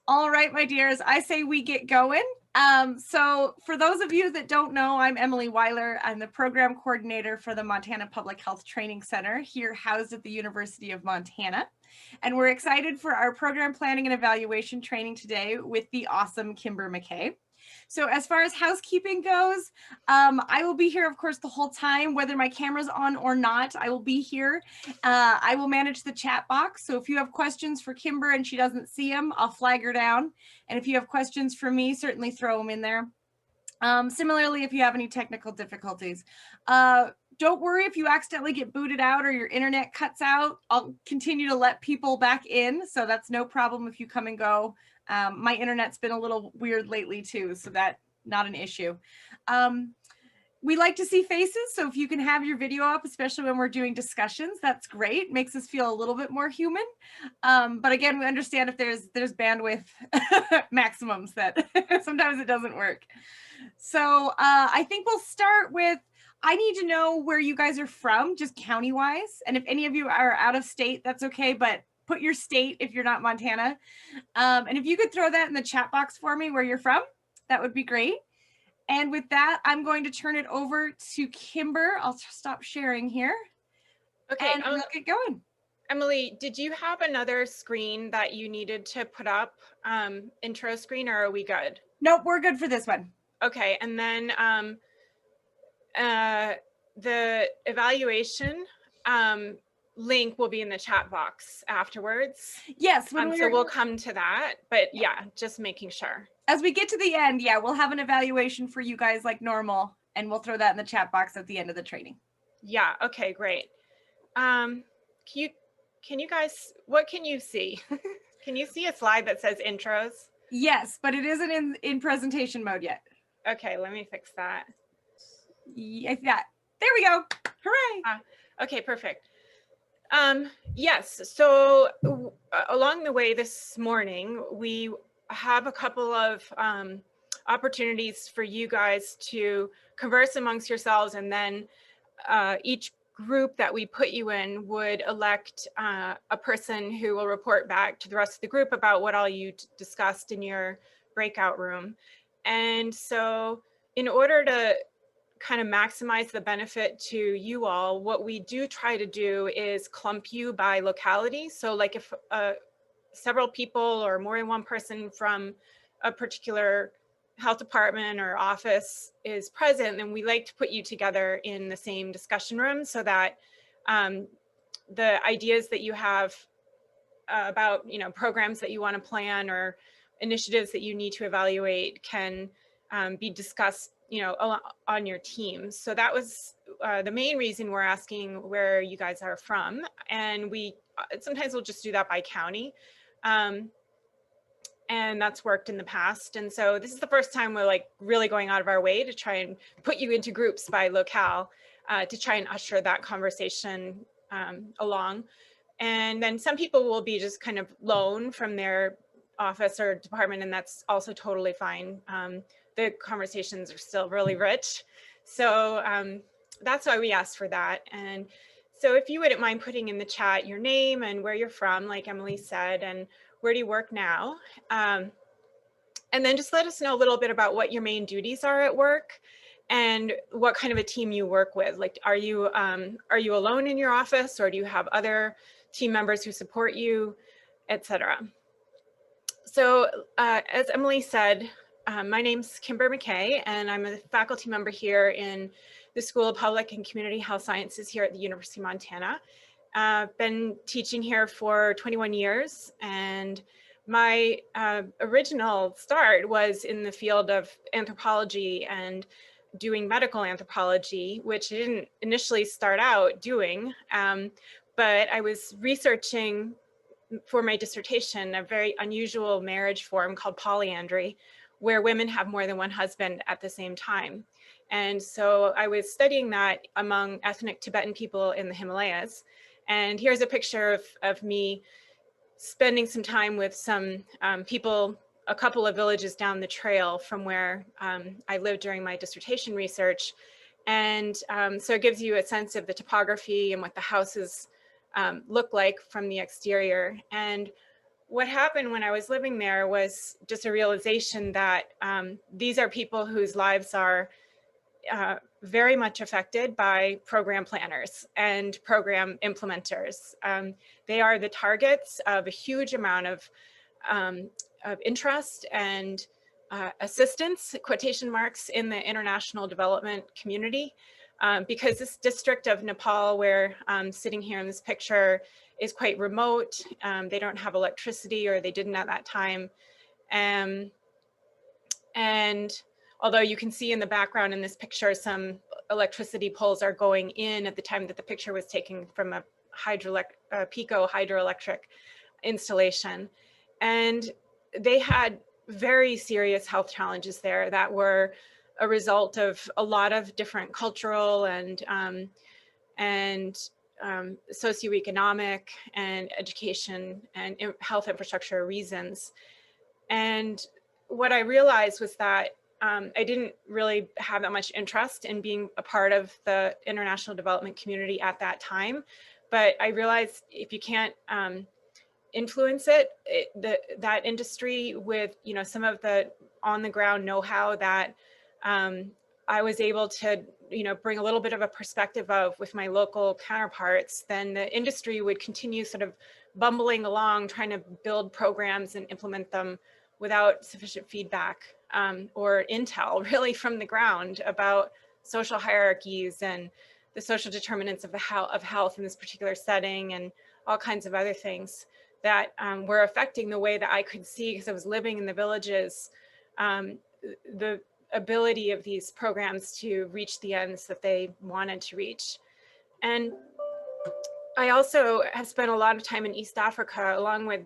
All right, my dears, I say we get going. So for those of you that don't know, I'm Emily Weiler. I'm the program coordinator for the Montana Public Health Training Center here housed at the University of Montana. And we're excited for our program planning and evaluation training today with the awesome Kimber McKay. So as far as housekeeping goes, I will be here, of course, the whole time, whether my camera's on or not, I will be here. I will manage the chat box. So if you have questions for Kimber and she doesn't see them, I'll flag her down. And if you have questions for me, certainly throw them in there. Similarly, if you have any technical difficulties, don't worry if you accidentally get booted out or your internet cuts out. I'll continue to let people back in. So that's no problem if you come and go. My internet's been a little weird lately too, so that's not an issue. We like to see faces, so if you can have your video up, especially when we're doing discussions, that's great. Makes us feel a little bit more human. But again, we understand if there's bandwidth maximums that sometimes it doesn't work. So I think we'll start with, I need to know where you guys are from, just county-wise. And if any of you are out of state, that's okay, but put your state if you're not Montana. And if you could throw that in the chat box for me where you're from, that would be great. And with that, I'm going to turn it over to Kimber. I'll stop sharing here. Okay, and we'll get going. Emily, did you have another screen that you needed to put up, intro screen, or are we good? Nope, we're good for this one. Okay, and then the evaluation link will be in the chat box afterwards. Yes, so we'll come to that, but yeah, just making sure. As we get to the end, yeah, we'll have an evaluation for you guys like normal, and we'll throw that in the chat box at the end of the training. Yeah, okay, great. Can you guys, what can you see? Can you see a slide that says intros? Yes, but it isn't in presentation mode yet. Okay, let me fix that. Yeah, there we go. Hooray. Okay, perfect. Yes, so along the way this morning, we have a couple of opportunities for you guys to converse amongst yourselves, and then each group that we put you in would elect a person who will report back to the rest of the group about what all you discussed in your breakout room. And so in order to kind of maximize the benefit to you all, what we do try to do is clump you by locality. So like if several people or more than one person from a particular health department or office is present, then we like to put you together in the same discussion room so that the ideas that you have about, programs that you want to plan or initiatives that you need to evaluate can be discussed, on your team. So that was the main reason we're asking where you guys are from. And we sometimes we'll just do that by county. And that's worked in the past. And so this is the first time we're like really going out of our way to try and put you into groups by locale to try and usher that conversation along. And then some people will be just kind of lone from their office or department, and that's also totally fine. The conversations are still really rich. So that's why we asked for that. And so if you wouldn't mind putting in the chat your name and where you're from, like Emily said, and where do you work now? And then just let us know a little bit about what your main duties are at work and what kind of a team you work with. Like, are you alone in your office, or do you have other team members who support you, etc. So as Emily said, my name's Kimber McKay, and I'm a faculty member here in the School of Public and Community Health Sciences here at the University of Montana. I've been teaching here for 21 years, and my original start was in the field of anthropology and doing medical anthropology, which I didn't initially start out doing, but I was researching for my dissertation a very unusual marriage form called polyandry, where women have more than one husband at the same time. And so I was studying that among ethnic Tibetan people in the Himalayas. And here's a picture of me spending some time with some people, a couple of villages down the trail from where I lived during my dissertation research. And so it gives you a sense of the topography and what the houses look like from the exterior. And what happened when I was living there was just a realization that these are people whose lives are very much affected by program planners and program implementers. They are the targets of a huge amount of interest and assistance, quotation marks, in the international development community. Because this district of Nepal, where I'm sitting here in this picture, is quite remote. They don't have electricity, or they didn't at that time. And although you can see in the background in this picture, some electricity poles are going in at the time that the picture was taken from a Pico hydroelectric installation. And they had very serious health challenges there that were a result of a lot of different cultural and socioeconomic and education and health infrastructure reasons. And what I realized was that I didn't really have that much interest in being a part of the international development community at that time. But I realized if you can't influence that industry with, you know, some of the on the ground know-how that I was able to, you know, bring a little bit of a perspective of with my local counterparts, then the industry would continue sort of bumbling along, trying to build programs and implement them without sufficient feedback or intel really from the ground about social hierarchies and the social determinants of health in this particular setting, and all kinds of other things that were affecting the way that I could see, because I was living in the villages, the ability of these programs to reach the ends that they wanted to reach. And I also have spent a lot of time in East Africa, along with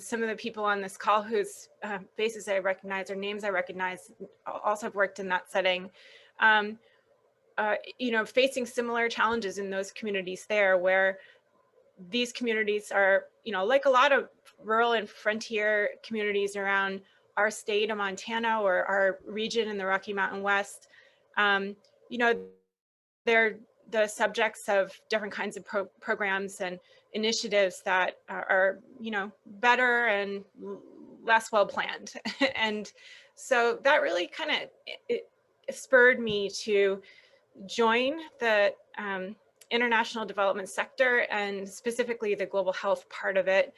some of the people on this call whose faces I recognize or names I recognize, also have worked in that setting. You know, facing similar challenges in those communities there, where these communities are, you know, like a lot of rural and frontier communities around our state of Montana or our region in the Rocky Mountain West, you know, they're the subjects of different kinds of programs and initiatives that are, you know, better and less well planned. And so that really kind of spurred me to join the international development sector, and specifically the global health part of it,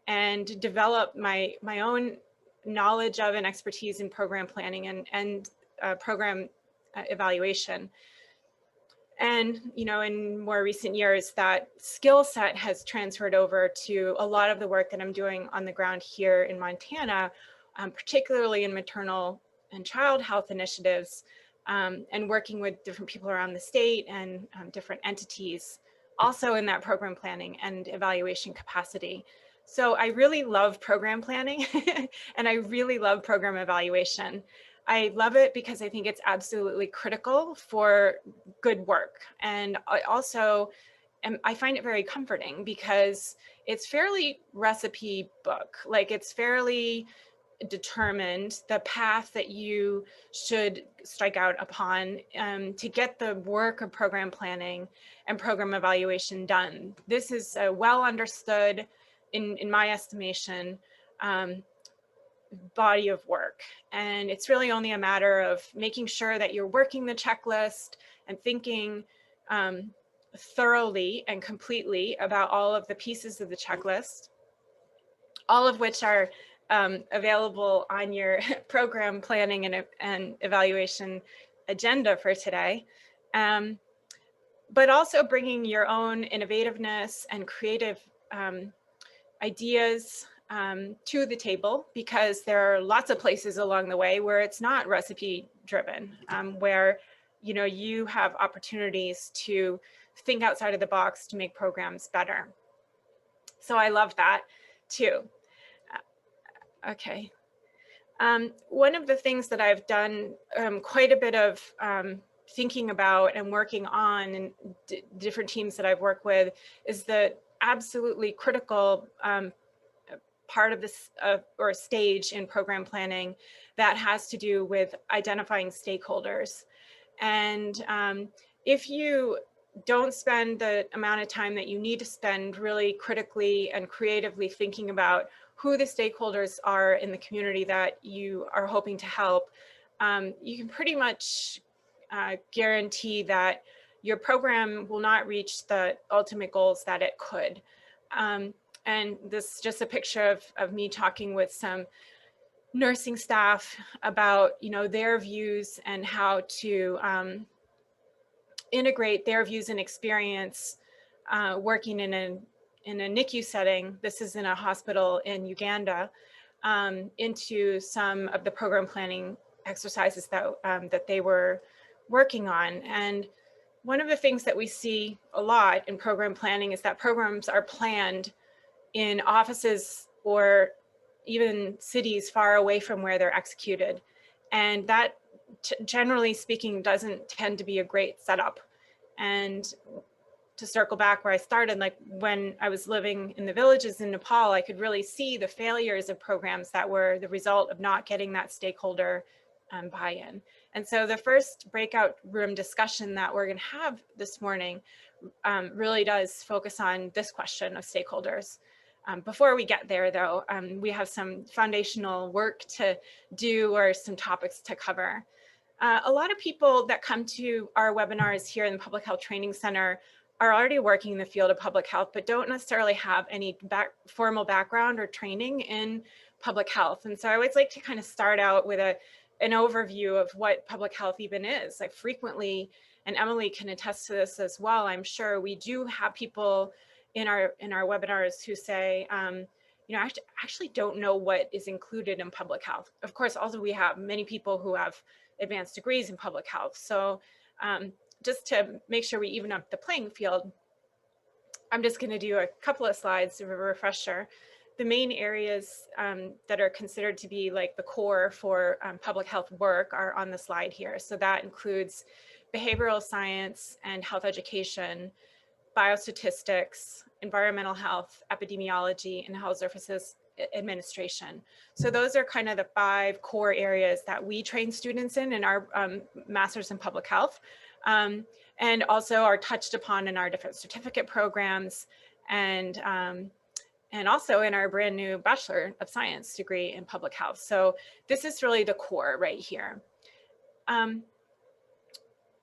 and develop my own knowledge of and expertise in program planning and program evaluation. And, you know, in more recent years, that skill set has transferred over to a lot of the work that I'm doing on the ground here in Montana, particularly in maternal and child health initiatives, and working with different people around the state and different entities, also in that program planning and evaluation capacity. So I really love program planning and I really love program evaluation. I love it because I think it's absolutely critical for good work. And I also I find it very comforting because it's fairly recipe book, like it's fairly determined the path that you should strike out upon to get the work of program planning and program evaluation done. This is a well understood, in my estimation, body of work. And it's really only a matter of making sure that you're working the checklist and thinking thoroughly and completely about all of the pieces of the checklist, all of which are available on your program planning and evaluation agenda for today. But also bringing your own innovativeness and creative ideas to the table, because there are lots of places along the way where it's not recipe driven, where, you know, you have opportunities to think outside of the box to make programs better. So I love that too. Okay. One of the things that I've done quite a bit of thinking about and working on in different teams that I've worked with is the absolutely critical part of this or stage in program planning that has to do with identifying stakeholders. And if you don't spend the amount of time that you need to spend really critically and creatively thinking about who the stakeholders are in the community that you are hoping to help, you can pretty much guarantee that your program will not reach the ultimate goals that it could. And this is just a picture of me talking with some nursing staff about, their views and how to integrate their views and experience working in a NICU setting. This is in a hospital in Uganda, into some of the program planning exercises that they were working on. And one of the things that we see a lot in program planning is that programs are planned in offices or even cities far away from where they're executed. And that, generally speaking, doesn't tend to be a great setup. And to circle back where I started, like when I was living in the villages in Nepal, I could really see the failures of programs that were the result of not getting that stakeholder buy-in. And so the first breakout room discussion that we're going to have this morning really does focus on this question of stakeholders. Before we get there, though, we have some foundational work to do or some topics to cover. A lot of people that come to our webinars here in the Public Health Training Center are already working in the field of public health, but don't necessarily have any formal background or training in public health. And so I always like to kind of start out with an overview of what public health even is. Like frequently, and Emily can attest to this as well, I'm sure, we do have people in our webinars who say, I actually don't know what is included in public health. Of course, also we have many people who have advanced degrees in public health. So just to make sure we even up the playing field, I'm just going to do a couple of slides of a refresher. The main areas that are considered to be like the core for public health work are on the slide here. So that includes behavioral science and health education, biostatistics, environmental health, epidemiology, and health services administration. So those are kind of the 5 core areas that we train students in our Masters in Public Health, and also are touched upon in our different certificate programs, and also in our brand new Bachelor of Science degree in Public Health. So this is really the core right here.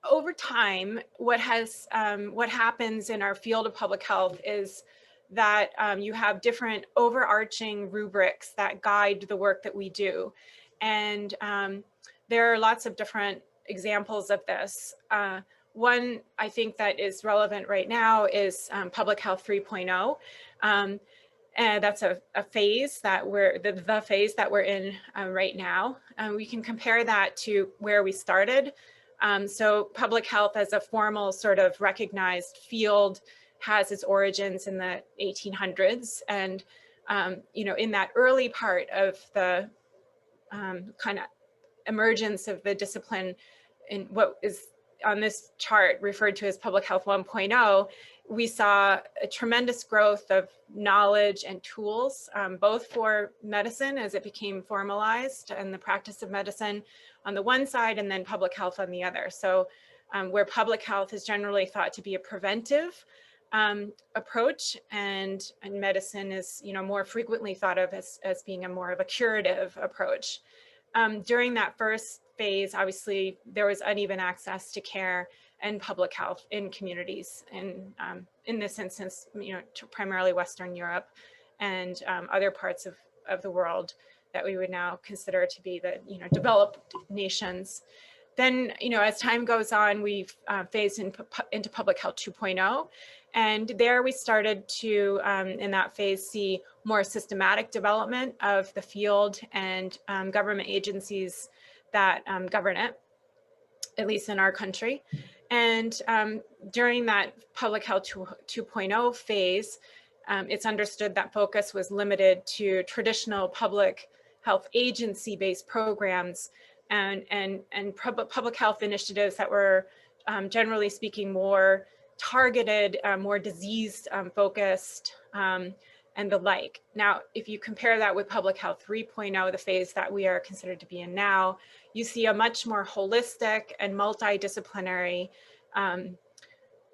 Over time, what happens in our field of public health is that you have different overarching rubrics that guide the work that we do. And there are lots of different examples of this. One I think that is relevant right now is Public Health 3.0. And that's a phase that the phase that we're in right now. We can compare that to where we started. So public health as a formal sort of recognized field has its origins in the 1800s. And, in that early part of the kind of emergence of the discipline in what is on this chart referred to as Public Health 1.0, we saw a tremendous growth of knowledge and tools, both for medicine as it became formalized and the practice of medicine on the one side, and then public health on the other. So where public health is generally thought to be a preventive approach, and medicine is more frequently thought of as being more of a curative approach. During that first phase, obviously, there was uneven access to care and public health in communities, and in this instance, to primarily Western Europe and other parts of the world that we would now consider to be the developed nations. Then, as time goes on, we've phased into Public Health 2.0, and there we started to, in that phase, see more systematic development of the field and government agencies that govern it, at least in our country. And during that Public Health 2.0 phase, it's understood that focus was limited to traditional public health agency-based programs and public health initiatives that were, generally speaking, more targeted, more disease focused, and the like. Now, if you compare that with Public Health 3.0, the phase that we are considered to be in now, you see a much more holistic and multidisciplinary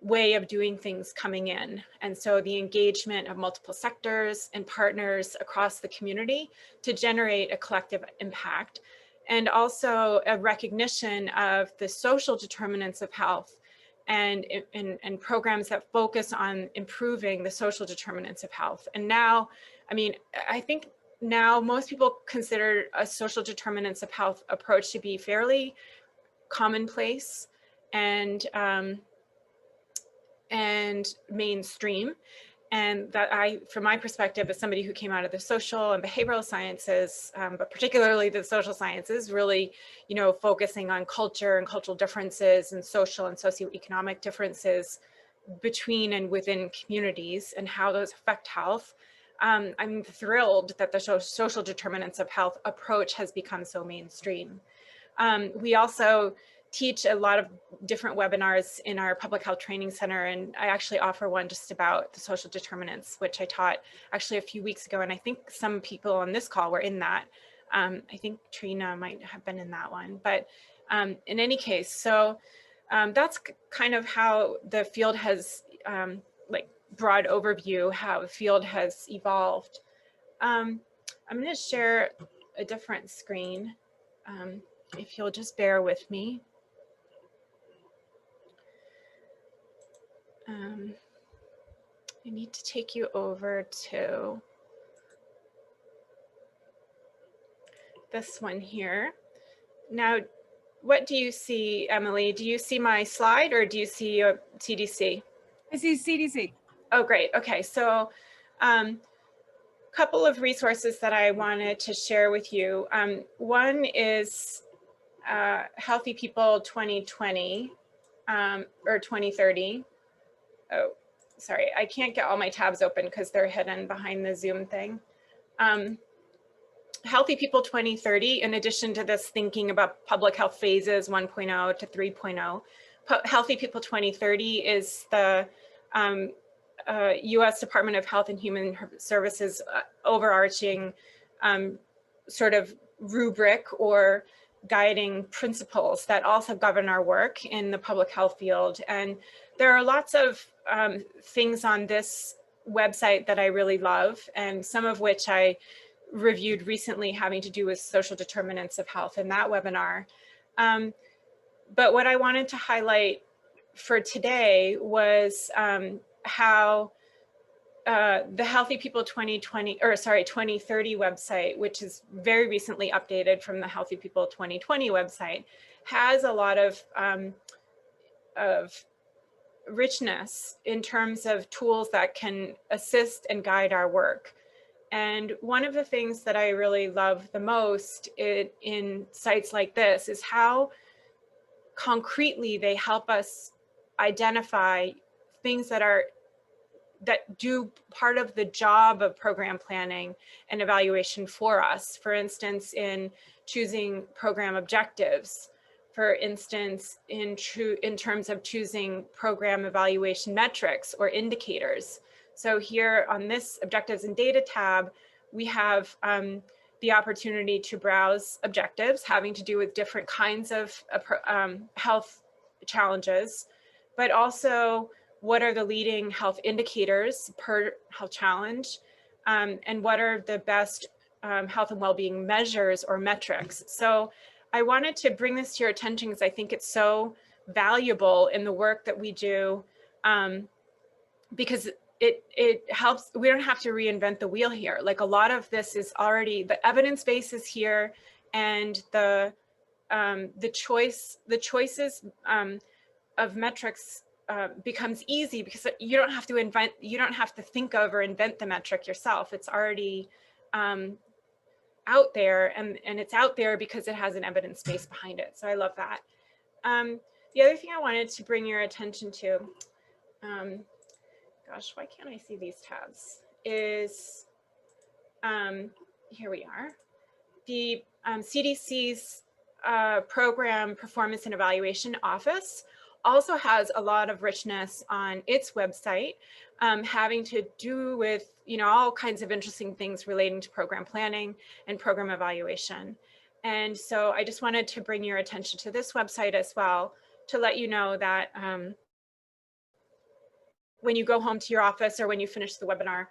way of doing things coming in. And so the engagement of multiple sectors and partners across the community to generate a collective impact. And also a recognition of the social determinants of health and programs that focus on improving the social determinants of health. And now, I mean, I think now most people consider a social determinants of health approach to be fairly commonplace and mainstream. And that from my perspective, as somebody who came out of the social and behavioral sciences, but particularly the social sciences, really, you know, focusing on culture and cultural differences and social and socioeconomic differences between and within communities and how those affect health. I'm thrilled that the social determinants of health approach has become so mainstream. We also teach a lot of different webinars in our public health training center, and I actually offer one just about the social determinants, which I taught actually a few weeks ago, and I think some people on this call were in that. I think Trina might have been in that one, but in any case, so that's kind of how the field has, like broad overview, how the field has evolved. I'm going to share a different screen, if you'll just bear with me. I need to take you over to this one here. Now, what do you see, Emily? Do you see my slide or do you see a CDC? I see CDC. Oh, great. Okay, so couple of resources that I wanted to share with you. One is Healthy People 2020 or 2030. Oh, sorry, I can't get all my tabs open because they're hidden behind the Zoom thing. Healthy People 2030, in addition to this thinking about public health phases 1.0 to 3.0, Healthy People 2030 is the US Department of Health and Human Services overarching sort of rubric or guiding principles that also govern our work in the public health field. And there are lots of things on this website that I really love, and some of which I reviewed recently having to do with social determinants of health in that webinar. But what I wanted to highlight for today was how the Healthy People 2030 website, which is very recently updated from the Healthy People 2020 website, has a lot of richness in terms of tools that can assist and guide our work. And one of the things that I really love the most in sites like this is how concretely they help us identify things that do part of the job of program planning and evaluation for us. For instance, in choosing program objectives, for instance, in terms of choosing program evaluation metrics or indicators. So here on this objectives and data tab, we have the opportunity to browse objectives having to do with different kinds of health challenges, but also what are the leading health indicators per health challenge, and what are the best health and well-being measures or metrics. So I wanted to bring this to your attention because I think it's so valuable in the work that we do, because it helps. We don't have to reinvent the wheel here. Like a lot of this is already, the evidence base is here, and the choices of metrics becomes easy because you don't have to think of or invent the metric yourself. It's already out there, and it's out there because it has an evidence base behind it. So I love that. The other thing I wanted to bring your attention to, gosh, why can't I see these tabs, is, here we are, the CDC's Program Performance and Evaluation Office also has a lot of richness on its website, having to do with, you know, all kinds of interesting things relating to program planning and program evaluation. And so I just wanted to bring your attention to this website as well, to let you know that when you go home to your office or when you finish the webinar,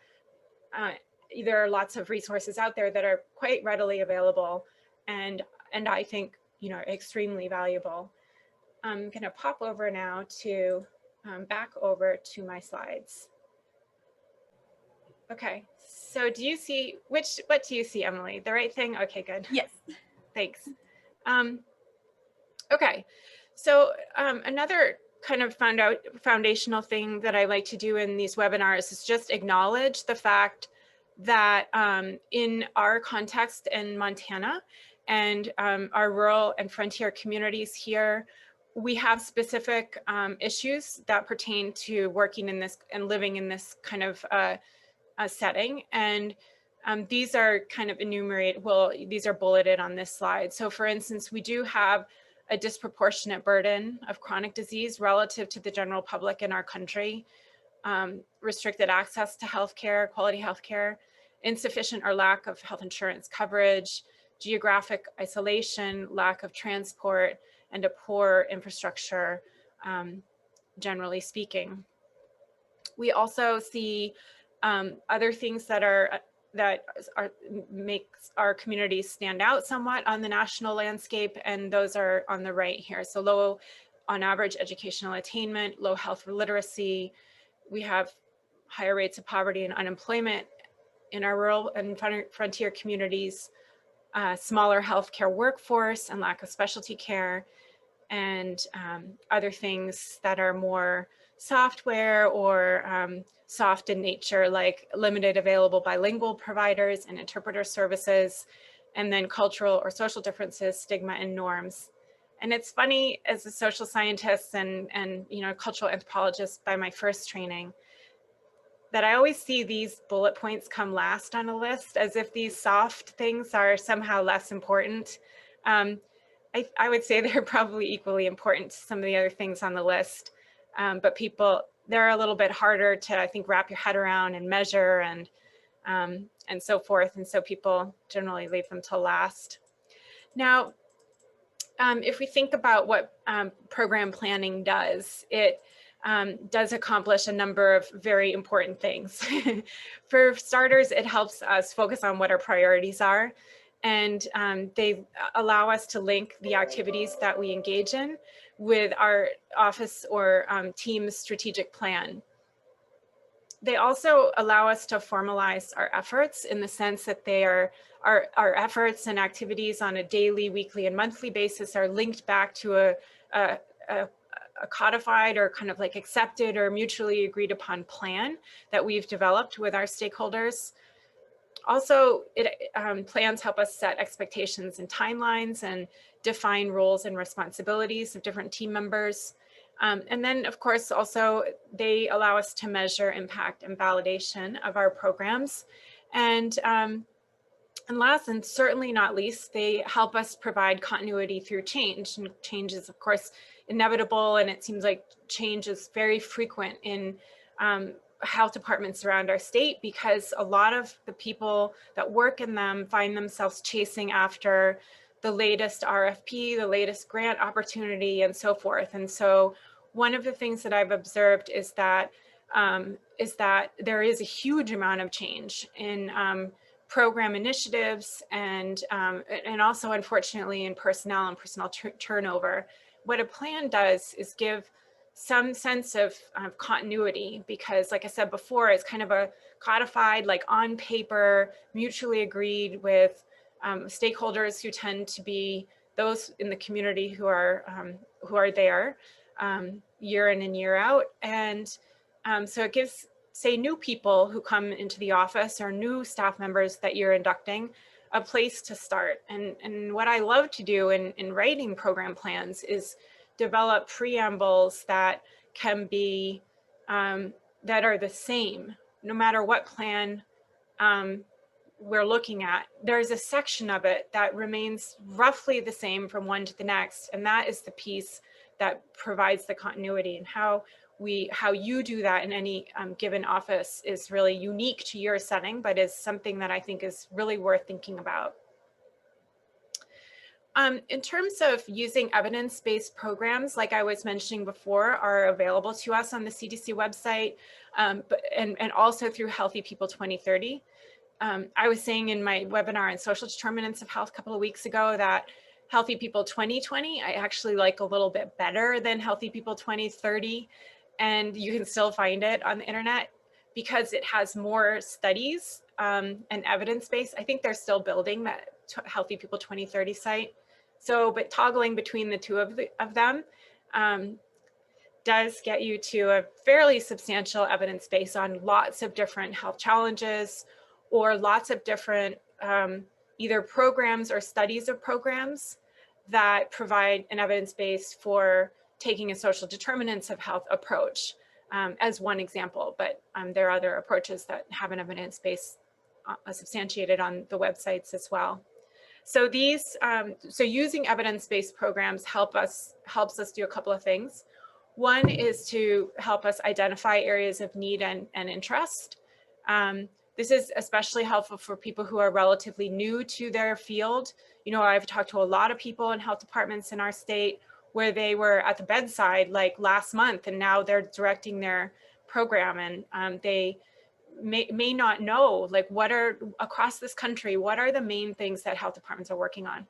there are lots of resources out there that are quite readily available, and I think, you know, extremely valuable. I'm going to pop over now to back over to my slides. Okay, so do you see what do you see, Emily? The right thing? Okay, good. Yes. Thanks. Okay, so another kind of foundational thing that I like to do in these webinars is just acknowledge the fact that in our context in Montana and our rural and frontier communities here, we have specific issues that pertain to working in this and living in this kind of setting. And these are kind of enumerated, well, these are bulleted on this slide. So for instance, we do have a disproportionate burden of chronic disease relative to the general public in our country, restricted access to healthcare, quality healthcare, insufficient or lack of health insurance coverage, geographic isolation, lack of transport, and a poor infrastructure, generally speaking. We also see other things that makes our communities stand out somewhat on the national landscape, and those are on the right here. So low, on average, educational attainment, low health literacy. We have higher rates of poverty and unemployment in our rural and frontier communities, smaller healthcare workforce and lack of specialty care, and other things that are more software or soft in nature, like limited available bilingual providers and interpreter services, and then cultural or social differences, stigma, and norms. And it's funny, as a social scientist and you know, cultural anthropologist by my first training, that I always see these bullet points come last on a list, as if these soft things are somehow less important. I would say they're probably equally important to some of the other things on the list, but they're a little bit harder to, I think, wrap your head around and measure and so forth. And so people generally leave them till last. Now, if we think about what program planning does, it does accomplish a number of very important things. For starters, it helps us focus on what our priorities are. And they allow us to link the activities that we engage in with our office or team's strategic plan. They also allow us to formalize our efforts in the sense that they are our efforts and activities on a daily, weekly, and monthly basis are linked back to a codified or kind of like accepted or mutually agreed upon plan that we've developed with our stakeholders. Also, plans help us set expectations and timelines and define roles and responsibilities of different team members. And then, of course, also they allow us to measure impact and validation of our programs. And last and certainly not least, they help us provide continuity through change. And change is, of course, inevitable, and it seems like change is very frequent in health departments around our state, because a lot of the people that work in them find themselves chasing after the latest RFP, the latest grant opportunity, and so forth. And so one of the things that I've observed is that there is a huge amount of change in program initiatives and also, unfortunately, in personnel and personnel turnover. What a plan does is give some sense of continuity, because, like I said before, it's kind of a codified, like on paper, mutually agreed with stakeholders who tend to be those in the community who are there year in and year out. And so it gives, say, new people who come into the office or new staff members that you're inducting a place to start. And what I love to do in writing program plans is develop preambles that can be, that are the same, no matter what plan we're looking at. There's a section of it that remains roughly the same from one to the next, and that is the piece that provides the continuity. And how you do that in any given office is really unique to your setting, but is something that I think is really worth thinking about. In terms of using evidence-based programs, like I was mentioning before, are available to us on the CDC website. and also through Healthy People 2030. I was saying in my webinar on social determinants of health a couple of weeks ago that Healthy People 2020, I actually like a little bit better than Healthy People 2030. And you can still find it on the internet because it has more studies and evidence base. I think they're still building that Healthy People 2030 site. So, but toggling between the two of them does get you to a fairly substantial evidence base on lots of different health challenges or lots of different either programs or studies of programs that provide an evidence base for taking a social determinants of health approach as one example, but there are other approaches that have an evidence base substantiated on the websites as well. So these, so using evidence-based programs helps us do a couple of things. One is to help us identify areas of need and interest. This is especially helpful for people who are relatively new to their field. You know, I've talked to a lot of people in health departments in our state where they were at the bedside like last month, and now they're directing their program, and they may not know like what are across this country, what are the main things that health departments are working on.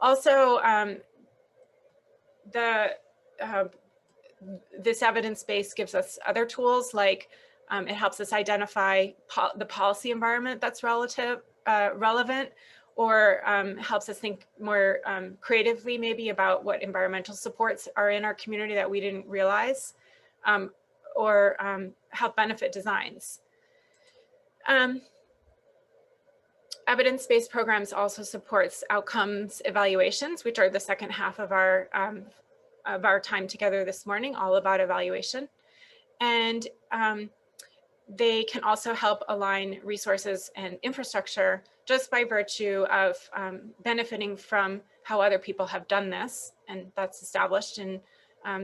Also, this evidence base gives us other tools, like it helps us identify the policy environment that's relevant, or helps us think more creatively maybe about what environmental supports are in our community that we didn't realize, or health benefit designs. Evidence-based programs also supports outcomes evaluations, which are the second half of our time together this morning, all about evaluation. And they can also help align resources and infrastructure just by virtue of benefiting from how other people have done this, and that's established in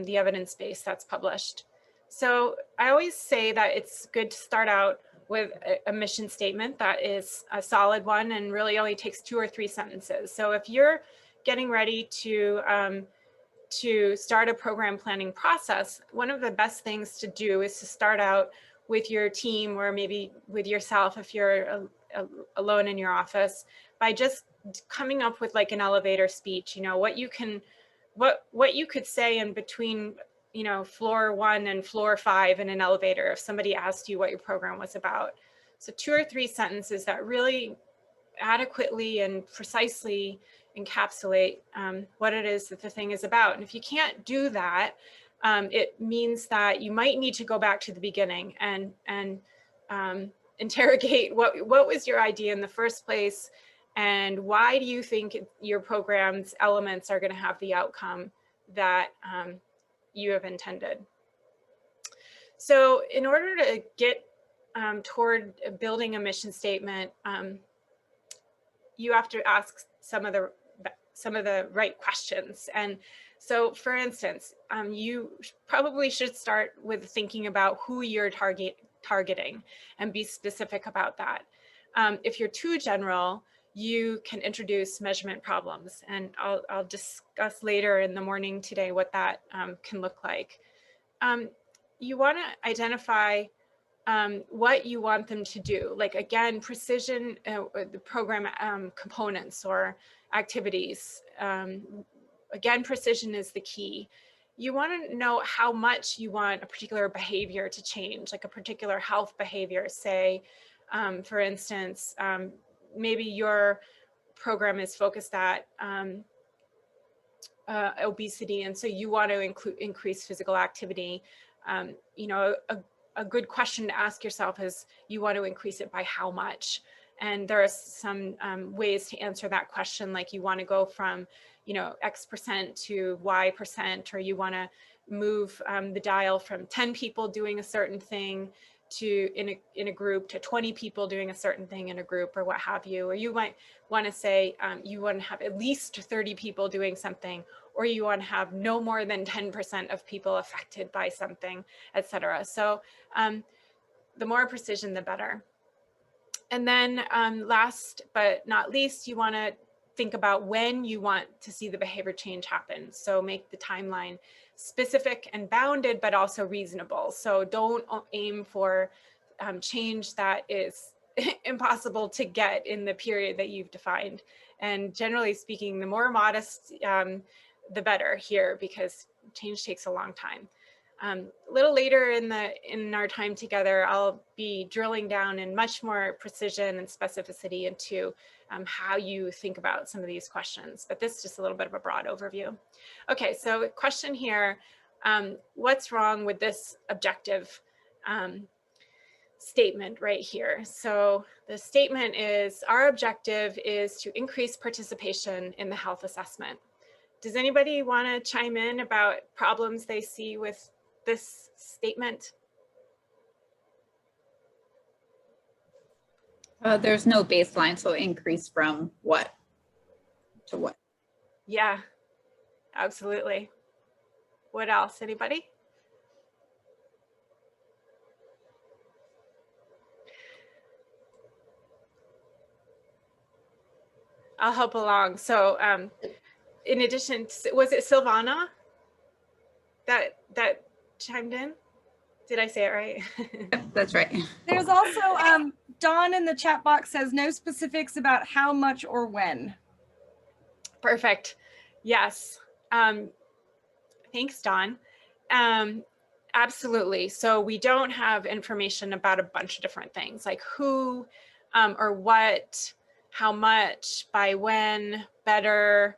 the evidence base that's published. So I always say that it's good to start out with a mission statement that is a solid one and really only takes 2 or 3 sentences. So if you're getting ready to start a program planning process, one of the best things to do is to start out with your team, or maybe with yourself if you're alone in your office, by just coming up with like an elevator speech, you know, what you could say in between, you know, floor 1 and floor 5 in an elevator if somebody asked you what your program was about. So 2 or 3 sentences that really adequately and precisely encapsulate what it is that the thing is about. And if you can't do that, it means that you might need to go back to the beginning and interrogate what was your idea in the first place, and why do you think your program's elements are going to have the outcome that you have intended. So in order to get toward building a mission statement, you have to ask some of the right questions. And so, for instance, you probably should start with thinking about who you're targeting and be specific about that. If you're too general, you can introduce measurement problems, and I'll discuss later in the morning today what that can look like. You want to identify what you want them to do. Like, again, precision, the program components or activities. Again, precision is the key. You want to know how much you want a particular behavior to change, like a particular health behavior. Say, for instance, maybe your program is focused at obesity, and so you want to increase physical activity. You know, a good question to ask yourself is, you want to increase it by how much? And there are some ways to answer that question, like you want to go from, you know, X% to Y%, or you want to move the dial from 10 people doing a certain thing to in a group to 20 people doing a certain thing in a group, or what have you. Or you might want to say you want to have at least 30 people doing something, or you want to have no more than 10% of people affected by something, etc. So the more precision, the better. And then last but not least, you want to think about when you want to see the behavior change happen. So make the timeline specific and bounded, but also reasonable. So don't aim for change that is impossible to get in the period that you've defined. And generally speaking, the more modest, the better here, because change takes a long time. A little later in our time together, I'll be drilling down in much more precision and specificity into how you think about some of these questions, but this is just a little bit of a broad overview. Okay, so question here, what's wrong with this objective statement right here? So the statement is, our objective is to increase participation in the health assessment. Does anybody want to chime in about problems they see with this statement? There's no baseline, so increase from what to what? Yeah, absolutely. What else? Anybody? I'll help along. So in addition, was it Silvana that chimed in? Did I say it right? Yep, that's right. There's also Dawn in the chat box says no specifics about how much or when. Perfect. Yes. Thanks, Dawn. Absolutely. So we don't have information about a bunch of different things, like who or what, how much, by when, better,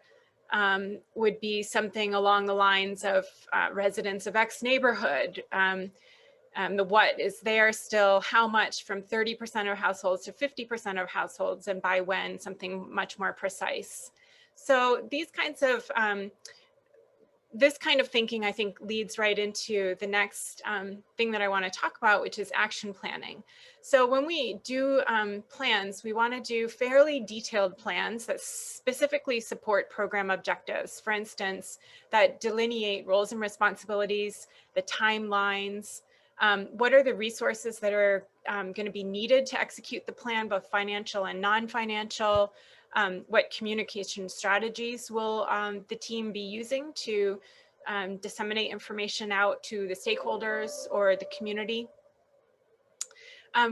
would be something along the lines of residents of X neighborhood. The what is there still, how much, from 30% of households to 50% of households, and by when, something much more precise. So these kinds of, this kind of thinking, I think, leads right into the next thing that I want to talk about, which is action planning. So when we do plans, we want to do fairly detailed plans that specifically support program objectives. For instance, that delineate roles and responsibilities, the timelines, what are the resources that are going to be needed to execute the plan, both financial and non-financial, what communication strategies will the team be using to disseminate information out to the stakeholders or the community,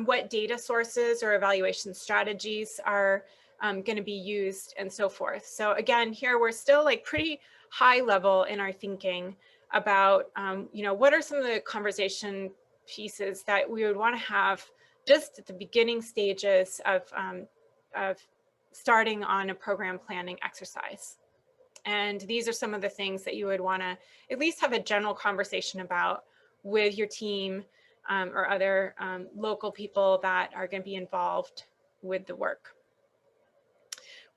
what data sources or evaluation strategies are going to be used, and so forth. So again, here we're still like pretty high level in our thinking about, you know, what are some of the conversation pieces that we would want to have just at the beginning stages of starting on a program planning exercise. And these are some of the things that you would want to at least have a general conversation about with your team or other local people that are going to be involved with the work.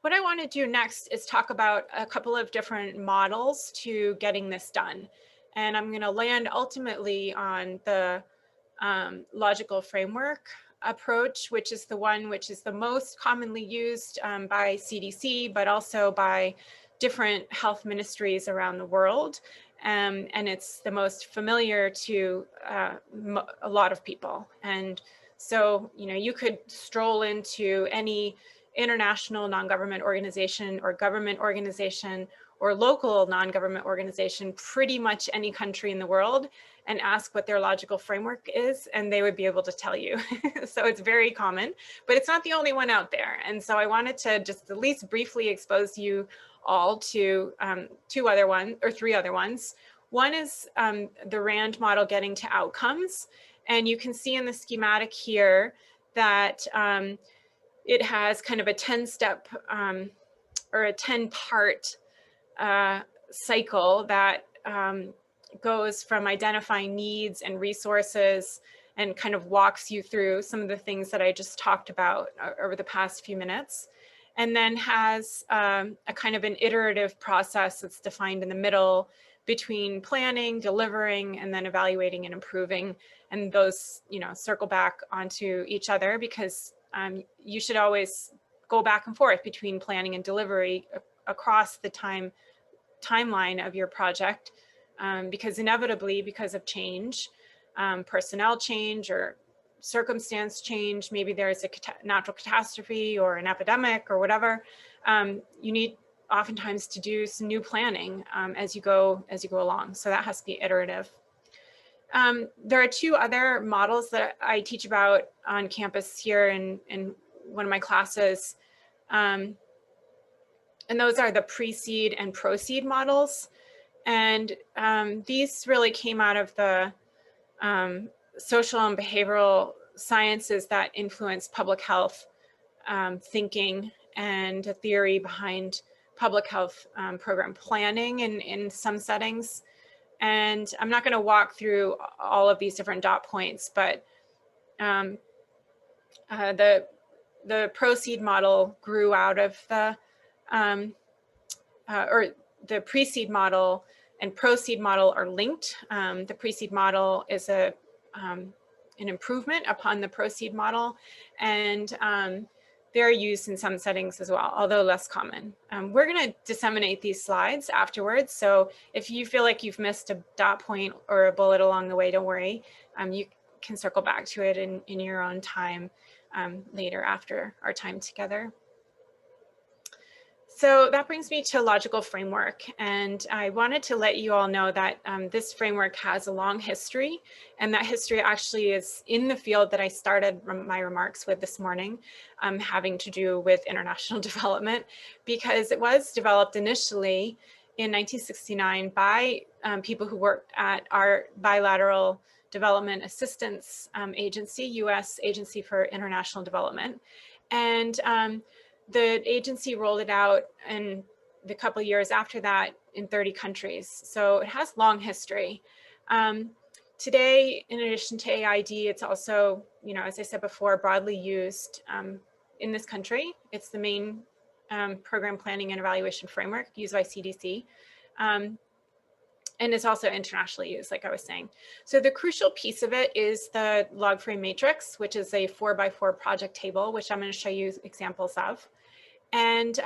What I want to do next is talk about a couple of different models to getting this done. And I'm going to land ultimately on the logical framework approach, which is the one which is the most commonly used by CDC, but also by different health ministries around the world. And it's the most familiar to a lot of people. And so, you know, you could stroll into any international non-government organization or government organization or local non-government organization, pretty much any country in the world, and ask what their logical framework is, and they would be able to tell you. So it's very common, but it's not the only one out there. And so I wanted to just at least briefly expose you all to three other ones. One is the RAND model, getting to outcomes. And you can see in the schematic here that it has kind of a 10-step or a 10-part cycle that goes from identifying needs and resources and kind of walks you through some of the things that I just talked about over the past few minutes, and then has a kind of an iterative process that's defined in the middle between planning, delivering, and then evaluating and improving. And those, you know, circle back onto each other, because you should always go back and forth between planning and delivery across the timeline of your project, because inevitably, because of change, personnel change or circumstance change, maybe there's a natural catastrophe or an epidemic or whatever, you need oftentimes to do some new planning as you go along. So that has to be iterative. There are two other models that I teach about on campus here in one of my classes. And those are the pre-seed and proceed models. And these really came out of the social and behavioral sciences that influence public health thinking and a theory behind public health program planning in some settings. And I'm not going to walk through all of these different dot points, but the proceed model grew out of the, or the pre-seed model and proceed model are linked. The pre-seed model is an improvement upon the proceed model, and they're used in some settings as well, although less common. We're going to disseminate these slides afterwards. So if you feel like you've missed a dot point or a bullet along the way, don't worry. You can circle back to it in your own time later after our time together. So that brings me to logical framework. And I wanted to let you all know that this framework has a long history, and that history actually is in the field that I started my remarks with this morning, having to do with international development, because it was developed initially in 1969 by people who worked at our bilateral development assistance agency, U.S. Agency for International Development. And the agency rolled it out in the couple of years after that in 30 countries. So it has long history. Today, in addition to AID, it's also, as I said before, broadly used in this country. It's the main program planning and evaluation framework used by CDC. And it's also internationally used, like I was saying. So the crucial piece of it is the log frame matrix, which is a 4x4 project table, which I'm going to show you examples of. And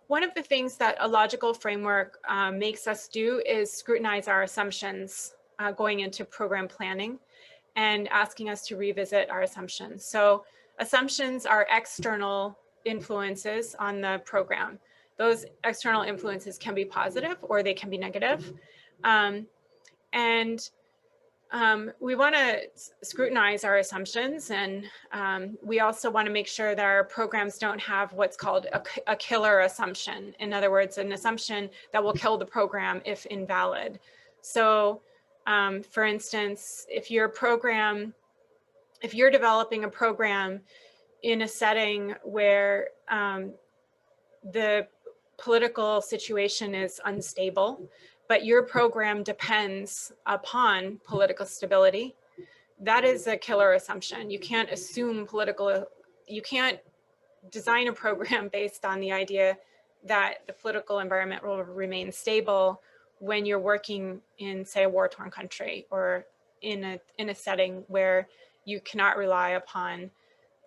one of the things that a logical framework makes us do is scrutinize our assumptions going into program planning and asking us to revisit our assumptions. So assumptions are external influences on the program. Those external influences can be positive or they can be negative. We want to scrutinize our assumptions, and we also want to make sure that our programs don't have what's called a killer assumption. In other words, an assumption that will kill the program if invalid. So for instance, if you're developing a program in a setting where the political situation is unstable, but your program depends upon political stability, that is a killer assumption. You can't you can't design a program based on the idea that the political environment will remain stable when you're working in, say, a war-torn country or in a setting where you cannot rely upon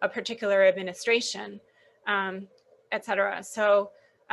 a particular administration, et cetera. So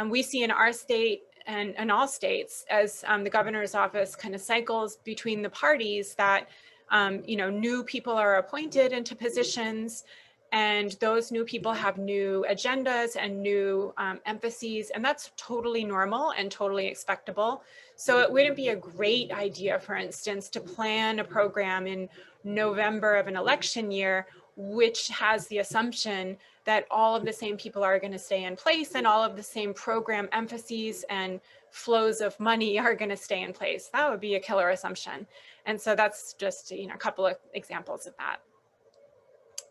we see in our state and in all states, as the governor's office kind of cycles between the parties, that new people are appointed into positions, and those new people have new agendas and new emphases, and that's totally normal and totally expectable. So it wouldn't be a great idea, for instance, to plan a program in November of an election year, which has the assumption that all of the same people are going to stay in place and all of the same program emphases and flows of money are going to stay in place. That would be a killer assumption. And so that's just a couple of examples of that.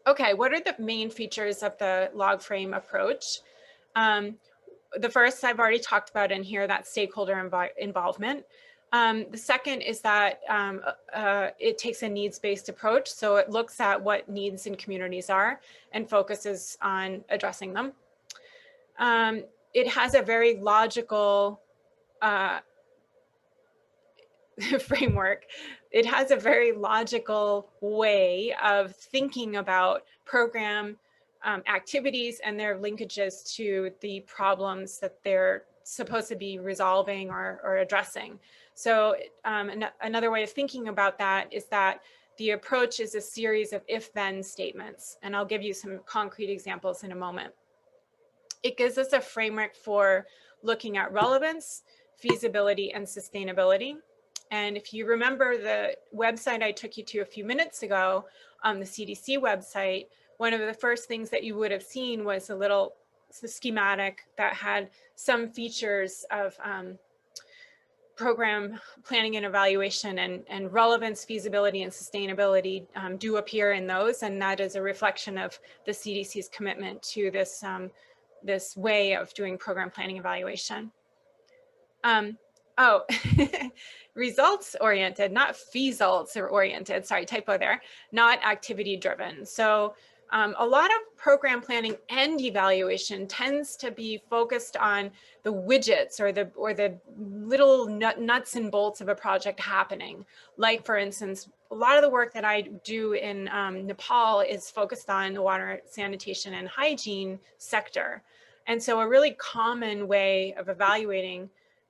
Okay, what are the main features of the log frame approach? The first I've already talked about in here, that stakeholder involvement. The second is that it takes a needs-based approach. So it looks at what needs in communities are and focuses on addressing them. It has a very logical framework. It has a very logical way of thinking about program activities and their linkages to the problems that they're supposed to be resolving or addressing. So another way of thinking about that is that the approach is a series of if-then statements, and I'll give you some concrete examples in a moment. It gives us a framework for looking at relevance, feasibility, and sustainability. And if you remember the website I took you to a few minutes ago, the CDC website, one of the first things that you would have seen was a little schematic that had some features of program planning and evaluation, and relevance, feasibility, and sustainability do appear in those. And that is a reflection of the CDC's commitment to this, this way of doing program planning evaluation. Oh, results oriented, not feesults oriented, sorry, typo there, not activity driven. So a lot of program planning and evaluation tends to be focused on the widgets or the little nuts and bolts of a project happening. Like, for instance, a lot of the work that I do in Nepal is focused on the water, sanitation, and hygiene sector. And so a really common way of evaluating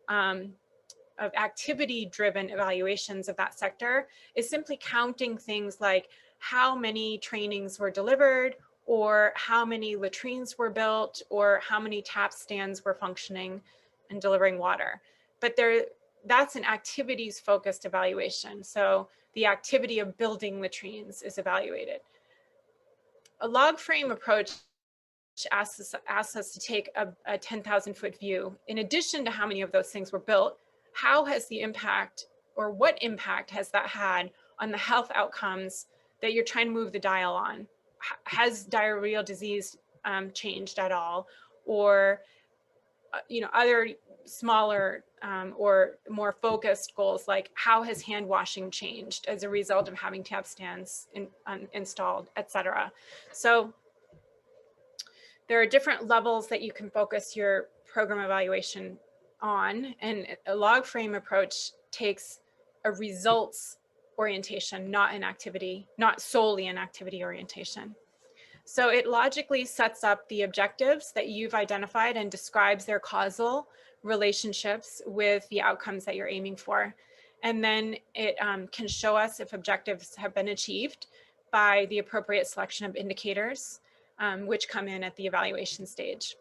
of activity-driven evaluations of that sector is simply counting things like how many trainings were delivered, or how many latrines were built, or how many tap stands were functioning and delivering water. But that's an activities-focused evaluation. So the activity of building latrines is evaluated. A log frame approach asks us to take a 10,000-foot view. In addition to how many of those things were built, how has the impact, or what impact has that had on the health outcomes that you're trying to move the dial on? Has diarrheal disease changed at all? Or other smaller or more focused goals, like how has hand washing changed as a result of having tap stands installed, etc. So there are different levels that you can focus your program evaluation on, and a log frame approach takes a results orientation, not solely an activity orientation. So it logically sets up the objectives that you've identified and describes their causal relationships with the outcomes that you're aiming for. And then it can show us if objectives have been achieved by the appropriate selection of indicators, which come in at the evaluation stage.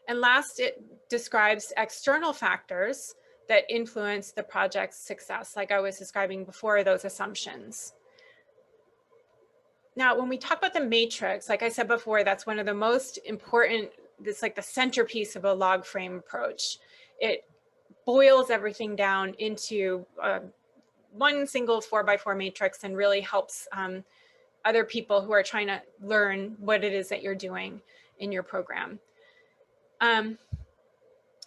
And last, it describes external factors that influence the project's success, like I was describing before, those assumptions. Now, when we talk about the matrix, like I said before, that's one of the most important, it's like the centerpiece of a log frame approach. It boils everything down into one single 4x4 matrix and really helps other people who are trying to learn what it is that you're doing in your program.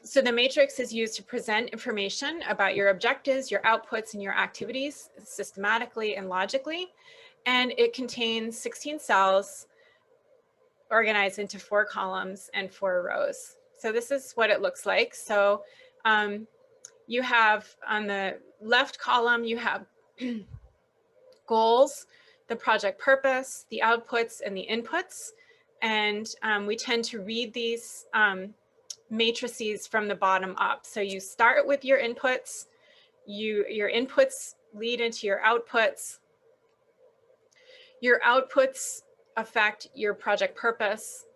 So the matrix is used to present information about your objectives, your outputs, and your activities systematically and logically. And it contains 16 cells organized into 4 columns and 4 rows. So this is what it looks like. So you have on the left column, you have goals, the project purpose, the outputs, and the inputs. And we tend to read these matrices from the bottom up. So you start with your inputs, your inputs lead into your outputs. Your outputs affect your project purpose,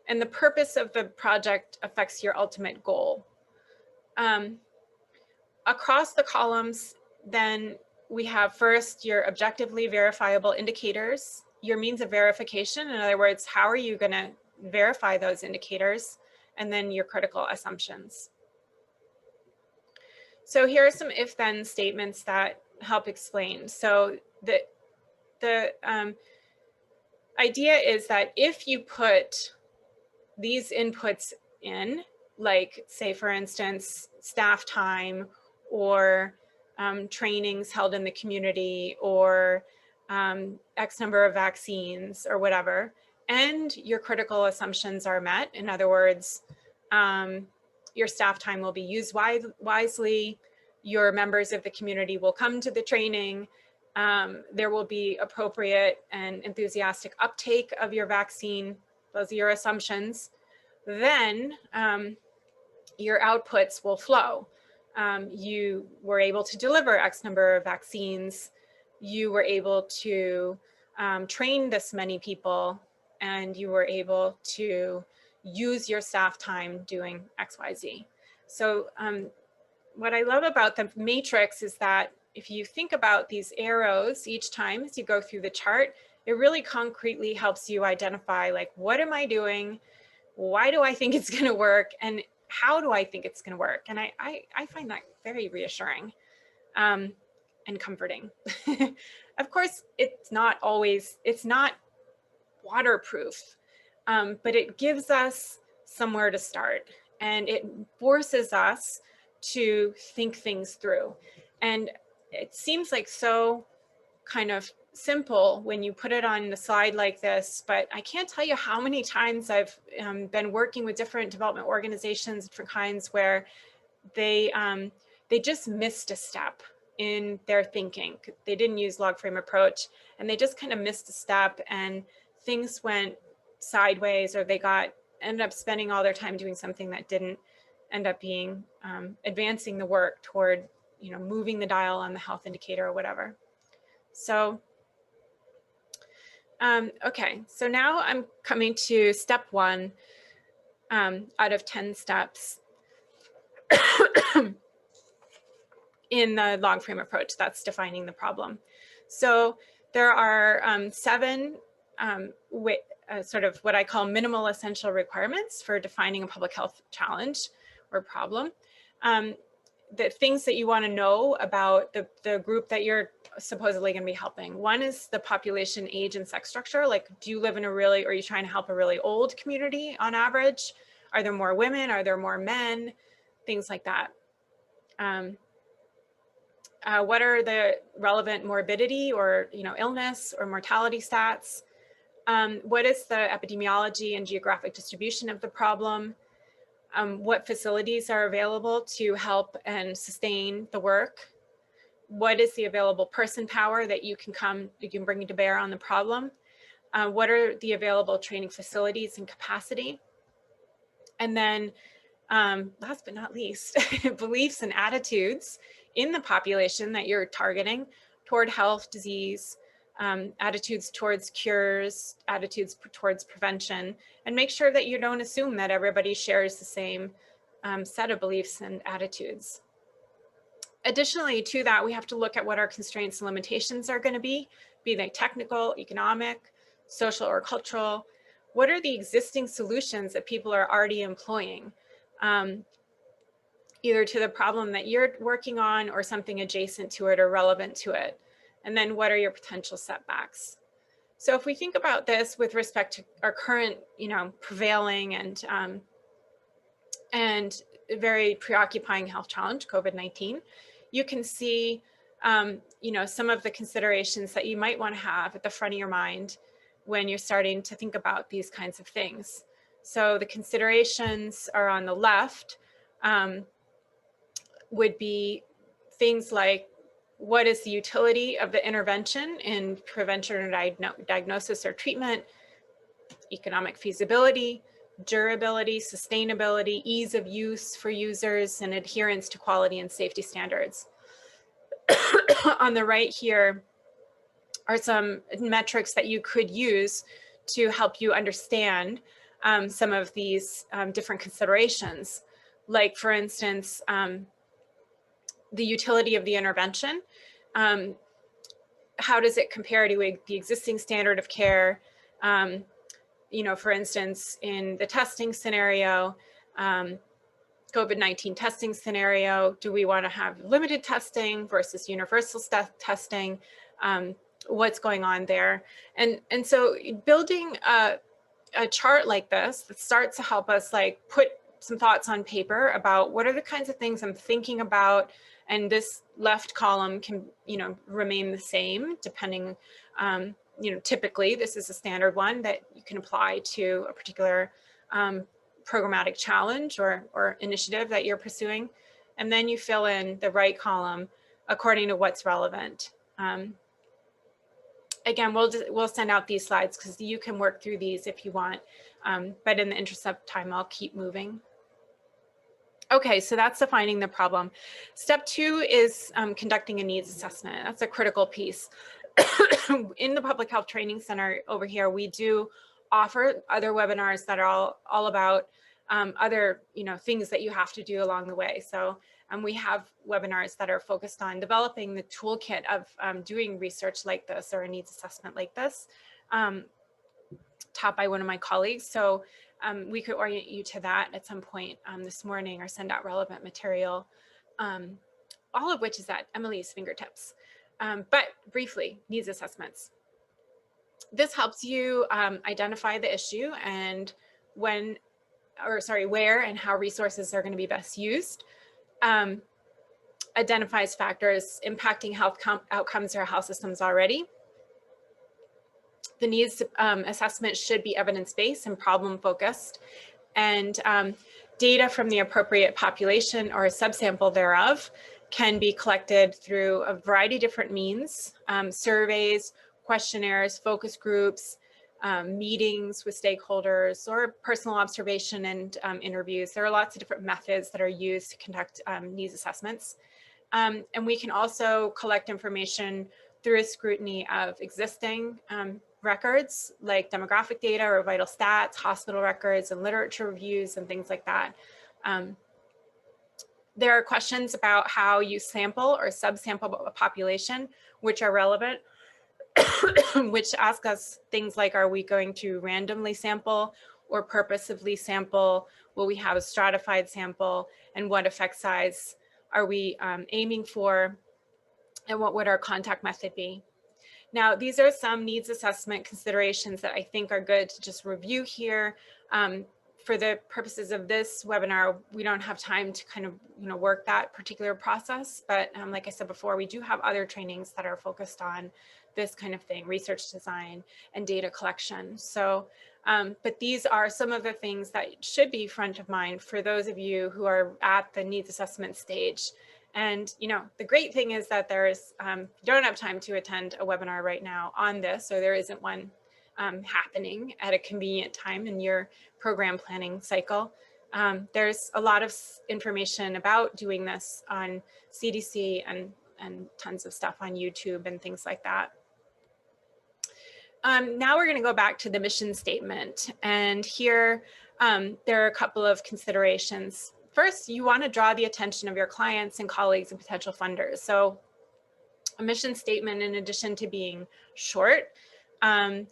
and the purpose of the project affects your ultimate goal. Across the columns, then we have first your objectively verifiable indicators, your means of verification. In other words, how are you going to verify those indicators? And then your critical assumptions. So here are some if-then statements that help explain. So the idea is that if you put these inputs in, like say for instance, staff time or trainings held in the community or X number of vaccines or whatever, and your critical assumptions are met. In other words, your staff time will be used wisely, your members of the community will come to the training, there will be appropriate and enthusiastic uptake of your vaccine, those are your assumptions, then your outputs will flow. You were able to deliver X number of vaccines, you were able to train this many people, and you were able to use your staff time doing XYZ. So what I love about the matrix is that if you think about these arrows each time as you go through the chart, it really concretely helps you identify, like, what am I doing? Why do I think it's going to work? And how do I think it's going to work? And I find that very reassuring and comforting. Of course, it's not waterproof, but it gives us somewhere to start, and it forces us to think things through. And it seems like so kind of simple when you put it on the slide like this, but I can't tell you how many times I've been working with different development organizations, different kinds, where they just missed a step in their thinking. They didn't use log frame approach, and they just kind of missed a step, and things went sideways, or they ended up spending all their time doing something that didn't end up being advancing the work toward, moving the dial on the health indicator or whatever. So, okay, so now I'm coming to step 1 out of 10 steps in the log frame approach. That's defining the problem. So there are 7 sort of what I call minimal essential requirements for defining a public health challenge or problem. The things that you want to know about the group that you're supposedly going to be helping. One is the population age and sex structure. Like, do you live in are you trying to help a really old community on average? Are there more women? Are there more men? Things like that. What are the relevant morbidity or illness or mortality stats? What is the epidemiology and geographic distribution of the problem? What facilities are available to help and sustain the work? What is the available person power that you can bring to bear on the problem? What are the available training facilities and capacity? And then last but not least, beliefs and attitudes in the population that you're targeting toward health, disease, attitudes towards cures, attitudes towards prevention, and make sure that you don't assume that everybody shares the same set of beliefs and attitudes. Additionally to that, we have to look at what our constraints and limitations are going to be they technical, economic, social, or cultural. What are the existing solutions that people are already employing, either to the problem that you're working on or something adjacent to it or relevant to it? And then what are your potential setbacks? So if we think about this with respect to our current, prevailing and very preoccupying health challenge, COVID-19, you can see, some of the considerations that you might want to have at the front of your mind when you're starting to think about these kinds of things. So the considerations are on the left, would be things like, what is the utility of the intervention in prevention or diagnosis or treatment, economic feasibility, durability, sustainability, ease of use for users, and adherence to quality and safety standards. On the right here are some metrics that you could use to help you understand some of these different considerations. Like, for instance, the utility of the intervention. How does it compare to the existing standard of care? For instance, in the testing scenario, COVID-19 testing scenario, do we want to have limited testing versus universal testing? What's going on there? And so building a chart like this that starts to help us put some thoughts on paper about what are the kinds of things I'm thinking about, and this left column can, remain the same depending, typically this is a standard one that you can apply to a particular programmatic challenge or initiative that you're pursuing. And then you fill in the right column according to what's relevant. Again, we'll send out these slides because you can work through these if you want. But in the interest of time, I'll keep moving. Okay, so that's defining the problem. Step 2 is conducting a needs assessment. That's a critical piece. In the Public Health Training Center over here, we do offer other webinars that are all about other, things that you have to do along the way. So we have webinars that are focused on developing the toolkit of doing research like this or a needs assessment like this, taught by one of my colleagues. So we could orient you to that at some point this morning or send out relevant material, all of which is at Emily's fingertips. But briefly, needs assessments. This helps you identify the issue and where and how resources are going to be best used. Identifies factors impacting health outcomes or health systems already. The needs assessment should be evidence-based and problem-focused, and data from the appropriate population or a subsample thereof can be collected through a variety of different means, surveys, questionnaires, focus groups, meetings with stakeholders, or personal observation and interviews. There are lots of different methods that are used to conduct needs assessments. And we can also collect information through a scrutiny of existing records like demographic data or vital stats, hospital records, and literature reviews and things like that. There are questions about how you sample or subsample a population, which are relevant, which ask us things like, are we going to randomly sample or purposefully sample? Will we have a stratified sample? And what effect size are we aiming for? And what would our contact method be? Now, these are some needs assessment considerations that I think are good to just review here. For the purposes of this webinar, we don't have time to kind of work that particular process, but like I said before, we do have other trainings that are focused on this kind of thing, research design and data collection. So, but these are some of the things that should be front of mind for those of you who are at the needs assessment stage. And the great thing is that there's, you don't have time to attend a webinar right now on this, or there isn't one happening at a convenient time in your program planning cycle. There's a lot of information about doing this on CDC and tons of stuff on YouTube and things like that. Now we're going to go back to the mission statement, and here there are a couple of considerations. First, you want to draw the attention of your clients and colleagues and potential funders. So a mission statement, in addition to being short, 2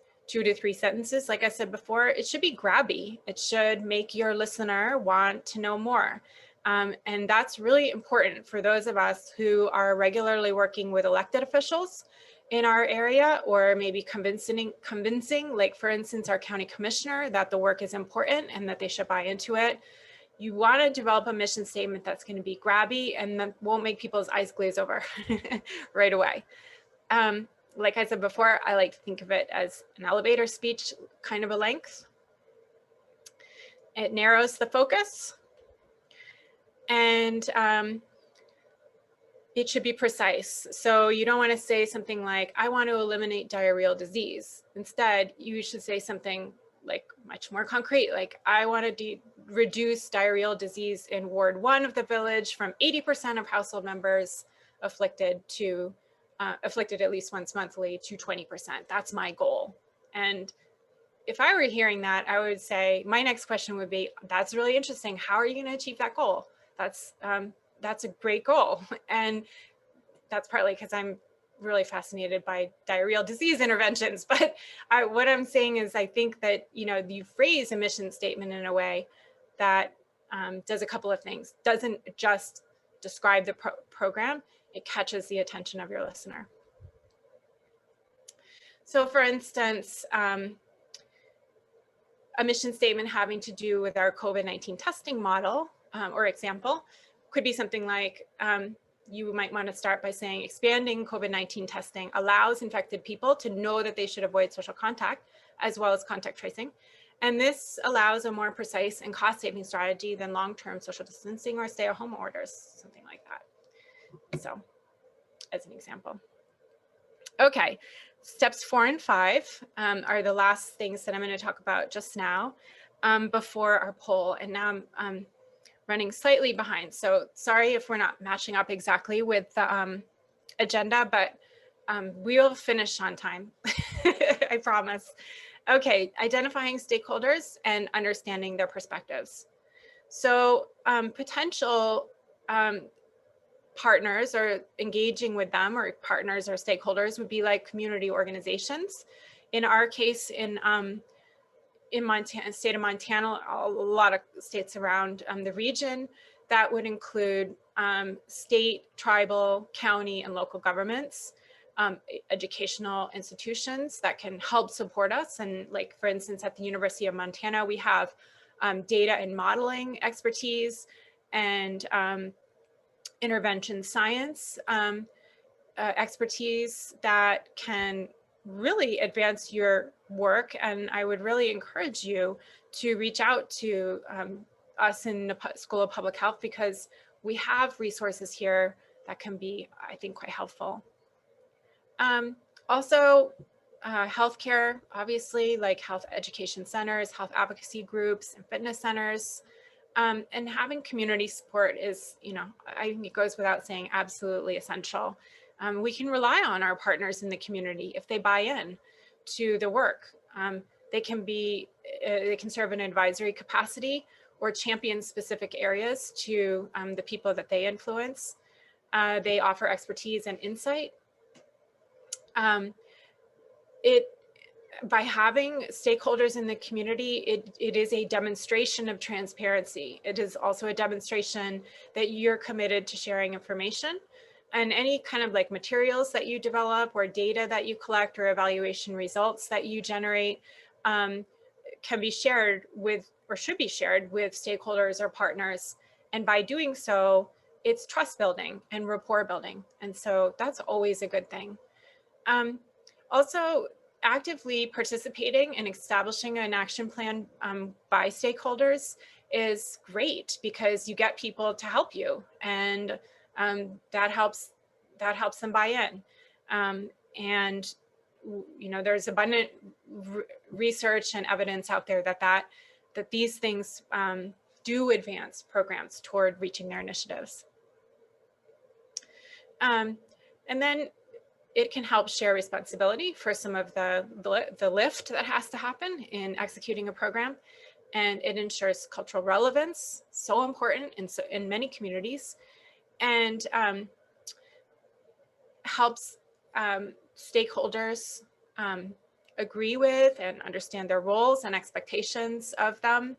to 3 sentences, like I said before, it should be grabby. It should make your listener want to know more. And that's really important for those of us who are regularly working with elected officials in our area, or maybe convincing, like for instance, our county commissioner, that the work is important and that they should buy into it. You want to develop a mission statement that's going to be grabby and that won't make people's eyes glaze over right away. Like I said before, I like to think of it as an elevator speech kind of a length. It narrows the focus, and it should be precise. So you don't want to say something like, I want to eliminate diarrheal disease. Instead, you should say something like much more concrete, like I want to reduce diarrheal disease in Ward 1 of the village from 80% of household members afflicted to afflicted at least once monthly to 20%. That's my goal. And if I were hearing that, I would say, my next question would be, that's really interesting. How are you going to achieve that goal? That's a great goal. And that's partly because I'm really fascinated by diarrheal disease interventions. But what I'm saying is, I think that, you phrase a mission statement in a way that does a couple of things. Doesn't just describe the program, it catches the attention of your listener. So for instance, a mission statement having to do with our COVID-19 testing model or example could be something like, you might want to start by saying, expanding COVID-19 testing allows infected people to know that they should avoid social contact as well as contact tracing. And this allows a more precise and cost-saving strategy than long-term social distancing or stay-at-home orders, something like that. So, as an example. Okay, steps 4 and 5 are the last things that I'm going to talk about just now before our poll. And now I'm running slightly behind. So sorry if we're not matching up exactly with the agenda, but we'll finish on time, I promise. Okay, identifying stakeholders and understanding their perspectives. So potential partners or engaging with them, or partners or stakeholders, would be like community organizations. In our case, in Montana, state of Montana, a lot of states around the region, that would include state, tribal, county, and local governments, educational institutions that can help support us. And like, for instance, at the University of Montana, we have data and modeling expertise and intervention science expertise that can really advance your work. And I would really encourage you to reach out to us in the School of Public Health, because we have resources here that can be, I think, quite helpful. Also, healthcare, obviously, like health education centers, health advocacy groups, and fitness centers. And having community support is, I think it goes without saying, absolutely essential. We can rely on our partners in the community if they buy in to the work. They can serve in an advisory capacity or champion specific areas to the people that they influence. They offer expertise and insight. By having stakeholders in the community, it is a demonstration of transparency. It is also a demonstration that you're committed to sharing information, and any kind of like materials that you develop or data that you collect or evaluation results that you generate can be shared with, or should be shared with, stakeholders or partners. And by doing so, it's trust building and rapport building. And so that's always a good thing. Also, actively participating and establishing an action plan by stakeholders is great, because you get people to help you, and that helps them buy in. And there's abundant research and evidence out there that these things do advance programs toward reaching their initiatives. And then it can help share responsibility for some of the lift that has to happen in executing a program. And it ensures cultural relevance, so important in many communities, and helps stakeholders agree with and understand their roles and expectations of them.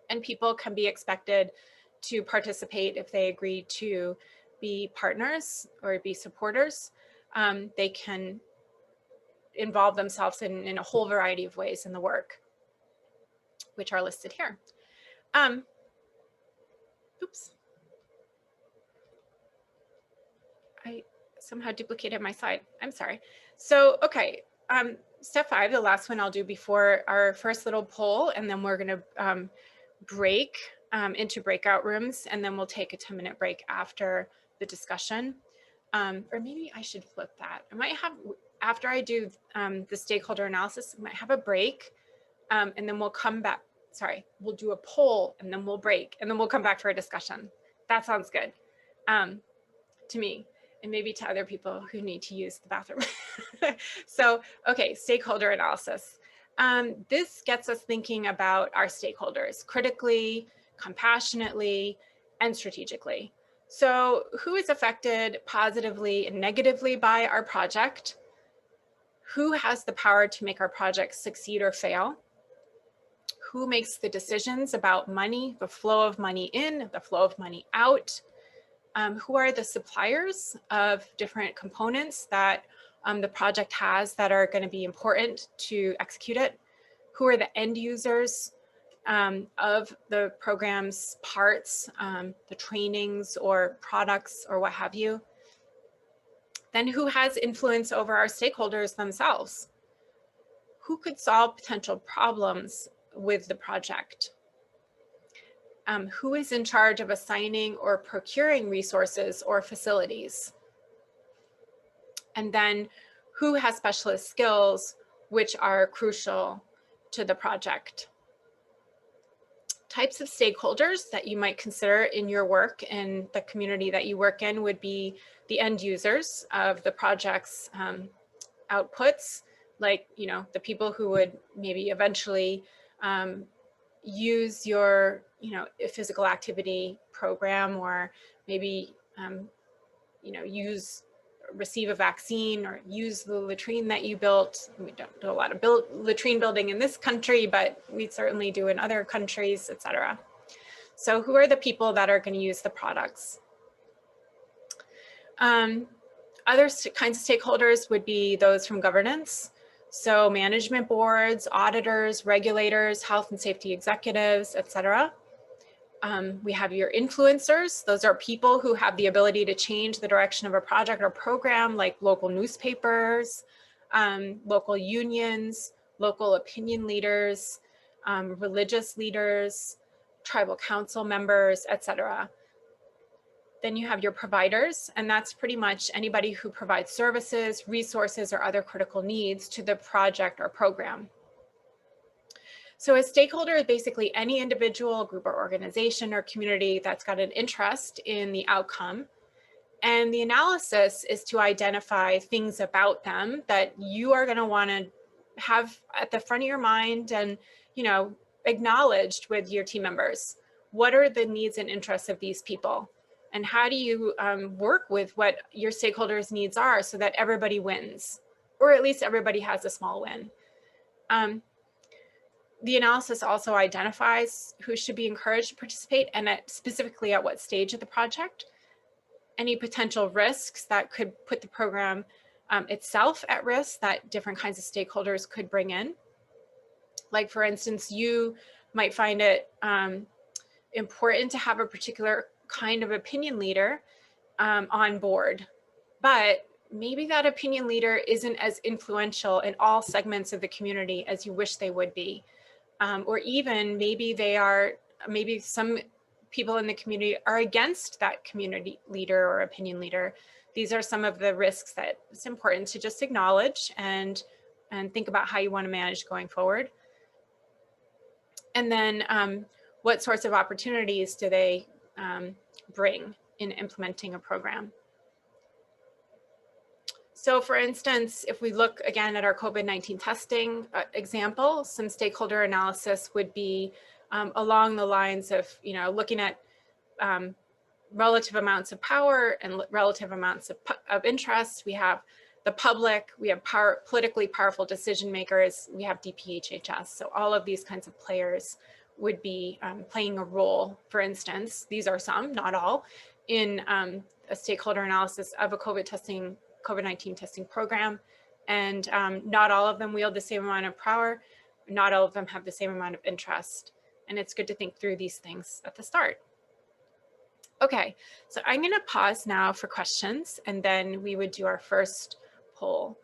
And people can be expected to participate if they agree to be partners or be supporters. They can involve themselves in a whole variety of ways in the work, which are listed here. Oops. I somehow duplicated my slide. I'm sorry. So, okay, step 5, the last one I'll do before our first little poll, and then we're gonna break into breakout rooms, and then we'll take a 10-minute break after the discussion. Or maybe I should flip that. I might have, after I do the stakeholder analysis, I might have a break, and then we'll come back. Sorry, we'll do a poll, and then we'll break, and then we'll come back to our discussion. That sounds good to me, and maybe to other people who need to use the bathroom. So, okay, stakeholder analysis. This gets us thinking about our stakeholders critically, compassionately, and strategically. So who is affected positively and negatively by our project? Who has the power to make our project succeed or fail? Who makes the decisions about money, the flow of money in, the flow of money out? Who are the suppliers of different components that the project has that are going to be important to execute it? Who are the end users of the program's parts, the trainings or products or what have you? Then who has influence over our stakeholders themselves? Who could solve potential problems with the project? Who is in charge of assigning or procuring resources or facilities? And then who has specialist skills which are crucial to the project? Types of stakeholders that you might consider in your work in the community that you work in would be the end users of the project's outputs, like, you know, the people who would maybe eventually use your, you know, physical activity program, or maybe, you know, receive a vaccine or use the latrine that you built. We don't do a lot of latrine building in this country, but we certainly do in other countries, etc. So who are the people that are going to use the products? Other kinds of stakeholders would be those from governance. So management boards, auditors, regulators, health and safety executives, etc. We have your influencers. Those are people who have the ability to change the direction of a project or program, like local newspapers, local unions, local opinion leaders, religious leaders, tribal council members, etc. Then you have your providers, and that's pretty much anybody who provides services, resources, or other critical needs to the project or program. So a stakeholder is basically any individual, group, or organization or community that's got an interest in the outcome. And the analysis is to identify things about them that you are going to want to have at the front of your mind and, you know, acknowledged with your team members. What are the needs and interests of these people? And how do you work with what your stakeholders' needs are so that everybody wins, or at least everybody has a small win? The analysis also identifies who should be encouraged to participate and specifically at what stage of the project, any potential risks that could put the program itself at risk that different kinds of stakeholders could bring in. Like, for instance, you might find it important to have a particular kind of opinion leader on board, but maybe that opinion leader isn't as influential in all segments of the community as you wish they would be. Or even maybe maybe some people in the community are against that community leader or opinion leader. These are some of the risks that it's important to just acknowledge and think about how you want to manage going forward. And then what sorts of opportunities do they bring in implementing a program? So for instance, if we look again at our COVID-19 testing example, some stakeholder analysis would be along the lines of, you know, looking at relative amounts of power and relative amounts of interest. We have the public, we have politically powerful decision makers, we have DPHHS. So all of these kinds of players would be playing a role. For instance, these are some, not all, in a stakeholder analysis of a COVID-19 testing program. And not all of them wield the same amount of power. Not all of them have the same amount of interest. And it's good to think through these things at the start. Okay, so I'm going to pause now for questions, and then we would do our first poll.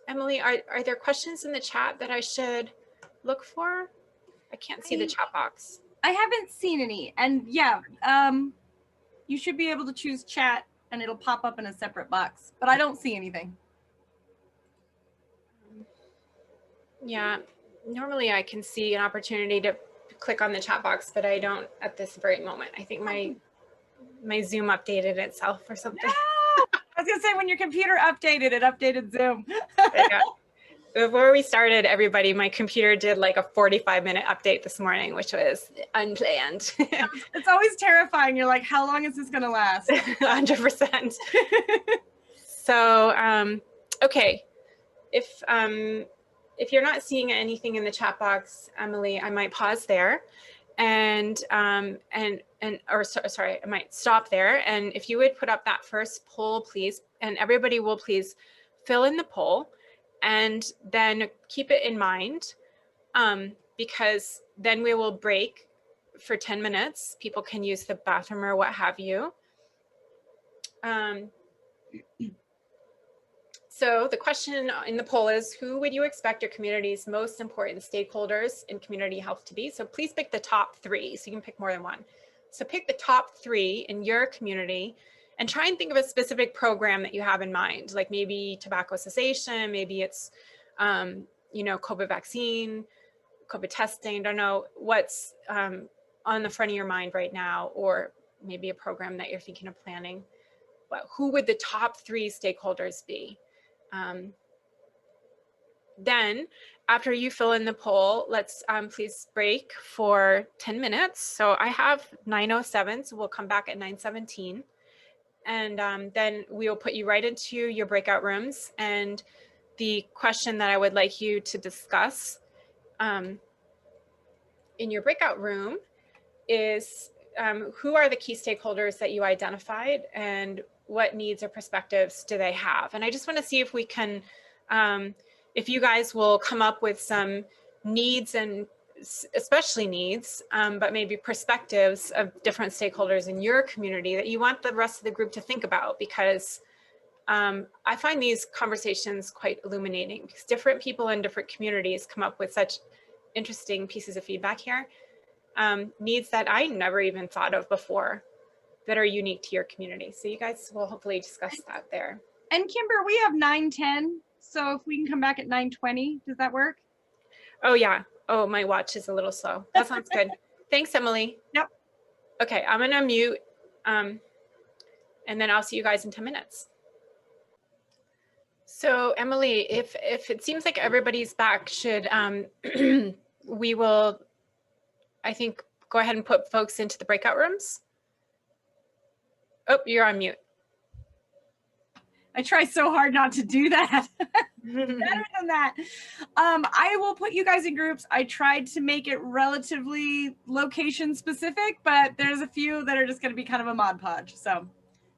Emily, are there questions in the chat that I should look for? I can't see the chat box. I haven't seen any. And yeah, you should be able to choose chat and it'll pop up in a separate box, but I don't see anything. Yeah, normally I can see an opportunity to click on the chat box, but I don't at this very moment. I think my Zoom updated itself or something. No! I was gonna say, when your computer updated, it updated Zoom. Yeah. Before we started, everybody, my computer did like a 45-minute update this morning, which was unplanned. It's always terrifying. You're like, how long is this gonna last? 100%. So, okay. If you're not seeing anything in the chat box, Emily, I might pause there and sorry, I might stop there. And if you would put up that first poll, please, and everybody will please fill in the poll and then keep it in mind, because then we will break for 10 minutes. People can use the bathroom or what have you. So the question in the poll is, who would you expect your community's most important stakeholders in community health to be? So please pick the top 3, so you can pick more than one. So pick the top 3 in your community and try and think of a specific program that you have in mind, like maybe tobacco cessation, maybe it's, you know, COVID vaccine, COVID testing, don't know what's on the front of your mind right now, or maybe a program that you're thinking of planning. But who would the top 3 stakeholders be? Then after you fill in the poll, let's please break for 10 minutes. So I have 9:07, so we'll come back at 9:17. And then we will put you right into your breakout rooms. And the question that I would like you to discuss in your breakout room is who are the key stakeholders that you identified and what needs or perspectives do they have? And I just want to see if we can, if you guys will come up with some needs and especially needs, but maybe perspectives of different stakeholders in your community that you want the rest of the group to think about, because I find these conversations quite illuminating because different people in different communities come up with such interesting pieces of feedback here. Needs that I never even thought of before that are unique to your community. So you guys will hopefully discuss that there. And Kimber, we have 9:10. So if we can come back at 9:20, does that work? Oh yeah. Oh, my watch is a little slow. That sounds good. Thanks, Emily. Yep. Okay, I'm gonna mute and then I'll see you guys in 10 minutes. So Emily, if it seems like everybody's back, should we will, I think, go ahead and put folks into the breakout rooms. Oh, you're on mute. I try so hard not to do that. Better than that. I will put you guys in groups. I tried to make it relatively location specific, but there's a few that are just going to be kind of a Mod Podge. So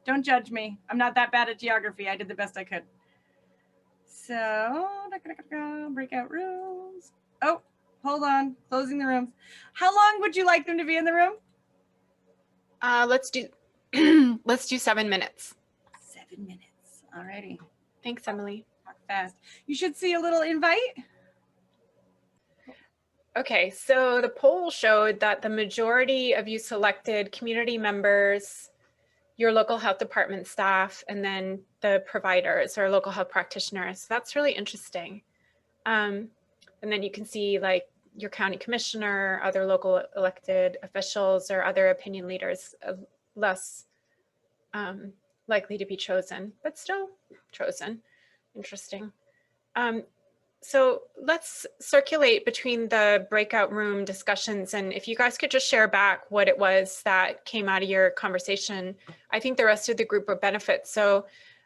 don't judge me. I'm not that bad at geography. I did the best I could. So breakout rooms. Oh, hold on. Closing the rooms. How long would you like them to be in the room? Let's do 7 minutes. 7 minutes. Alrighty. Thanks, Emily. Talk fast. You should see a little invite. Okay, so the poll showed that the majority of you selected community members, your local health department staff, and then the providers or local health practitioners. That's really interesting. And then you can see like your county commissioner, other local elected officials, or other opinion leaders less likely to be chosen, but still chosen. Interesting. So let's circulate between the breakout room discussions, and if you guys could just share back what it was that came out of your conversation, I think the rest of the group would benefit. So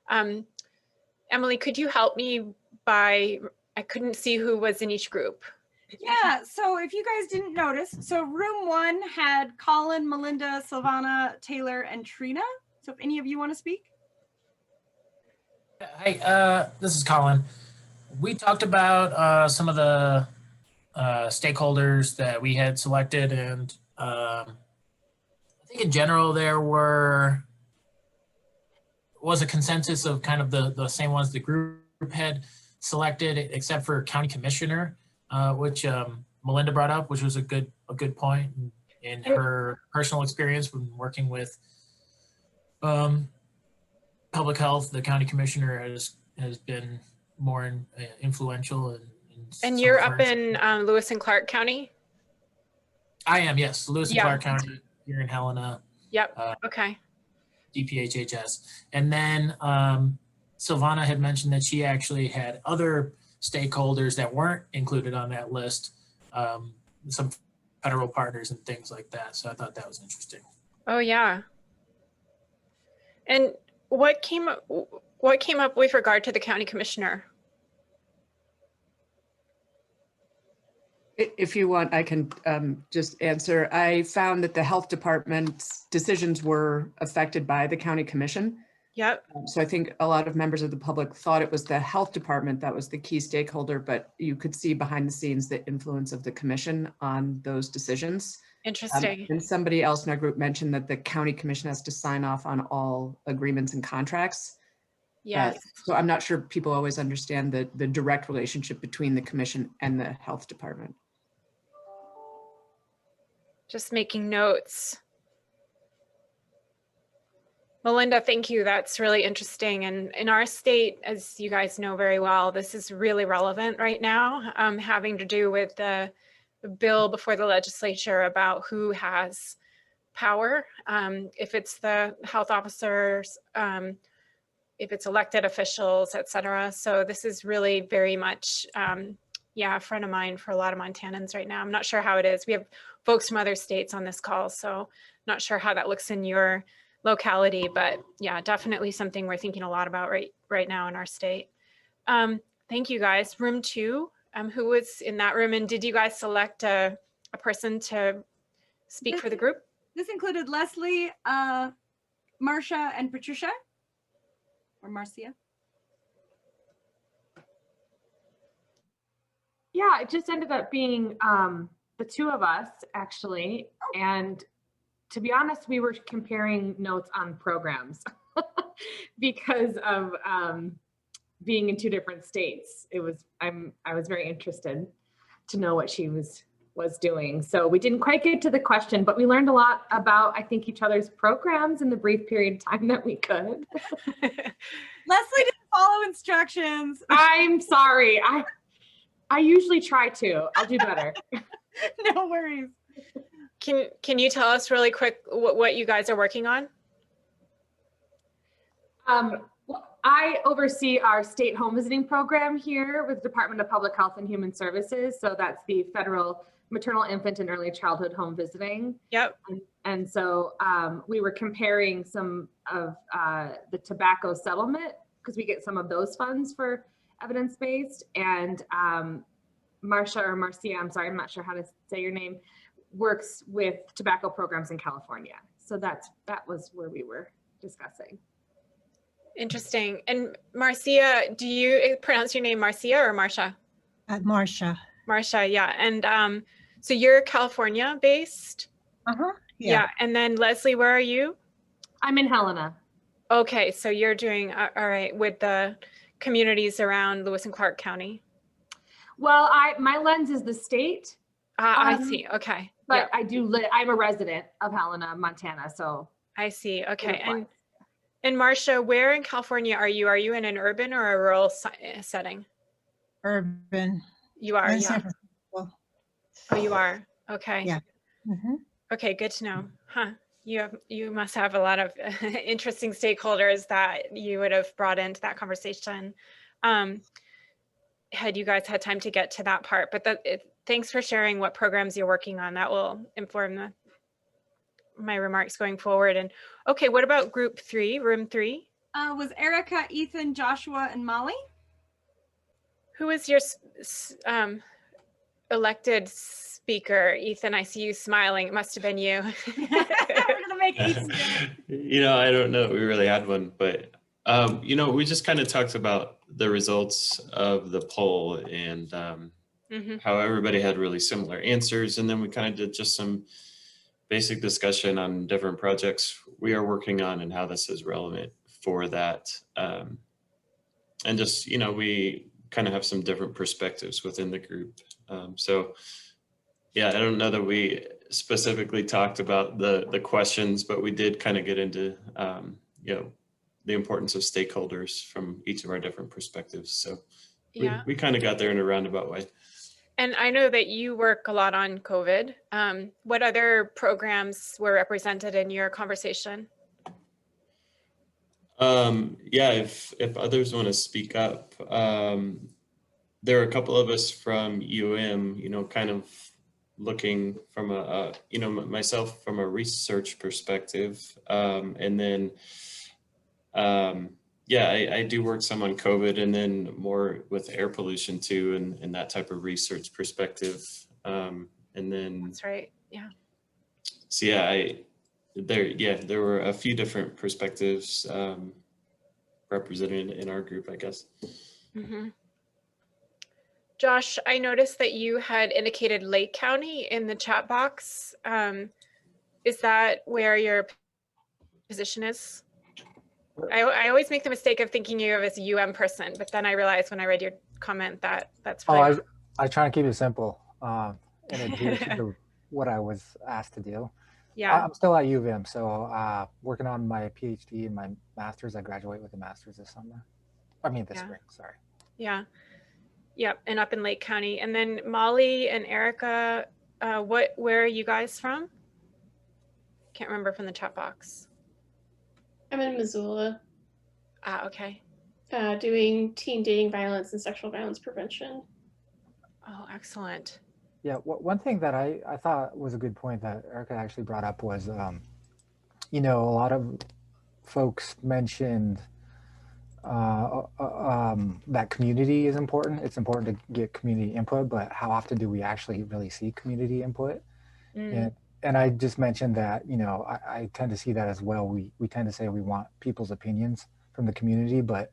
Emily, could you help me by, I couldn't see who was in each group. Yeah, so if you guys didn't notice, so room 1 had Colin, Melinda, Silvana, Taylor, and Trina. So if any of you want to speak. Hi, this is Colin. We talked about some of the stakeholders that we had selected, and I think in general there was a consensus of kind of the same ones the group had selected, except for county commissioner, which Melinda brought up, which was a good point in her personal experience when working with public health. The county commissioner has been more influential. And you're up in Lewis and Clark County? I am, yes. Lewis and Clark County, here in Helena. Yep, okay. DPHHS. And then Silvana had mentioned that she actually had other stakeholders that weren't included on that list, some federal partners and things like that. So I thought that was interesting. Oh yeah. And what came up with regard to the county commissioner? If you want, I can just answer. I found that the health department's decisions were affected by the county commission. Yep. So I think a lot of members of the public thought it was the health department that was the key stakeholder, but you could see behind the scenes the influence of the commission on those decisions. Interesting. And somebody else in our group mentioned that the county commission has to sign off on all agreements and contracts. Yes. So I'm not sure people always understand the direct relationship between the commission and the health department. Just making notes. Melinda, thank you. That's really interesting. And in our state, as you guys know very well, this is really relevant right now, having to do with the bill before the legislature about who has power. If it's the health officers if it's elected officials, et cetera. So this is really very much, yeah, a friend of mine for a lot of Montanans right now. I'm not sure how it is. We have folks from other states on this call, so not sure how that looks in your locality, but yeah, definitely something we're thinking a lot about right now in our state. Thank you guys. Room 2, who was in that room, and did you guys select a person to speak for the group? This included Leslie, Marcia, and Patricia, or Marcia. Yeah, it just ended up being the two of us actually. And to be honest, we were comparing notes on programs because of being in 2 different states. I was very interested to know what she was doing. So we didn't quite get to the question, but we learned a lot about, I think, each other's programs in the brief period of time that we could. Leslie didn't follow instructions. I'm sorry. I usually try to. I'll do better. No worries. Can you tell us really quick what you guys are working on? I oversee our state home visiting program here with the Department of Public Health and Human Services. So that's the federal maternal, infant, and early childhood home visiting. Yep. And so we were comparing some of the tobacco settlement because we get some of those funds for evidence-based, and Marcia or Marcia, I'm sorry, I'm not sure how to say your name, works with tobacco programs in California. So that was where we were discussing. Interesting. And Marcia, do you pronounce your name Marcia or Marcia? Marcia. Marcia, yeah. And so you're California based? Yeah. And then Leslie, where are you? I'm in Helena. Okay, so you're doing all right with the communities around Lewis and Clark County. Well, my lens is the state. I see. Okay. But yep. I'm a resident of Helena, Montana. So I see. Okay. And Marcia, where in California are you? Are you in an urban or a rural setting? Urban. You are, In yeah. San Francisco. Oh, you are. Okay. Yeah. Mm-hmm. Okay, good to know. Huh. You must have a lot of interesting stakeholders that you would have brought into that conversation. Had you guys had time to get to that part, but thanks for sharing what programs you're working on. That will inform my remarks going forward. And okay, what about group 3, room 3? Was Erica, Ethan, Joshua, and Molly? Who is your elected speaker? Ethan, I see you smiling. It must have been you. We're gonna make Ethan do it. I don't know. We really had one, but we just kind of talked about the results of the poll and how everybody had really similar answers. And then we kind of did just some basic discussion on different projects we are working on and how this is relevant for that. And just, we kind of have some different perspectives within the group. So yeah, I don't know that we specifically talked about the questions, but we did kind of get into, the importance of stakeholders from each of our different perspectives. So we kind of got there in a roundabout way. And I know that you work a lot on COVID. What other programs were represented in your conversation? If others want to speak up, there are a couple of us from UM, kind of looking from myself from a research perspective. And then, I do work some on COVID and then more with air pollution too, and that type of research perspective. And then That's right. Yeah. So there were a few different perspectives represented in our group, I guess. Mm-hmm. Josh, I noticed that you had indicated Lake County in the chat box. Is that where your position is? I always make the mistake of thinking you as a UM person, but then I realized when I read your comment that that's probably... I try to keep it simple and adhere to what I was asked to do. Yeah, I'm still at UVM, so working on my PhD and my master's. I graduate with a master's this summer. This spring, sorry. Yeah. Yep, and up in Lake County. And then Molly and Erica, where are you guys from? Can't remember from the chat box. I'm in Missoula. Okay. doing teen dating violence and sexual violence prevention. Oh, excellent. Yeah, one thing that I thought was a good point that Erica actually brought up was, you know, a lot of folks mentioned that community is important. It's important to get community input, but how often do we actually really see community input? And I just mentioned that, you know, I tend to see that as well. We tend to say we want people's opinions from the community, but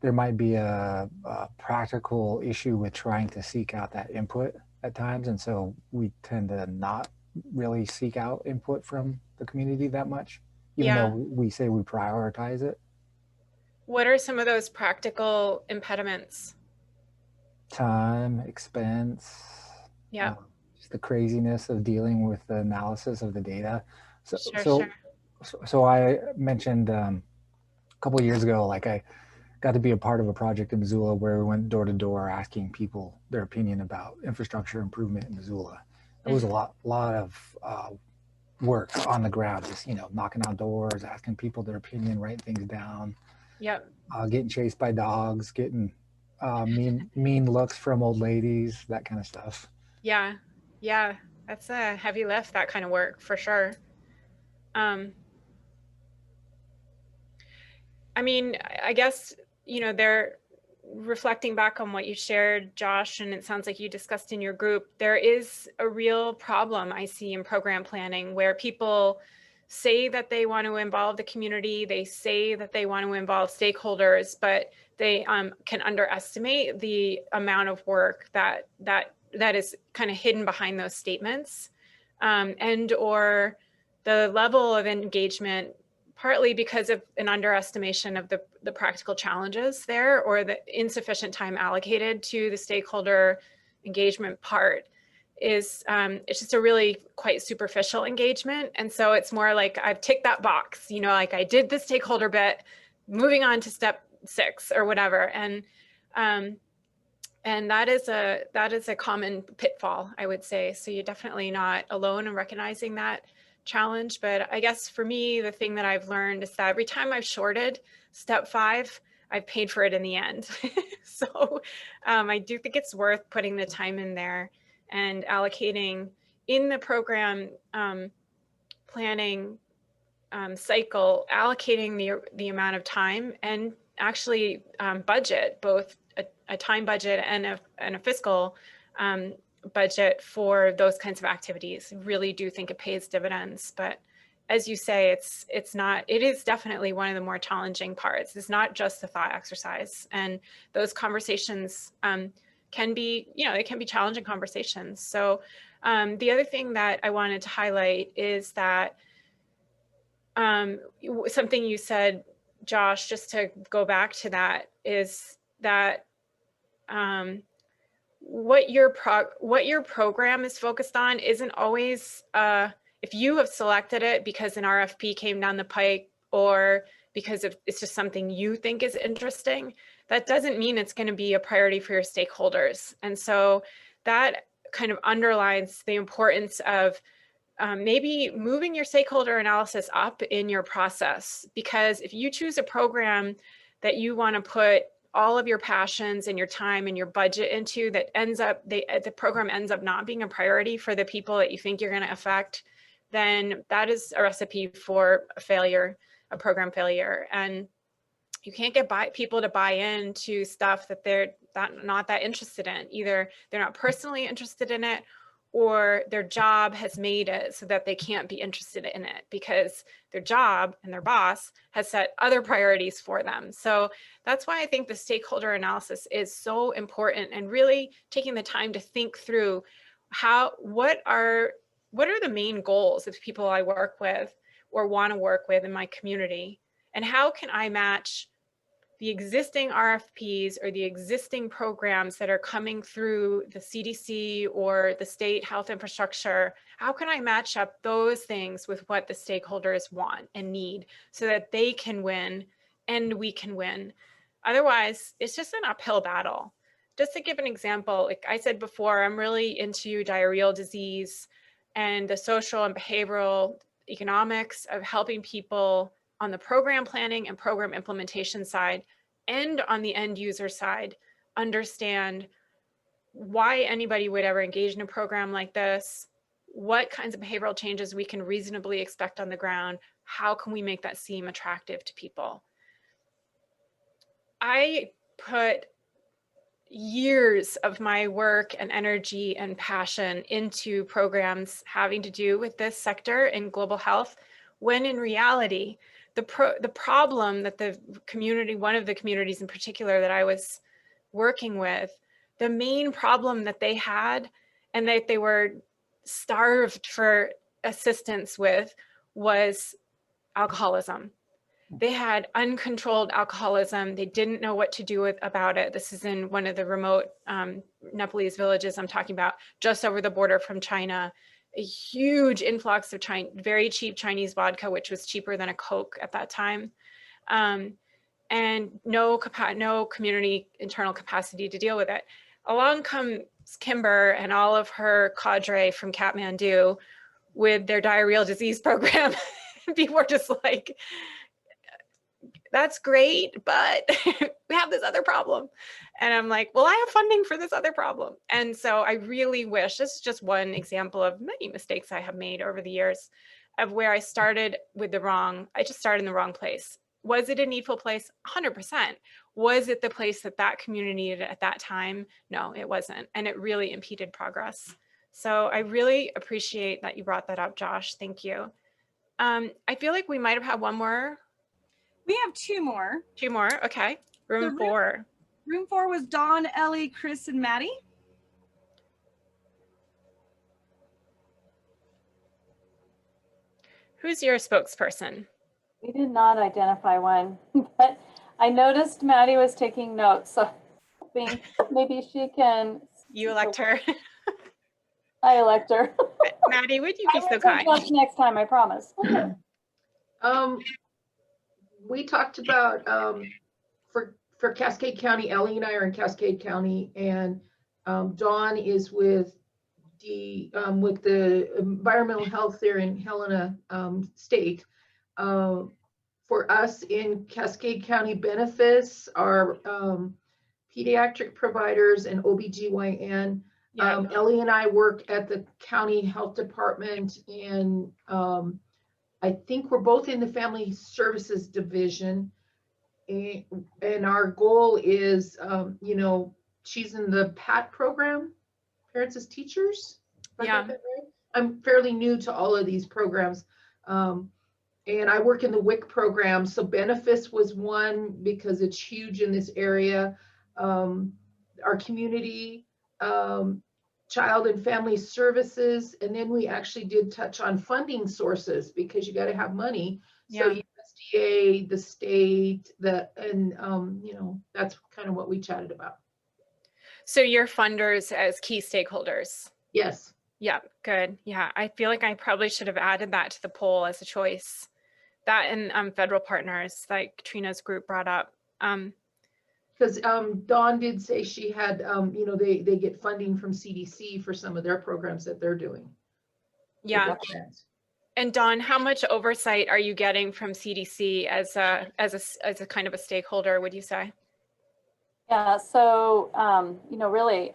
there might be a practical issue with trying to seek out that input at times. And so we tend to not really seek out input from the community that much, even though we say we prioritize it. What are some of those practical impediments? Time, expense. Yeah. Just the craziness of dealing with the analysis of the data. Sure. So I mentioned a couple of years ago, like I got to be a part of a project in Missoula where we went door to door asking people their opinion about infrastructure improvement in Missoula. It was a lot of work on the ground, just, you know, knocking on doors, asking people their opinion, writing things down. Yep. Getting chased by dogs, getting mean looks from old ladies, that kind of stuff. Yeah. That's a heavy lift, that kind of work, for sure. I mean, I guess, you know, they're reflecting back on what you shared, Josh, and it sounds like you discussed in your group, there is a real problem I see in program planning where people say that they want to involve the community, they say that they want to involve stakeholders, but they can underestimate the amount of work that is kind of hidden behind those statements, and or the level of engagement, partly because of an underestimation of the practical challenges there, or the insufficient time allocated to the stakeholder engagement part, is it's just a really quite superficial engagement. And so it's more like, I've ticked that box, you know, like I did the stakeholder bit, moving on to step 6 or whatever. And that is a common pitfall, I would say. So you're definitely not alone in recognizing that challenge. But I guess for me, the thing that I've learned is that every time I've shorted step 5, I've paid for it in the end. So I do think it's worth putting the time in there and allocating in the program planning cycle, allocating the amount of time and actually budget, both a time budget and a fiscal budget for those kinds of activities. Really do think it pays dividends. But as you say, it is definitely one of the more challenging parts. It's not just the thought exercise, and those conversations can be, you know, it can be challenging conversations. So the other thing that I wanted to highlight is that something you said, Josh, just to go back to that, is that what your program is focused on isn't always, if you have selected it because an RFP came down the pike or because it's just something you think is interesting, that doesn't mean it's going to be a priority for your stakeholders. And so that kind of underlines the importance of maybe moving your stakeholder analysis up in your process. Because if you choose a program that you want to put all of your passions and your time and your budget into, that ends up, the program ends up not being a priority for the people that you think you're going to affect, then that is a recipe for a failure, a program failure. And you can't get people to buy into stuff that they're not that interested in. Either they're not personally interested in it, or their job has made it so that they can't be interested in it because their job and their boss has set other priorities for them. So that's why I think the stakeholder analysis is so important, and really taking the time to think through what are the main goals of people I work with or want to work with in my community, and how can I match the existing RFPs or the existing programs that are coming through the CDC or the state health infrastructure. How can I match up those things with what the stakeholders want and need so that they can win and we can win? Otherwise, it's just an uphill battle. Just to give an example, like I said before, I'm really into diarrheal disease and the social and behavioral economics of helping people on the program planning and program implementation side and on the end user side, understand why anybody would ever engage in a program like this, what kinds of behavioral changes we can reasonably expect on the ground, how can we make that seem attractive to people. I put years of my work and energy and passion into programs having to do with this sector in global health, when in reality, the problem that the community, one of the communities in particular that I was working with, the main problem that they had and that they were starved for assistance with was alcoholism. They had uncontrolled alcoholism. They didn't know what to do about it. This is in one of the remote Nepalese villages I'm talking about, just over the border from China. A huge influx of very cheap Chinese vodka, which was cheaper than a Coke at that time. And no community internal capacity to deal with it. Along comes Kimber and all of her cadre from Kathmandu with their diarrheal disease program. People were just like, that's great, but we have this other problem. And I'm like, well, I have funding for this other problem. And so I really wish, this is just one example of many mistakes I have made over the years of where I started with I just started in the wrong place. Was it a needful place? 100%. Was it the place that that community needed at that time? No, it wasn't. And it really impeded progress. So I really appreciate that you brought that up, Josh. Thank you. I feel like we might have had one more. We have two more. Two more, okay. Room 4. Room 4 was Dawn, Ellie, Chris, and Maddie. Who's your spokesperson? We did not identify one, but I noticed Maddie was taking notes, so maybe she can. You elect her. I elect her. Maddie, would you be so kind? Next time, I promise. We talked about for Cascade County, Ellie and I are in Cascade County, and Dawn is with the environmental health there in Helena State. For us in Cascade County, benefits are pediatric providers and OBGYN. Yeah. Ellie and I work at the county health department, and I think we're both in the family services division. And our goal is, she's in the PAT program, Parents as Teachers. Yeah. I'm fairly new to all of these programs. And I work in the WIC program. So benefits was one because it's huge in this area. Our community, child and family services. And then we actually did touch on funding sources because you got to have money. Yeah. So USDA, the state, that's kind of what we chatted about. So your funders as key stakeholders. Yes. Yeah, good. Yeah, I feel like I probably should have added that to the poll as a choice. That and federal partners, like Katrina's group brought up. Because Dawn did say she had, they get funding from CDC for some of their programs that they're doing. Yeah. And Dawn, how much oversight are you getting from CDC as a kind of a stakeholder, would you say? Yeah, so, really,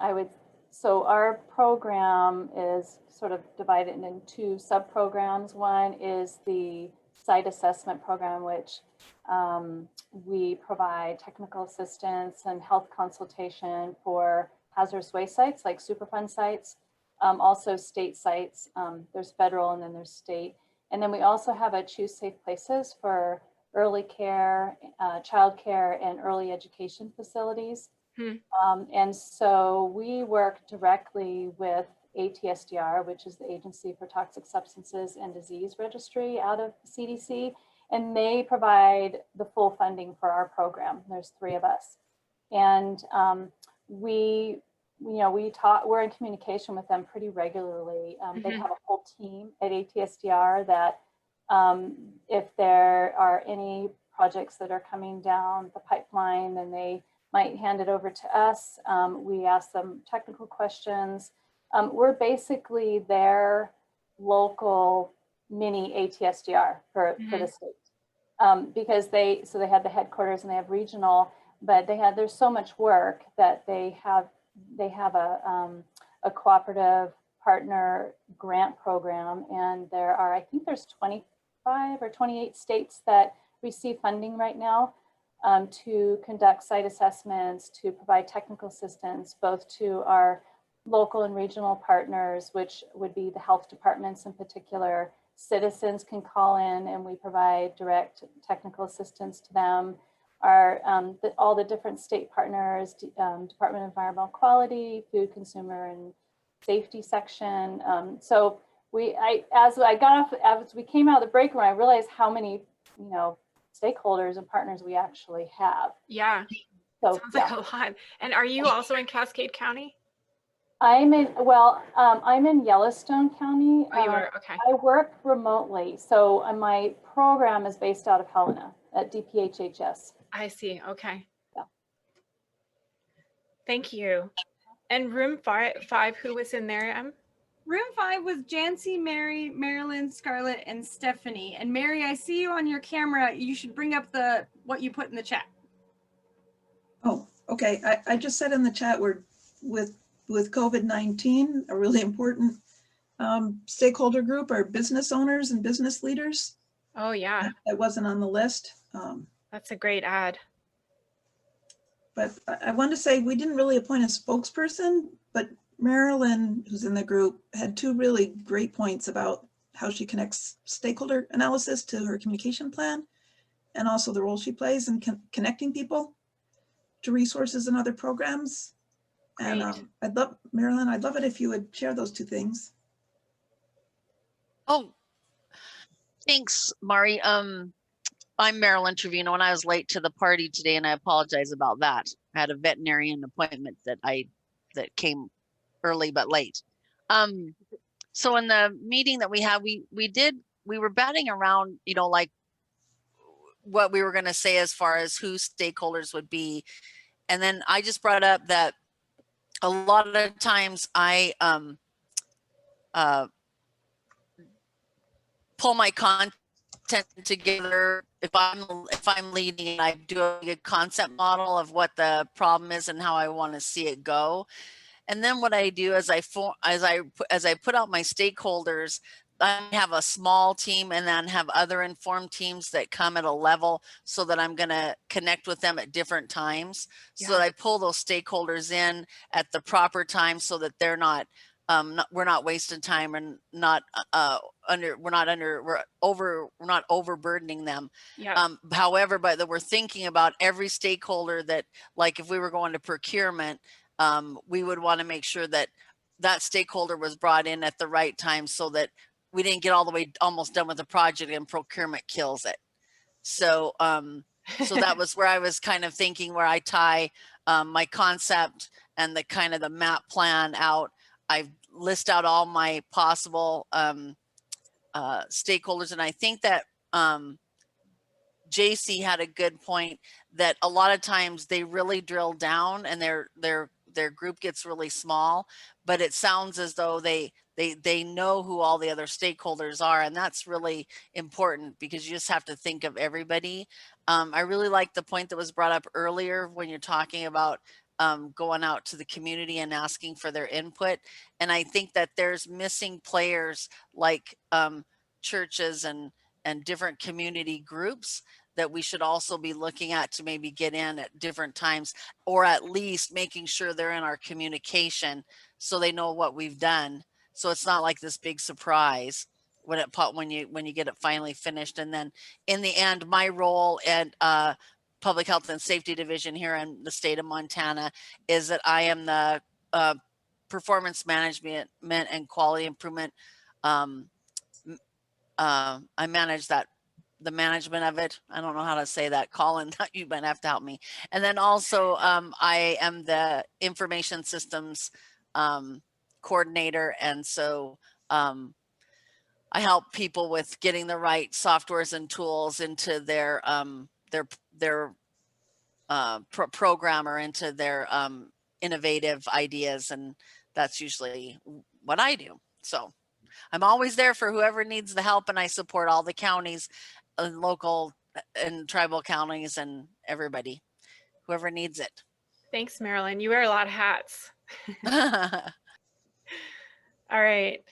so our program is sort of divided into two sub-programs. One is the site assessment program, which we provide technical assistance and health consultation for hazardous waste sites like Superfund sites, also state sites. There's federal and then there's state. And then we also have a Choose Safe Places for early care, child care, and early education facilities. And so we work directly with ATSDR, which is the Agency for Toxic Substances and Disease Registry out of CDC, and they provide the full funding for our program. There's 3 of us. And we're in communication with them pretty regularly. They have a whole team at ATSDR that if there are any projects that are coming down the pipeline, then they might hand it over to us. We ask them technical questions. We're basically their local mini ATSDR for the state. because they had the headquarters and they have regional, but there's so much work that they have a cooperative partner grant program, and I think there's 25 or 28 states that receive funding right now to conduct site assessments, to provide technical assistance, both to our local and regional partners, which would be the health departments in particular. Citizens can call in and we provide direct technical assistance to them. All the different state partners, Department of Environmental Quality, Food, Consumer, and Safety section. So as we came out of the break room, I realized how many, stakeholders and partners we actually have. Yeah, so sounds like a lot. And are you also in Cascade County? I'm in Yellowstone County. Oh, you are, okay. I work remotely, so my program is based out of Helena at DPHHS. I see, okay. Yeah. Thank you. And room five, who was in there, Room 5 was Jancy, Mary, Marilyn, Scarlett, and Stephanie. And Mary, I see you on your camera. You should bring up what you put in the chat. Oh, okay. I just said in the chat, we're with COVID-19, a really important stakeholder group are business owners and business leaders. Oh yeah. That wasn't on the list. That's a great ad. But I want to say we didn't really appoint a spokesperson, but Marilyn, who's in the group, had two really great points about how she connects stakeholder analysis to her communication plan, and also the role she plays in connecting people to resources and other programs. Great. And Marilyn, I'd love it if you would share those two things. Oh, thanks, Mari. I'm Marilyn Trevino, and I was late to the party today, and I apologize about that. I had a veterinarian appointment that came early but late. So in the meeting that we had, we were batting around, like what we were going to say as far as who stakeholders would be, and then I just brought up that a lot of times I pull my content together if I'm leading, and I do a good concept model of what the problem is and how I want to see it go. And then what I do is as I put out my stakeholders, I have a small team and then have other informed teams that come at a level so that I'm going to connect with them at different times. So that I pull those stakeholders in at the proper time so that they're not, we're not wasting time and we're not overburdening them. Yeah. However, but that we're thinking about every stakeholder that, like if we were going to procurement, we would want to make sure that that stakeholder was brought in at the right time so that we didn't get all the way almost done with the project and procurement kills it. So, so that was where I was kind of thinking where I tie my concept and the map plan out. I list out all my possible stakeholders. And I think that JC had a good point that a lot of times they really drill down and their group gets really small, but it sounds as though they know who all the other stakeholders are. And that's really important because you just have to think of everybody. I really like the point that was brought up earlier when you're talking about going out to the community and asking for their input. And I think that there's missing players like churches and different community groups that we should also be looking at to maybe get in at different times, or at least making sure they're in our communication so they know what we've done. So it's not like this big surprise when you get it finally finished. And then in the end, my role at Public Health and Safety Division here in the state of Montana is that I am the performance management and quality improvement. I manage the management of it. I don't know how to say that. Colin, you might have to help me. And then also I am the information systems coordinator. And so I help people with getting the right softwares and tools into their program or into their innovative ideas. And that's usually what I do. So I'm always there for whoever needs the help, and I support all the counties and local and tribal counties and everybody, whoever needs it. Thanks, Marilyn. You wear a lot of hats. All right.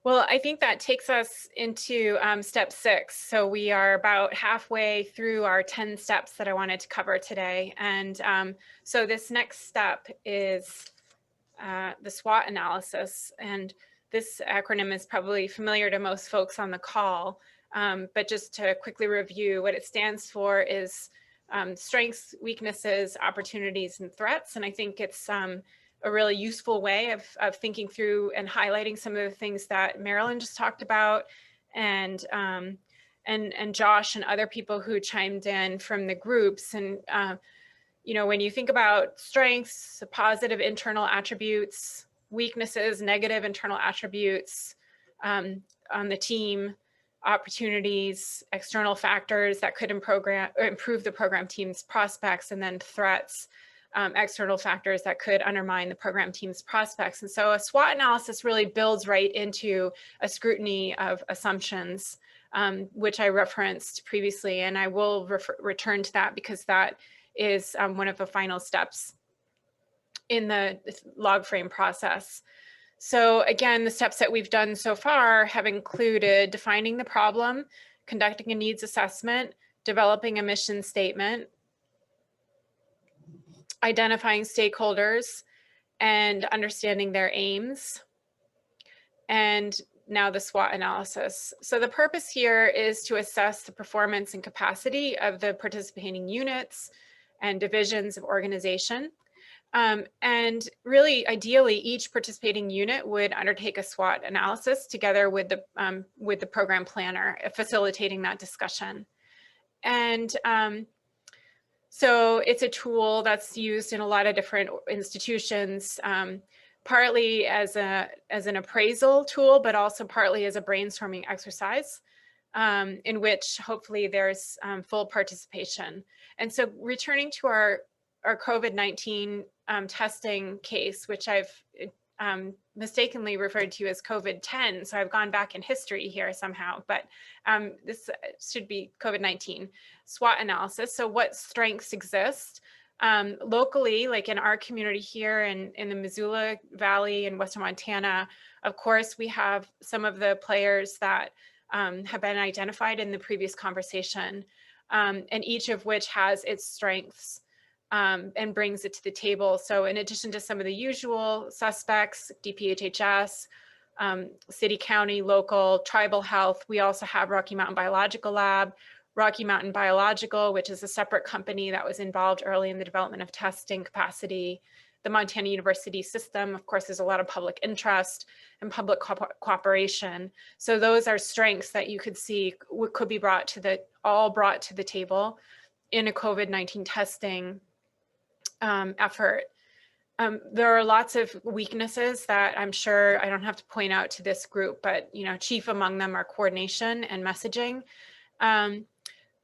Well, I think that takes us into step 6. So we are about halfway through our 10 steps that I wanted to cover today. And so this next step is the SWOT analysis. And this acronym is probably familiar to most folks on the call. But just to quickly review, what it stands for is strengths, weaknesses, opportunities, and threats. And I think it's a really useful way of thinking through and highlighting some of the things that Marilyn just talked about, and Josh and other people who chimed in from the groups. And you know, when you think about strengths, positive internal attributes, weaknesses, negative internal attributes on the team, opportunities, external factors that could improve the program team's prospects, and then threats, external factors that could undermine the program team's prospects. And so a SWOT analysis really builds right into a scrutiny of assumptions, which I referenced previously, and I will return to that because that is one of the final steps in the log frame process. So again, the steps that we've done so far have included defining the problem, conducting a needs assessment, developing a mission statement, identifying stakeholders and understanding their aims, and now the SWOT analysis. So the purpose here is to assess the performance and capacity of the participating units and divisions of organization. And really, ideally, each participating unit would undertake a SWOT analysis together with the program planner, facilitating that discussion. And so it's a tool that's used in a lot of different institutions, partly as an appraisal tool, but also partly as a brainstorming exercise, in which hopefully there's full participation. And so returning to our COVID-19 testing case, which I've mistakenly referred to as COVID-10. So I've gone back in history here somehow, but this should be COVID-19 SWOT analysis. So what strengths exist locally, like in our community here in the Missoula Valley in Western Montana. Of course, we have some of the players that have been identified in the previous conversation, and each of which has its strengths and brings it to the table. So in addition to some of the usual suspects, DPHHS, city, county, local, tribal health, we also have Rocky Mountain Biological Lab, Rocky Mountain Biological, which is a separate company that was involved early in the development of testing capacity, the Montana University system. Of course, there's a lot of public interest and public cooperation. So those are strengths that you could see could be all brought to the table in a COVID-19 testing effort. There are lots of weaknesses that I'm sure I don't have to point out to this group, but chief among them are coordination and messaging.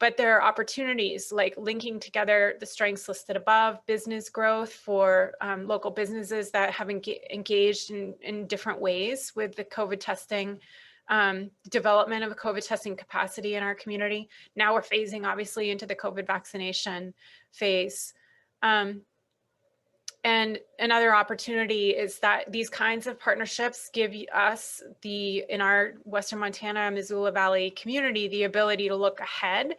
But there are opportunities like linking together the strengths listed above, business growth for local businesses that have engaged in different ways with the COVID testing, development of a COVID testing capacity in our community. Now we're phasing obviously into the COVID vaccination phase. And another opportunity is that these kinds of partnerships give us in our Western Montana, Missoula Valley community, the ability to look ahead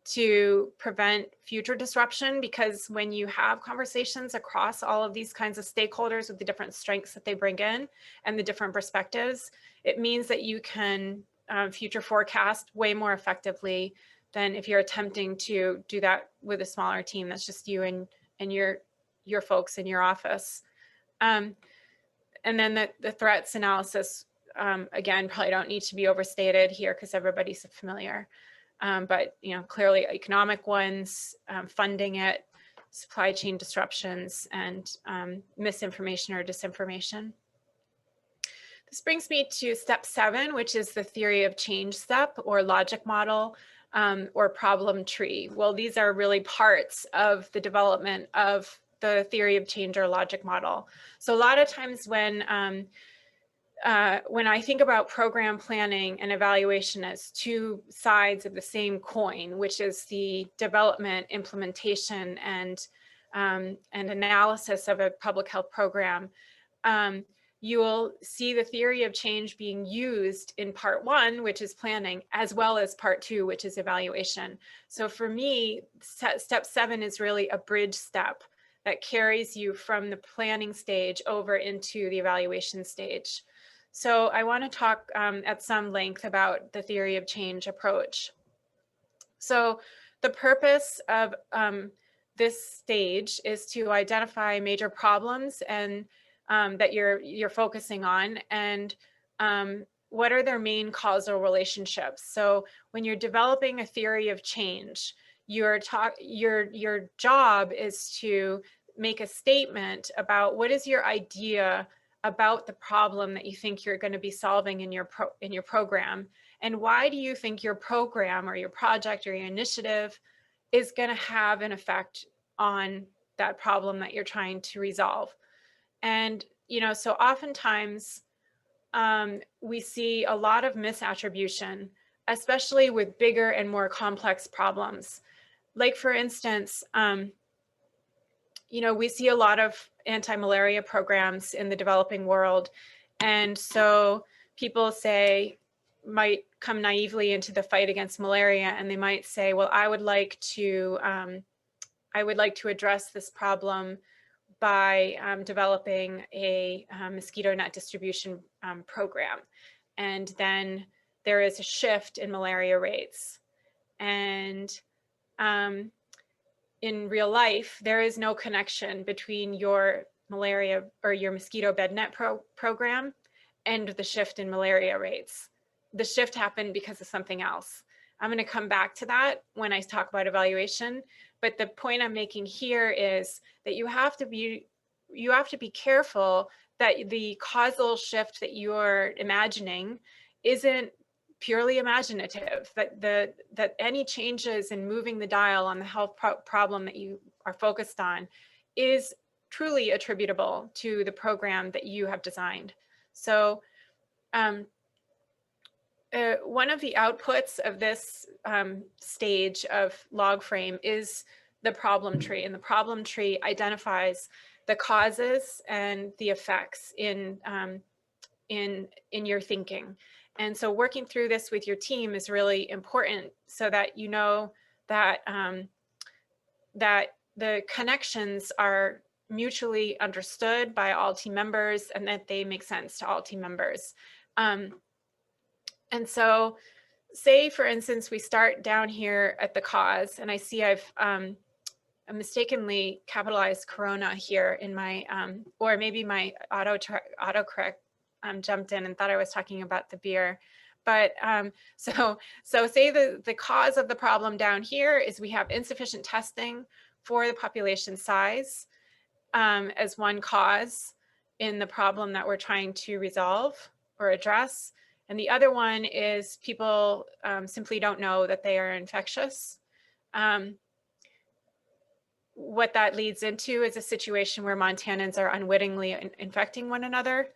to prevent future disruption, because when you have conversations across all of these kinds of stakeholders with the different strengths that they bring in and the different perspectives, it means that you can future forecast way more effectively than if you're attempting to do that with a smaller team that's just you and your folks in your office. And then the threats analysis, again, probably don't need to be overstated here because everybody's familiar. But clearly economic ones, funding it, supply chain disruptions, and misinformation or disinformation. This brings me to step 7, which is the theory of change step or logic model or problem tree. Well, these are really parts of the development of the theory of change or logic model. So a lot of times when when I think about program planning and evaluation as two sides of the same coin, which is the development, implementation, and analysis of a public health program, you will see the theory of change being used in part one, which is planning, as well as part two, which is evaluation. So for me, step 7 is really a bridge step that carries you from the planning stage over into the evaluation stage. So I want to talk at some length about the theory of change approach. So the purpose of this stage is to identify major problems and that you're focusing on, and what are their main causal relationships. So when you're developing a theory of change, your job is to make a statement about what is your idea about the problem that you think you're going to be solving in your program, and why do you think your program or your project or your initiative is going to have an effect on that problem that you're trying to resolve. And so oftentimes we see a lot of misattribution, especially with bigger and more complex problems. Like for instance, we see a lot of anti-malaria programs in the developing world. And so people might come naively into the fight against malaria, and they might say, well, I would like to address this problem by developing a mosquito net distribution program. And then there is a shift in malaria rates. And in real life, there is no connection between your malaria or your mosquito bed net program and the shift in malaria rates. The shift happened because of something else. I'm going to come back to that when I talk about evaluation. But the point I'm making here is that you have to be careful that the causal shift that you're imagining isn't purely imaginative, that any changes in moving the dial on the health problem that you are focused on is truly attributable to the program that you have designed. So one of the outputs of this stage of LogFrame is the problem tree, and the problem tree identifies the causes and the effects in your thinking. And so working through this with your team is really important, so that you know that that the connections are mutually understood by all team members and that they make sense to all team members. And so say, for instance, we start down here at the cause, and I see I've mistakenly capitalized Corona here in my, or maybe my autocorrect jumped in and thought I was talking about the beer. But so say the cause of the problem down here is we have insufficient testing for the population size as one cause in the problem that we're trying to resolve or address. And the other one is people simply don't know that they are infectious. What that leads into is a situation where Montanans are unwittingly infecting one another.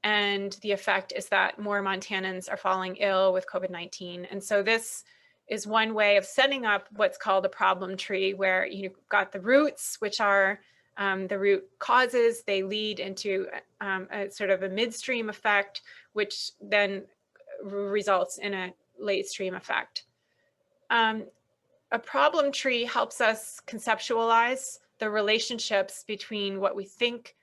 And the effect is that more Montanans are falling ill with COVID-19. And so this is one way of setting up what's called a problem tree, where you've got the roots, which are the root causes. They lead into a sort of a midstream effect, which then results in a late stream effect. A problem tree helps us conceptualize the relationships between what we think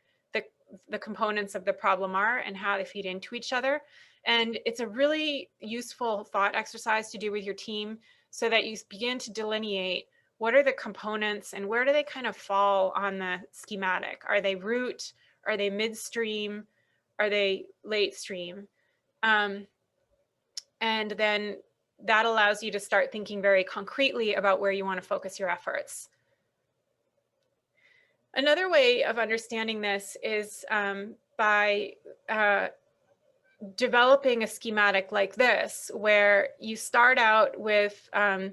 the components of the problem are and how they feed into each other. And it's a really useful thought exercise to do with your team, so that you begin to delineate what are the components and where do they kind of fall on the schematic. Are they root? Are they midstream? Are they late stream? And then that allows you to start thinking very concretely about where you want to focus your efforts. Another way of understanding this is by developing a schematic like this, where you start out with a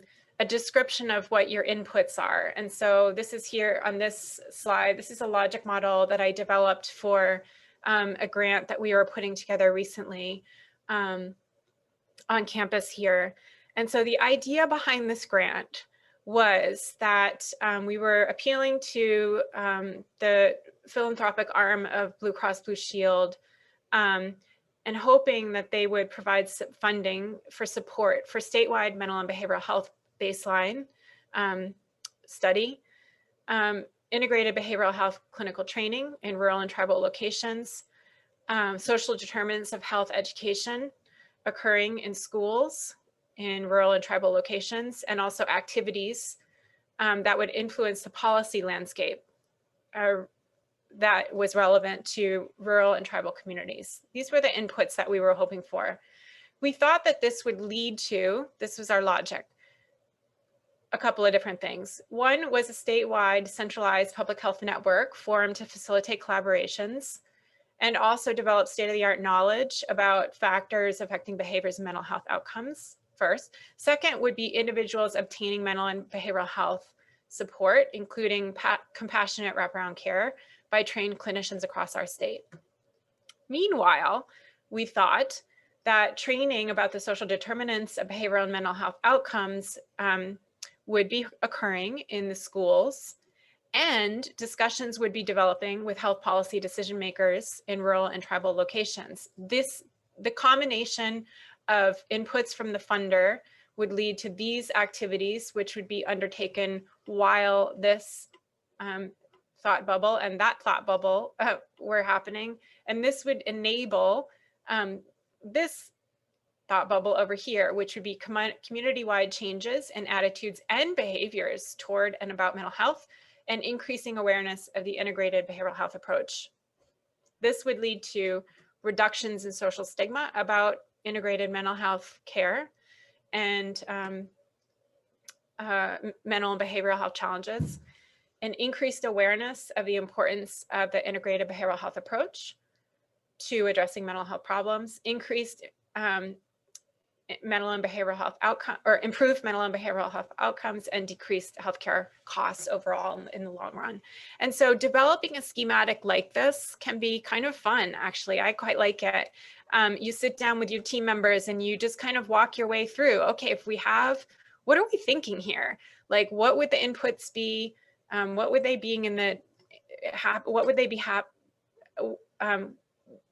description of what your inputs are. And so this is here on this slide. This is a logic model that I developed for a grant that we were putting together recently on campus here. And so the idea behind this grant was that we were appealing to the philanthropic arm of Blue Cross Blue Shield and hoping that they would provide funding for support for statewide mental and behavioral health baseline study, integrated behavioral health clinical training in rural and tribal locations, social determinants of health education occurring in schools in rural and tribal locations, and also activities that would influence the policy landscape that was relevant to rural and tribal communities. These were the inputs that we were hoping for. We thought that this would lead to, this was our logic, a couple of different things. One was a statewide centralized public health network formed to facilitate collaborations and also develop state-of-the-art knowledge about factors affecting behaviors and mental health outcomes first. Second would be individuals obtaining mental and behavioral health support, including compassionate wraparound care by trained clinicians across our state. Meanwhile, we thought that training about the social determinants of behavioral and mental health outcomes would be occurring in the schools, and discussions would be developing with health policy decision makers in rural and tribal locations. The combination of inputs from the funder would lead to these activities, which would be undertaken while this thought bubble and that thought bubble were happening. And this would enable this thought bubble over here, which would be community-wide changes in attitudes and behaviors toward and about mental health, and increasing awareness of the integrated behavioral health approach. This would lead to reductions in social stigma about integrated mental health care and mental and behavioral health challenges, an increased awareness of the importance of the integrated behavioral health approach to addressing mental health problems, increased mental and behavioral health outcome, or improved mental and behavioral health outcomes, and decreased healthcare costs overall in the long run. And so developing a schematic like this can be kind of fun, actually. I quite like it. You sit down with your team members and you just kind of walk your way through, okay, if we have, what are we thinking here? Like, what would the inputs be? What would they be in the, what would they be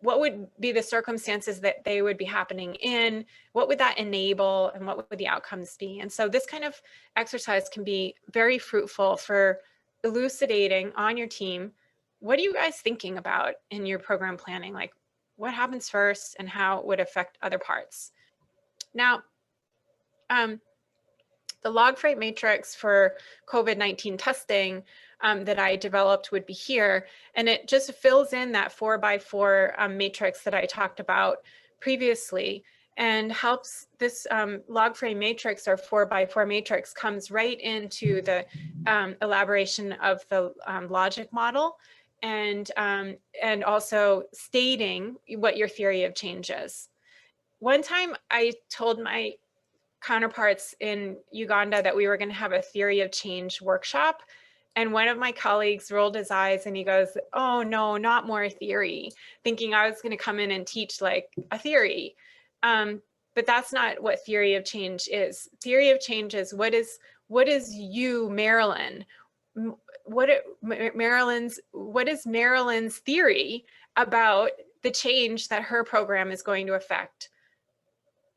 what would be the circumstances that they would be happening in? What would that enable, and what would the outcomes be? And so this kind of exercise can be very fruitful for elucidating on your team, what are you guys thinking about in your program planning? Like, what happens first and how it would affect other parts? Now, the log freight matrix for COVID-19 testing that I developed would be here, and it just fills in that 4x4 matrix that I talked about previously, and helps this log frame matrix, or 4x4 matrix, comes right into the elaboration of the logic model, and also stating what your theory of change is. One time I told my counterparts in Uganda that we were going to have a theory of change workshop. And one of my colleagues rolled his eyes and he goes, "Oh no, not more theory," thinking I was going to come in and teach like a theory. But that's not what theory of change is. Theory of change is what is you, Marilyn? What is Marilyn's theory about the change that her program is going to affect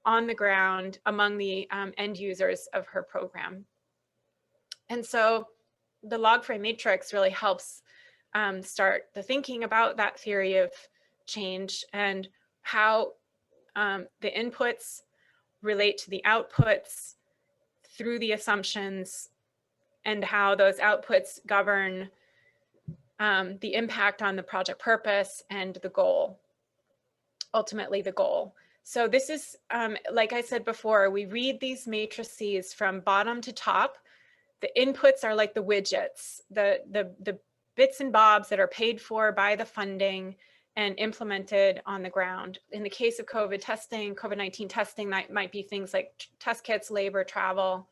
on the ground among the end users of her program? And so the log frame matrix really helps start the thinking about that theory of change and how the inputs relate to the outputs through the assumptions, and how those outputs govern the impact on the project purpose and the goal, ultimately the goal. So this is, like I said before, we read these matrices from bottom to top. The inputs are like the widgets, the bits and bobs that are paid for by the funding and implemented on the ground. In the case of COVID-19 testing, that might be things like test kits, labor, travel.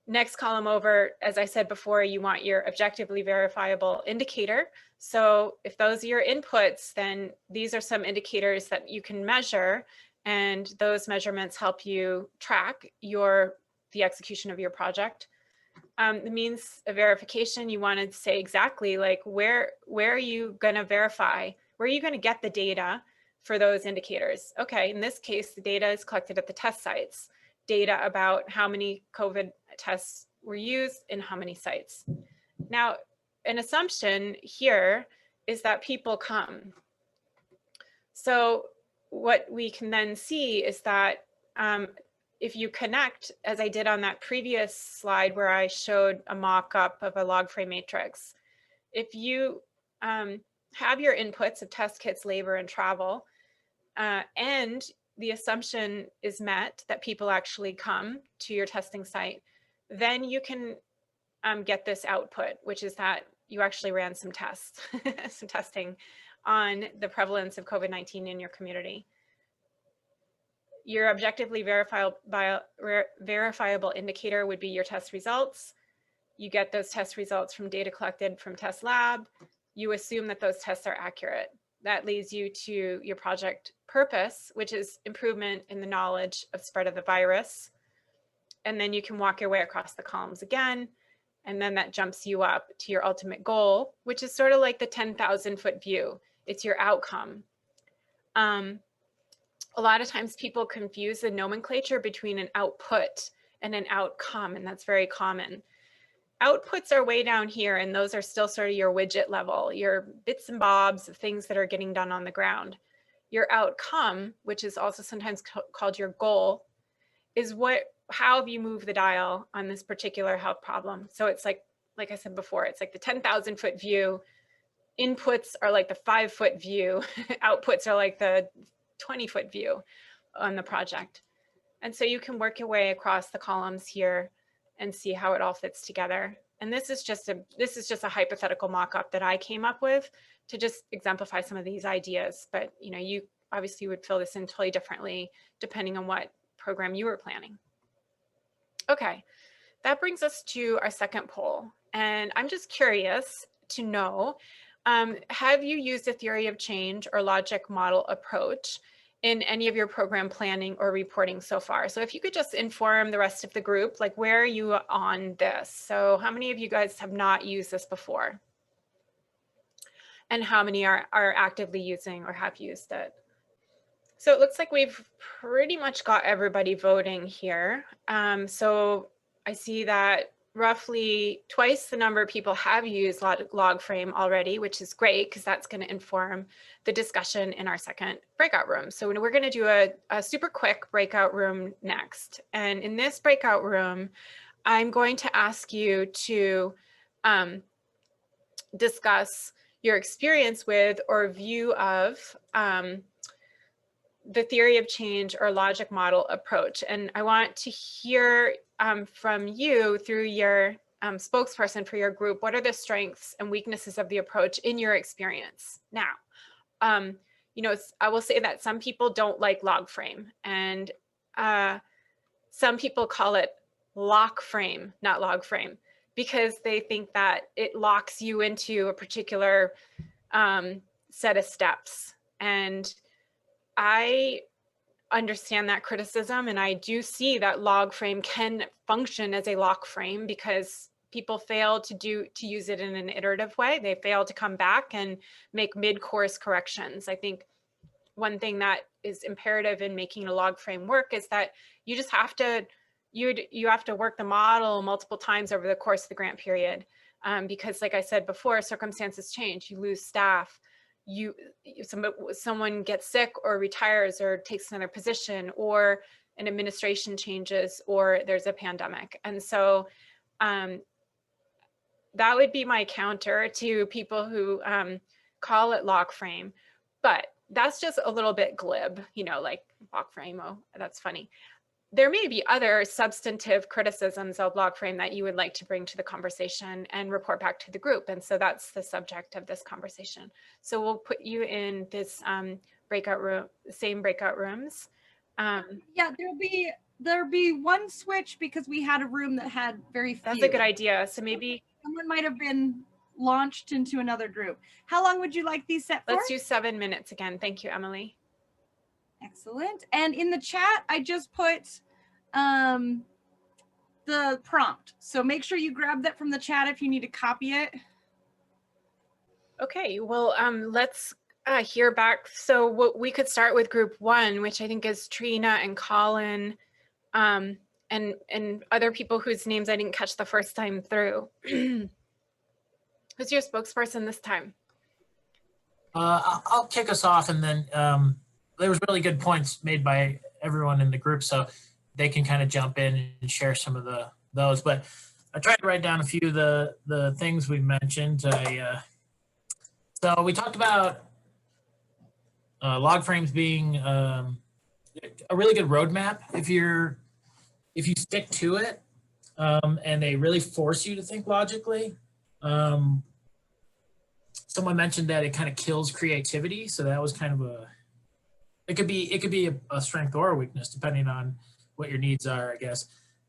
Next column over, as I said before, you want your objectively verifiable indicator. So if those are your inputs, then these are some indicators that you can measure, and those measurements help you track the execution of your project. The means of verification, you want to say exactly like where are you going to verify? Where are you going to get the data for those indicators? Okay, in this case, the data is collected at the test sites. Data about how many COVID tests were used in how many sites. Now, an assumption here is that people come. So what we can then see is that if you connect, as I did on that previous slide where I showed a mock-up of a log frame matrix, if you have your inputs of test kits, labor, and travel, and the assumption is met that people actually come to your testing site, then you can get this output, which is that you actually ran some tests, some testing on the prevalence of COVID-19 in your community. Your objectively verifiable indicator would be your test results. You get those test results from data collected from test lab. You assume that those tests are accurate. That leads you to your project purpose, which is improvement in the knowledge of spread of the virus. And then you can walk your way across the columns again. And then that jumps you up to your ultimate goal, which is sort of like the 10,000 foot view. It's your outcome. A lot of times people confuse the nomenclature between an output and an outcome, and that's very common. Outputs are way down here, and those are still sort of your widget level, your bits and bobs of things that are getting done on the ground. Your outcome, which is also sometimes called your goal, is how have you moved the dial on this particular health problem? So it's like I said before, it's like the 10,000 foot view. Inputs are like the 5 foot view. Outputs are like the 20 foot view on the project. And so you can work your way across the columns here and see how it all fits together. And this is just a hypothetical mock-up that I came up with to just exemplify some of these ideas. But you obviously would fill this in totally differently depending on what program you were planning. Okay, that brings us to our second poll. And I'm just curious to know, have you used a theory of change or logic model approach in any of your program planning or reporting so far? So if you could just inform the rest of the group, like where are you on this? So how many of you guys have not used this before? And how many are actively using or have used it? So it looks like we've pretty much got everybody voting here. So I see that roughly twice the number of people have used LogFrame already, which is great because that's going to inform the discussion in our second breakout room. So we're going to do a super quick breakout room next. And in this breakout room, I'm going to ask you to discuss your experience with or view of the theory of change or logic model approach. And I want to hear from you through your spokesperson for your group, what are the strengths and weaknesses of the approach in your experience? Now, I will say that some people don't like LogFrame, and some people call it LockFrame, not LogFrame, because they think that it locks you into a particular set of steps. And I understand that criticism, and I do see that LogFrame can function as a lock frame because people fail to use it in an iterative way. They fail to come back and make mid-course corrections. I think one thing that is imperative in making a log frame work is that you just have to you have to work the model multiple times over the course of the grant period, because like I said before, circumstances change. You lose staff. Someone gets sick or retires or takes another position, or an administration changes, or there's a pandemic. And so that would be my counter to people who call it lock frame, but that's just a little bit glib, like lock frame, oh, that's funny. There may be other substantive criticisms of LogFrame that you would like to bring to the conversation and report back to the group. And so that's the subject of this conversation. So we'll put you in this breakout room, same breakout rooms. Yeah, there'll be there be one switch because we had a room that had very few. That's a good idea. So maybe someone might have been launched into another group. How long would you like these set for? let's do 7 minutes again. Thank you, Emily. Excellent. And in the chat, I just put the prompt. So make sure you grab that from the chat if you need to copy it. Okay, well, let's hear back. So we could start with group 1, which I think is Trina and Colin, and other people whose names I didn't catch the first time through. Who's your spokesperson this time? I'll kick us off, and then there was really good points made by everyone in the group, so they can kind of jump in and share some of those. But I tried to write down a few of the things we mentioned. So we talked about log frames being a really good roadmap if you stick to it, and they really force you to think logically. Someone mentioned that it kind of kills creativity, so that was kind of it could be a strength or a weakness depending on what your needs are, I guess.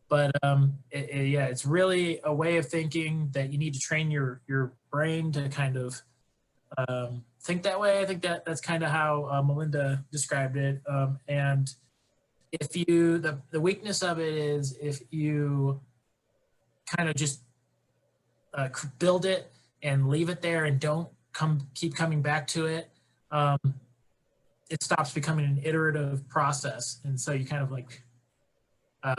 But yeah, it's really a way of thinking that you need to train your brain to kind of think that way. I think that's kind of how Melinda described it. And if you, the weakness of it is if you kind of just build it and leave it there and don't keep coming back to it, it stops becoming an iterative process. And so you kind of like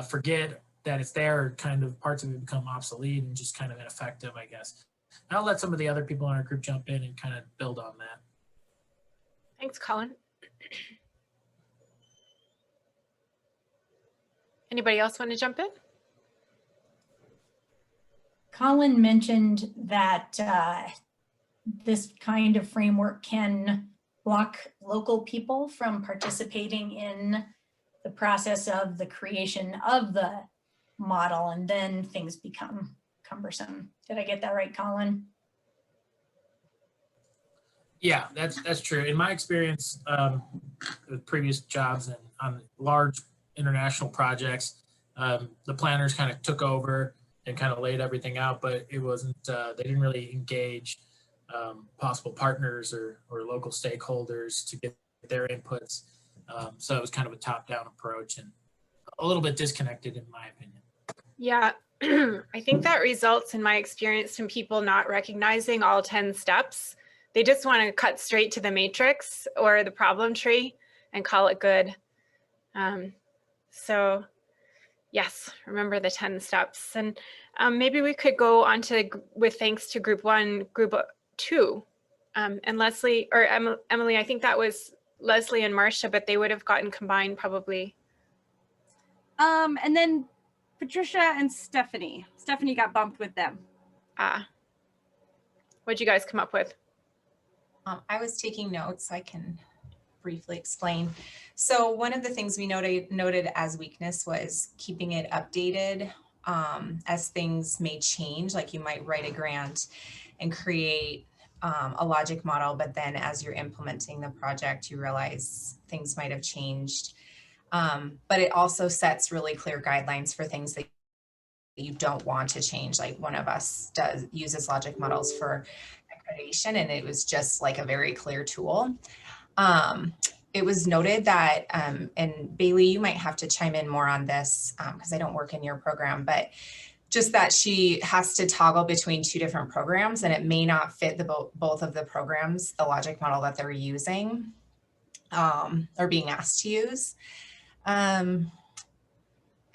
forget that it's there, kind of parts of it become obsolete and just kind of ineffective, I guess. I'll let some of the other people in our group jump in and kind of build on that. Thanks, Colin. Anybody else want to jump in? Colin mentioned that this kind of framework can block local people from participating in the process of the creation of the model, and then things become cumbersome. Did I get that right, Colin? Yeah, that's true. In my experience with previous jobs and on large international projects, the planners kind of took over and kind of laid everything out, but it wasn't, they didn't really engage possible partners or local stakeholders to get their inputs. So it was kind of a top-down approach and a little bit disconnected in my opinion. Yeah, I think that results in my experience from people not recognizing all 10 steps. They just want to cut straight to the matrix or the problem tree and call it good. So yes, remember the 10 steps. And maybe we could go on to, with thanks to group 1, group 2. And Leslie, or Emily, I think that was Leslie and Marcia, but they would have gotten combined probably. And then Patricia and Stephanie. Stephanie got bumped with them. What'd you guys come up with? I was taking notes, so I can briefly explain. So one of the things we noted as weakness was keeping it updated as things may change. Like you might write a grant and create a logic model, but then as you're implementing the project, you realize things might have changed. But it also sets really clear guidelines for things that you don't want to change. Like one of us uses logic models for accreditation, and it was just like a very clear tool. It was noted that, and Bailey, you might have to chime in more on this because I don't work in your program, but just that she has to toggle between 2 different programs, and it may not fit both of the programs, the logic model that they're using or being asked to use.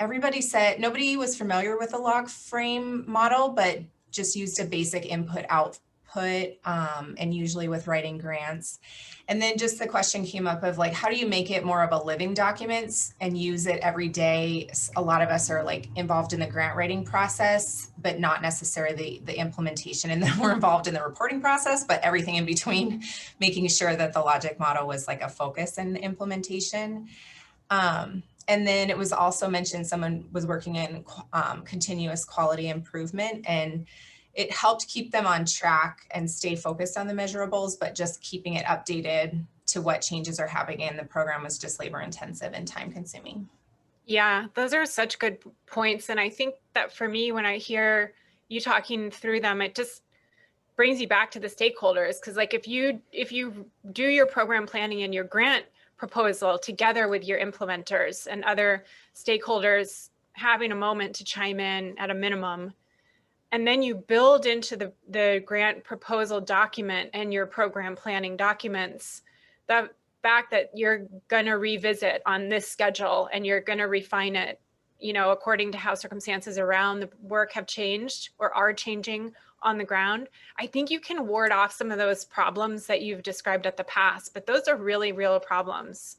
Everybody said nobody was familiar with the log frame model, but just used a basic input output and usually with writing grants. And then just the question came up of like, how do you make it more of a living document and use it every day? A lot of us are like involved in the grant writing process, but not necessarily the implementation. And then we're involved in the reporting process, but everything in between, making sure that the logic model was like a focus in the implementation. And then it was also mentioned someone was working in continuous quality improvement, and it helped keep them on track and stay focused on the measurables, but just keeping it updated to what changes are happening in the program was just labor intensive and time consuming. Yeah, those are such good points. And I think that for me, when I hear you talking through them, it just brings you back to the stakeholders. Because like if you do your program planning and your grant proposal together with your implementers and other stakeholders having a moment to chime in at a minimum, and then you build into the grant proposal document and your program planning documents, the fact that you're going to revisit on this schedule and you're going to refine it, you know, according to how circumstances around the work have changed or are changing on the ground, I think you can ward off some of those problems that you've described at the past, but those are really real problems,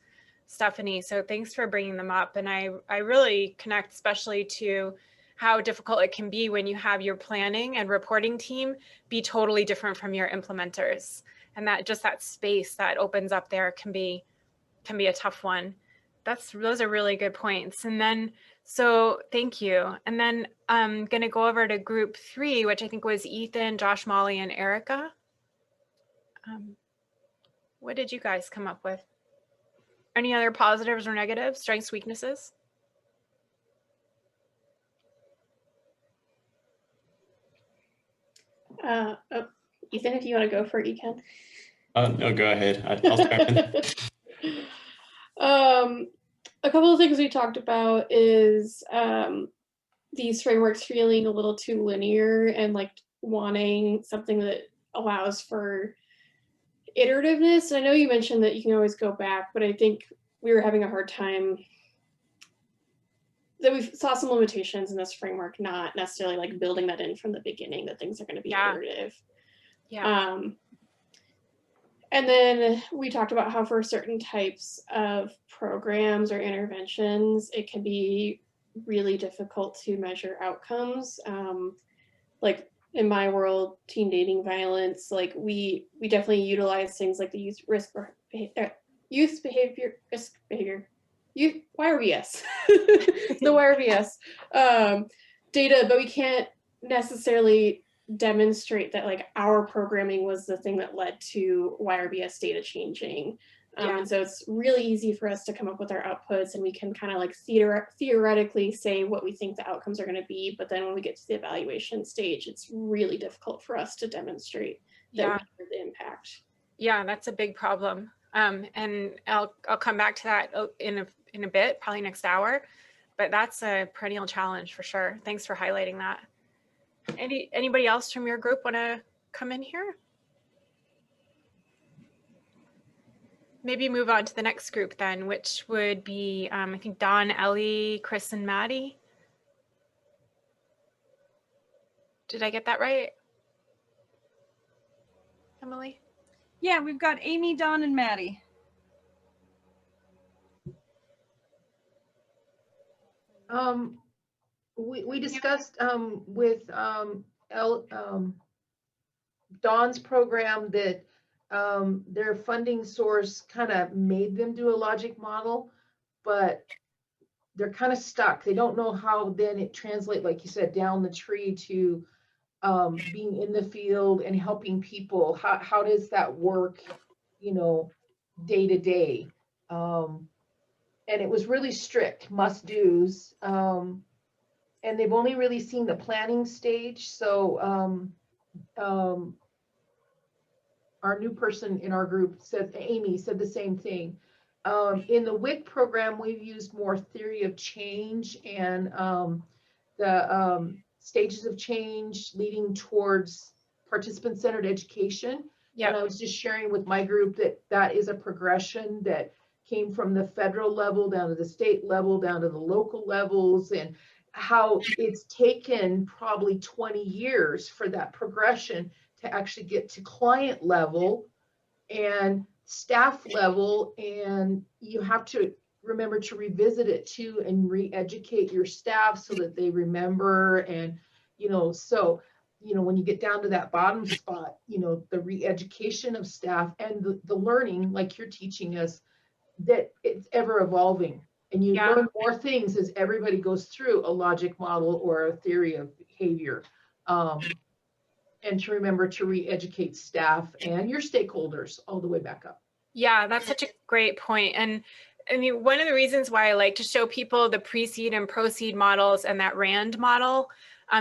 Stephanie. So thanks for bringing them up. And I really connect especially to how difficult it can be when you have your planning and reporting team be totally different from your implementers. And that just that space that opens up there can be a tough one. Those are really good points. And then, so thank you. And then I'm going to go over to group 3, which I think was Ethan, Josh, Molly, and Erica. What did you guys come up with? Any other positives or negatives, strengths, weaknesses? Oh, Ethan, if you want to go for it, you can. No, go ahead. I'll start. A couple of things we talked about is these frameworks feeling a little too linear and like wanting something that allows for iterativeness. And I know you mentioned that you can always go back, but I think we were having a hard time that we saw some limitations in this framework, not necessarily like building that in from the beginning, that things are going to be iterative. Yeah. And then we talked about how for certain types of programs or interventions, it can be really difficult to measure outcomes. Like in my world, teen dating violence, like we definitely utilize things like the youth behavior, YRBS, the YRBS data, but we can't necessarily demonstrate that like our programming was the thing that led to YRBS data changing. And so it's really easy for us to come up with our outputs, and we can kind of like theoretically say what we think the outcomes are going to be. But then when we get to the evaluation stage, it's really difficult for us to demonstrate that we have the impact. Yeah, that's a big problem. And I'll come back to that in a bit, probably next hour, but that's a perennial challenge for sure. Thanks for highlighting that. Anybody else from your group want to come in here? Maybe move on to the next group then, which would be, I think, Dawn, Ellie, Chris, and Maddie. Did I get that right? Emily? Yeah, we've got Amy, Dawn, and Maddie. We discussed with Dawn's program that their funding source kind of made them do a logic model, but they're kind of stuck. They don't know how then it translates, like you said, down the tree to being in the field and helping people. How does that work, you know, day to day? And it was really strict, must do's. And they've only really seen the planning stage. So our new person in our group said, Amy said the same thing. In the WIC program, we've used more theory of change and the stages of change leading towards participant-centered education. Yep. And I was just sharing with my group that that is a progression that came from the federal level down to the state level, down to the local levels, and how it's taken probably 20 years for that progression to actually get to client level and staff level. And you have to remember to revisit it too and re-educate your staff so that they remember. And, you know, so, you know, when you get down to that bottom spot, you know, the re-education of staff and the learning, like you're teaching us, that it's ever evolving. And you learn more things as everybody goes through a logic model or a theory of behavior. And to remember to re-educate staff and your stakeholders all the way back up. Yeah, that's such a great point. And I mean, one of the reasons why I like to show people the pre-seed and proceed models and that RAND model,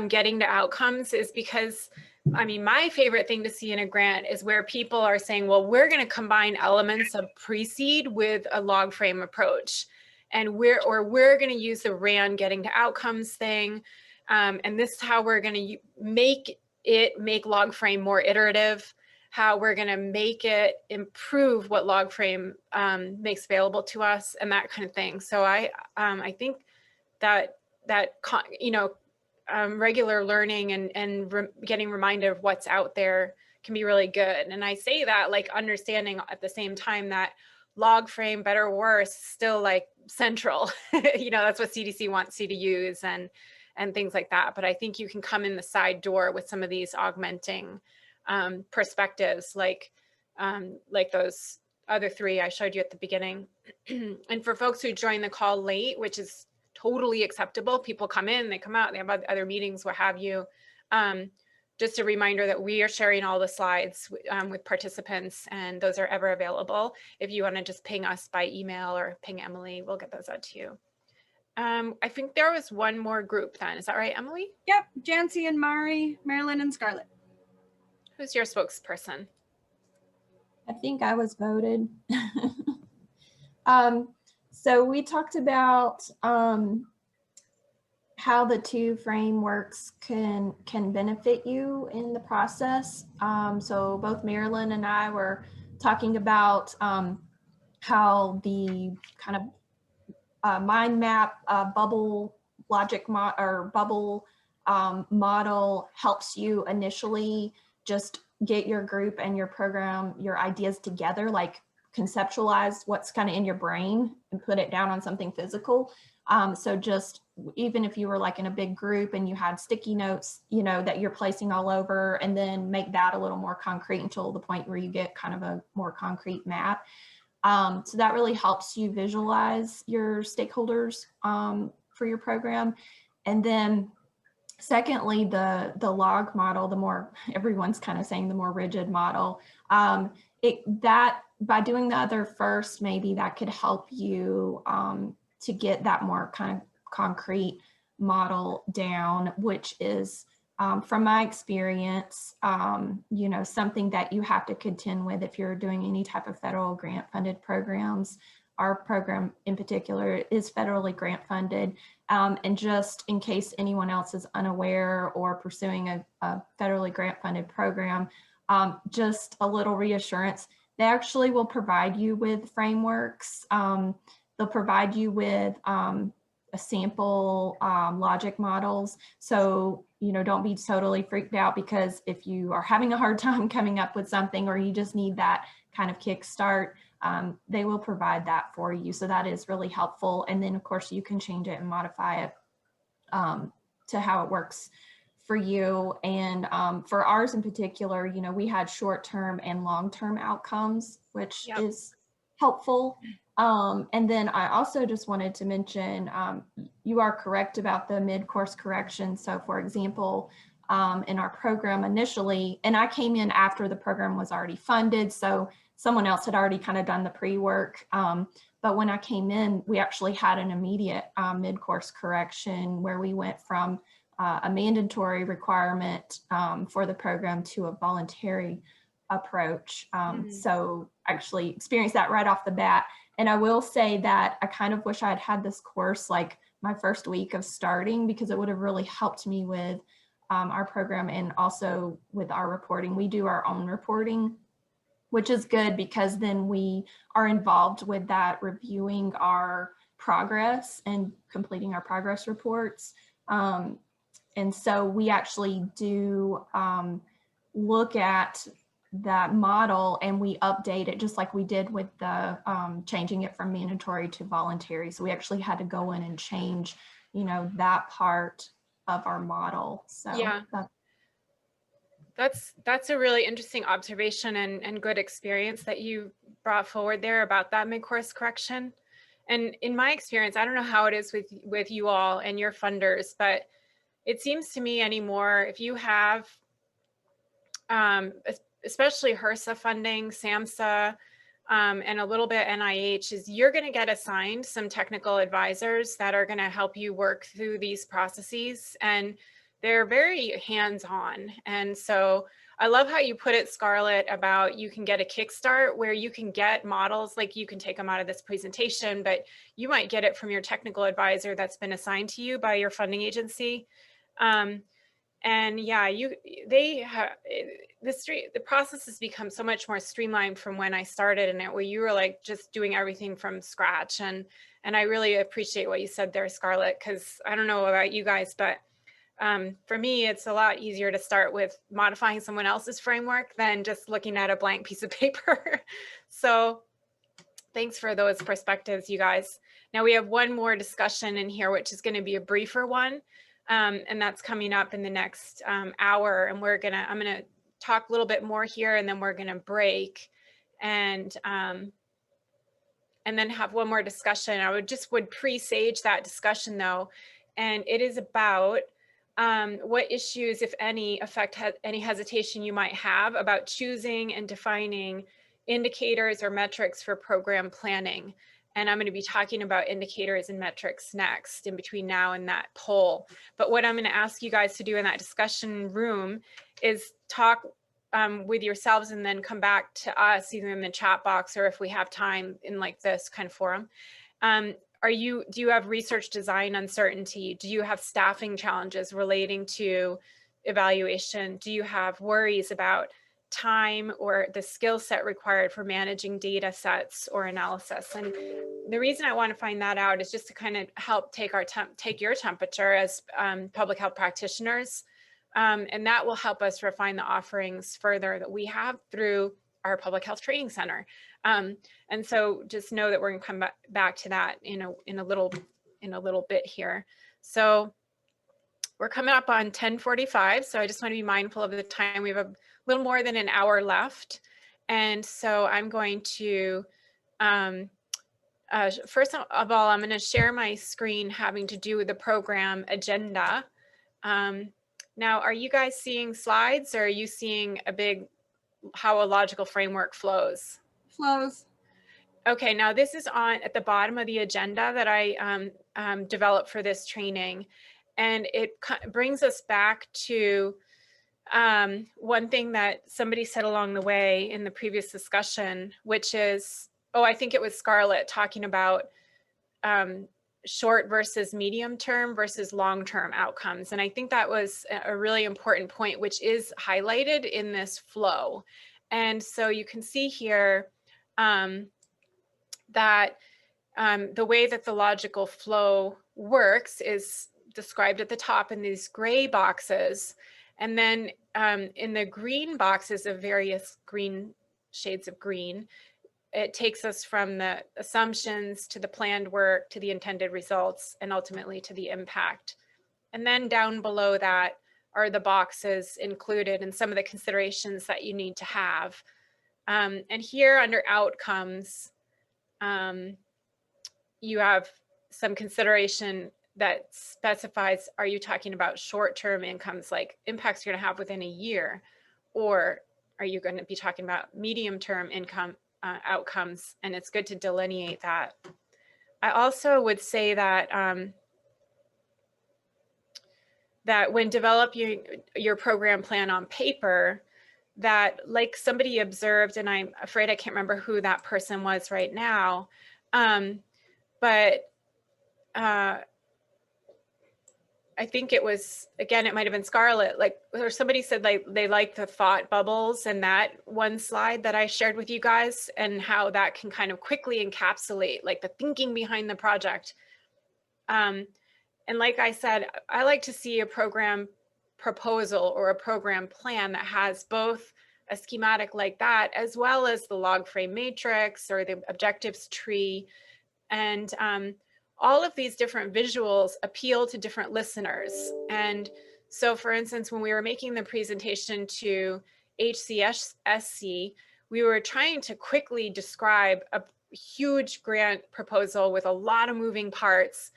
getting to outcomes, is because, I mean, my favorite thing to see in a grant is where people are saying, well, we're going to combine elements of pre-seed with a log frame approach. And we're going to use the RAND getting to outcomes thing. And this is how we're going to make log frame more iterative, how we're going to make it improve what log frame makes available to us, and that kind of thing. So I think that regular learning and getting reminded of what's out there can be really good. And I say that like understanding at the same time that log frame, better or worse, still like central. That's what CDC wants you to use and things like that. But I think you can come in the side door with some of these augmenting perspectives, like those other three I showed you at the beginning. And for folks who join the call late, which is totally acceptable, people come in, they come out, they have other meetings, what have you. Just a reminder that we are sharing all the slides with participants, and those are ever available. If you want to just ping us by email or ping Emily, we'll get those out to you. I think there was one more group then. Is that right, Emily? Yep, Jancy and Mari, Marilyn and Scarlett. Who's your spokesperson? I think I was voted. So we talked about how the two frameworks can benefit you in the process. So both Marilyn and I were talking about how the kind of mind map bubble logic bubble model helps you initially just get your group and your program, your ideas together, like conceptualize what's kind of in your brain and put it down on something physical. So just even if you were like in a big group and you had sticky notes, that you're placing all over, and then make that a little more concrete until the point where you get kind of a more concrete map. So that really helps you visualize your stakeholders for your program. And then secondly, the log model, the more everyone's kind of saying the more rigid model, that by doing the other first, maybe that could help you to get that more kind of concrete model down, which is from my experience, something that you have to contend with if you're doing any type of federal grant funded programs. Our program in particular is federally grant funded. And just in case anyone else is unaware or pursuing a federally grant funded program, just a little reassurance, they actually will provide you with frameworks. They'll provide you with a sample logic models. So, don't be totally freaked out, because if you are having a hard time coming up with something, or you just need that kind of kickstart, they will provide that for you. So that is really helpful. And then of course you can change it and modify it to how it works for you. And for ours in particular, we had short-term and long-term outcomes, which is helpful. And then I also just wanted to mention, you are correct about the mid-course correction. So for example, in our program initially, and I came in after the program was already funded, so someone else had already kind of done the pre-work. But when I came in, we actually had an immediate mid-course correction where we went from a mandatory requirement for the program to a voluntary approach. So actually experienced that right off the bat. And I will say that I kind of wish I had had this course like my first week of starting, because it would have really helped me with our program and also with our reporting. We do our own reporting, which is good because then we are involved with that, reviewing our progress and completing our progress reports. And so we actually do look at that model and we update it just like we did with the changing it from mandatory to voluntary. So we actually had to go in and change, that part of our model. So yeah, that's a really interesting observation and good experience that you brought forward there about that mid-course correction. And in my experience, I don't know how it is with you all and your funders, but it seems to me anymore, if you have, especially HRSA funding, SAMHSA, and a little bit NIH, is you're going to get assigned some technical advisors that are going to help you work through these processes, and they're very hands-on. And so I love how you put it, Scarlett, about you can get a kickstart where you can get models, like you can take them out of this presentation, but you might get it from your technical advisor that's been assigned to you by your funding agency. And yeah, the process has become so much more streamlined from when I started in it, where you were like just doing everything from scratch. And I really appreciate what you said there, Scarlett, because I don't know about you guys, but for me, it's a lot easier to start with modifying someone else's framework than just looking at a blank piece of paper. So thanks for those perspectives, you guys. Now we have one more discussion in here, which is going to be a briefer one. And that's coming up in the next hour. And I'm going to talk a little bit more here, and then we're going to break and then have one more discussion. I would presage that discussion though. And it is about what issues, if any, affect any hesitation you might have about choosing and defining indicators or metrics for program planning. And I'm going to be talking about indicators and metrics next, in between now and that poll. But what I'm going to ask you guys to do in that discussion room is talk with yourselves and then come back to us either in the chat box or if we have time in like this kind of forum. Do you have research design uncertainty? Do you have staffing challenges relating to evaluation? Do you have worries about time or the skill set required for managing data sets or analysis? And the reason I want to find that out is just to kind of help take your temperature as public health practitioners. And that will help us refine the offerings further that we have through our public health training center. And so just know that we're going to come back to that in a little bit here. So we're coming up on 10:45. So I just want to be mindful of the time. We have a little more than an hour left. And so I'm going to, first of all, I'm going to share my screen having to do with the program agenda. Now, are you guys seeing slides, or are you seeing how a logical framework flows? Flows. Okay, now this is at the bottom of the agenda that I developed for this training. And it brings us back to one thing that somebody said along the way in the previous discussion, which is, I think it was Scarlett talking about short versus medium term versus long-term outcomes. And I think that was a really important point, which is highlighted in this flow. And so you can see here that the way that the logical flow works is described at the top in these gray boxes. And then in the green boxes of various shades of green, it takes us from the assumptions to the planned work to the intended results and ultimately to the impact. And then down below that are the boxes included and some of the considerations that you need to have. And here under outcomes, you have some consideration that specifies, are you talking about short-term incomes, like impacts you're going to have within a year, or are you going to be talking about medium-term income outcomes? And it's good to delineate that. I also would say that that when developing your program plan on paper, that like somebody observed, and I'm afraid I can't remember who that person was right now, but I think it was, again, it might have been Scarlett, or somebody said they like the thought bubbles and that one slide that I shared with you guys, and how that can kind of quickly encapsulate like the thinking behind the project. And like I said, I like to see a program proposal or a program plan that has both a schematic like that, as well as the log frame matrix or the objectives tree. And all of these different visuals appeal to different listeners. And so for instance, when we were making the presentation to HCSC, we were trying to quickly describe a huge grant proposal with a lot of moving parts,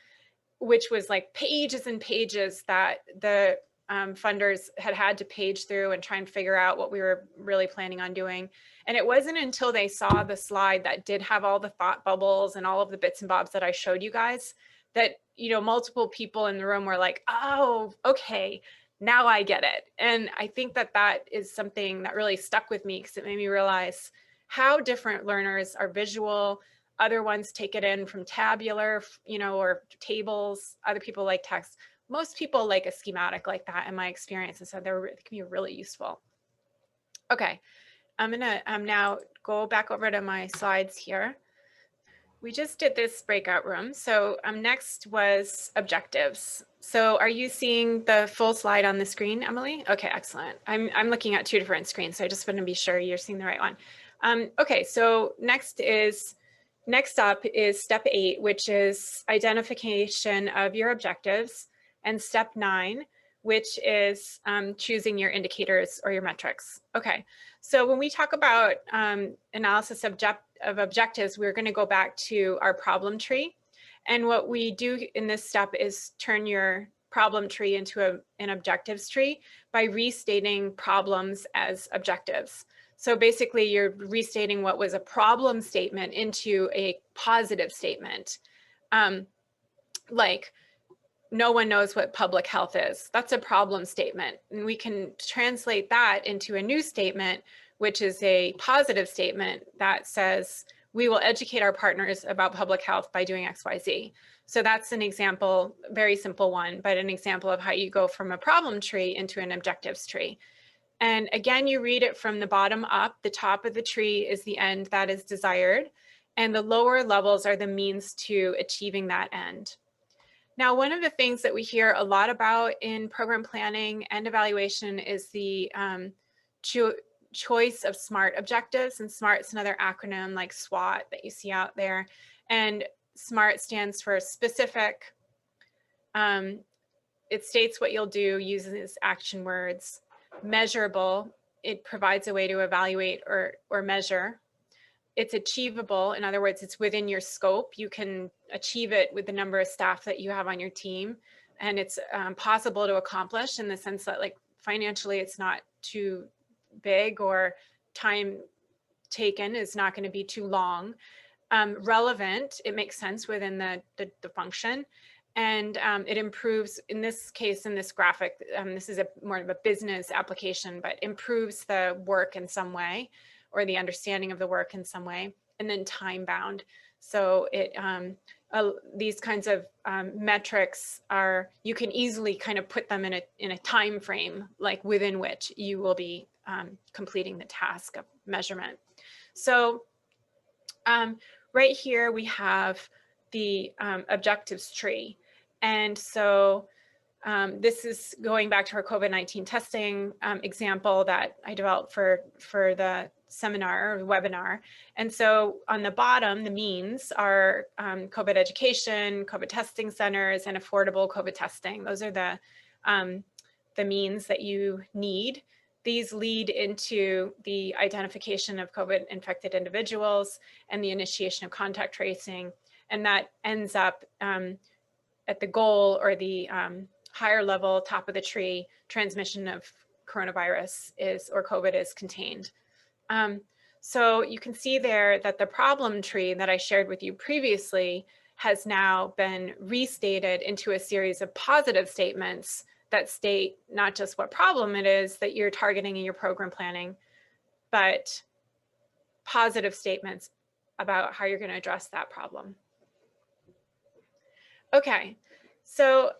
which was like pages and pages that the funders had to page through and try and figure out what we were really planning on doing. And it wasn't until they saw the slide that did have all the thought bubbles and all of the bits and bobs that I showed you guys that, you know, multiple people in the room were like, oh, okay, now I get it. And I think that that is something that really stuck with me because it made me realize how different learners are visual. Other ones take it in from tabular, you know, or tables. Other people like text. Most people like a schematic like that in my experience. And so they can be really useful. Okay, I'm gonna now go back over to my slides here. We just did this breakout room. So next was objectives. So are you seeing the full slide on the screen, Emily? Okay, excellent. I'm looking at two different screens, so I just want to be sure you're seeing the right one. Okay, so next up is step 8, which is identification of your objectives, and step 9, which is choosing your indicators or your metrics. Okay, so when we talk about analysis of objectives, we're going to go back to our problem tree. And what we do in this step is turn your problem tree into an objectives tree by restating problems as objectives. So basically you're restating what was a problem statement into a positive statement. Like, no one knows what public health is. That's a problem statement. And we can translate that into a new statement, which is a positive statement that says, we will educate our partners about public health by doing X, Y, Z. So that's an example, very simple one, but an example of how you go from a problem tree into an objectives tree. And again, you read it from the bottom up. The top of the tree is the end that is desired, and the lower levels are the means to achieving that end. Now, one of the things that we hear a lot about in program planning and evaluation is the choice of SMART objectives. And SMART's another acronym like SWOT that you see out there. And SMART stands for specific. It states what you'll do, uses action words. Measurable, it provides a way to evaluate or measure. It's achievable. In other words, it's within your scope. You can achieve it with the number of staff that you have on your team. And it's possible to accomplish in the sense that, like, financially, it's not too big, or time taken is not going to be too long. Relevant, it makes sense within the function. And it improves, in this case, in this graphic, this is more of a business application, but improves the work in some way, or the understanding of the work in some way. And then time bound. So it these kinds of metrics are, you can easily kind of put them in a time frame, like within which you will be completing the task of measurement. So right here we have the objectives tree. And so this is going back to our COVID-19 testing example that I developed for the seminar or webinar. And so on the bottom, the means are COVID education, COVID testing centers, and affordable COVID testing. Those are the means that you need. These lead into the identification of COVID infected individuals and the initiation of contact tracing. And that ends up at the goal, or the higher level, top of the tree, transmission of coronavirus or COVID is contained. So you can see there that the problem tree that I shared with you previously has now been restated into a series of positive statements that state not just what problem it is that you're targeting in your program planning, but positive statements about how you're going to address that problem. Okay, so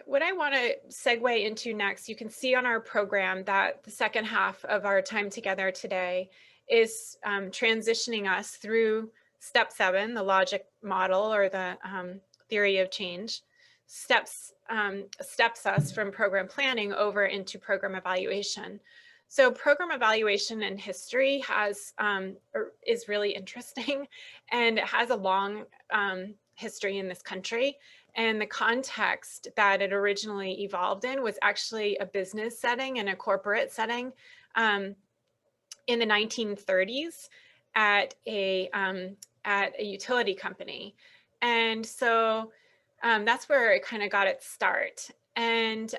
what I want to segue into next, you can see on our program that the second half of our time together today is transitioning us through step 7, the logic model, or the theory of change, steps us from program planning over into program evaluation. So program evaluation in history is really interesting, and it has a long history in this country. And the context that it originally evolved in was actually a business setting and a corporate setting in the 1930s at a utility company. And so that's where it kind of got its start. And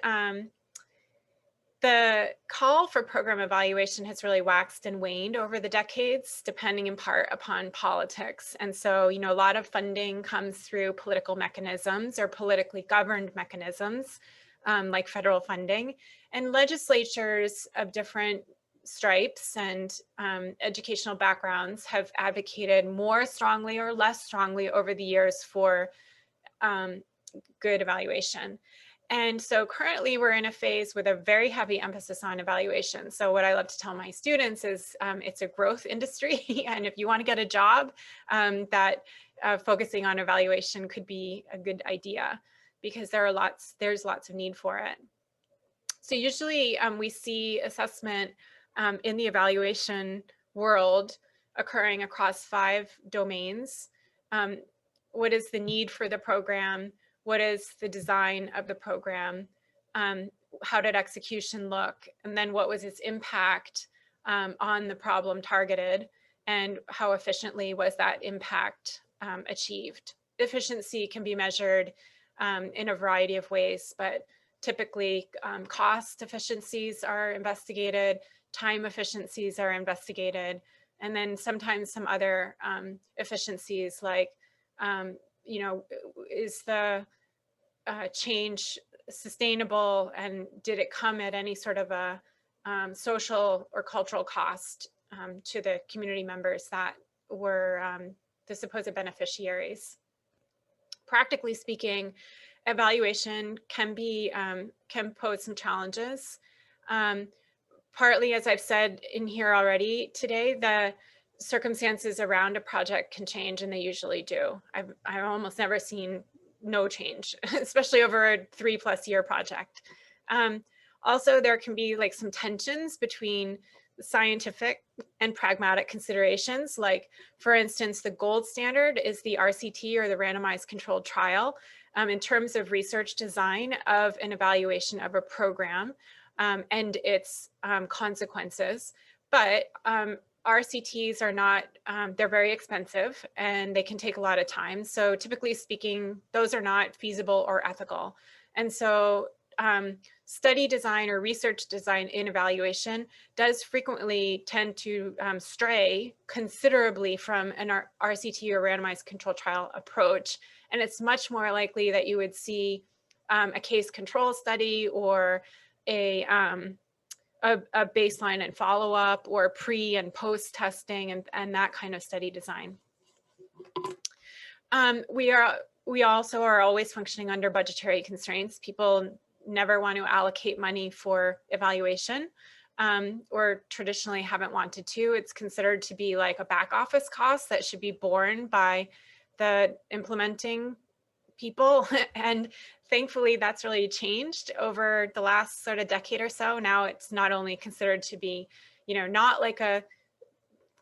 The call for program evaluation has really waxed and waned over the decades, depending in part upon politics. And so, you know, a lot of funding comes through political mechanisms or politically governed mechanisms, like federal funding, and legislatures of different stripes and educational backgrounds have advocated more strongly or less strongly over the years for good evaluation. And so currently we're in a phase with a very heavy emphasis on evaluation. So what I love to tell my students is it's a growth industry. And if you want to get a job, that focusing on evaluation could be a good idea because there's lots of need for it. So usually we see assessment in the evaluation world occurring across 5 domains. What is the need for the program? What is the design of the program? How did execution look? And then what was its impact on the problem targeted? And how efficiently was that impact achieved? Efficiency can be measured in a variety of ways, but typically cost efficiencies are investigated, time efficiencies are investigated, and then sometimes some other efficiencies like, you know, is the change sustainable and did it come at any sort of a social or cultural cost to the community members that were the supposed beneficiaries? Practically speaking, evaluation can pose some challenges. Partly, as I've said in here already today, the circumstances around a project can change, and they usually do. I've almost never seen no change, especially over a 3+ year project. Also, there can be like some tensions between scientific and pragmatic considerations. Like, for instance, the gold standard is the RCT, or the randomized controlled trial, in terms of research design of an evaluation of a program and its consequences. But RCTs are not, they're very expensive and they can take a lot of time. So typically speaking, those are not feasible or ethical. And so study design or research design in evaluation does frequently tend to stray considerably from an RCT or randomized control trial approach. And it's much more likely that you would see a case control study or a baseline and follow-up, or pre and post testing, and that kind of study design. We also are always functioning under budgetary constraints. People never want to allocate money for evaluation, or traditionally haven't wanted to. It's considered to be like a back office cost that should be borne by the implementing people. And thankfully that's really changed over the last sort of decade or so. Now it's not only considered to be, you know, not like a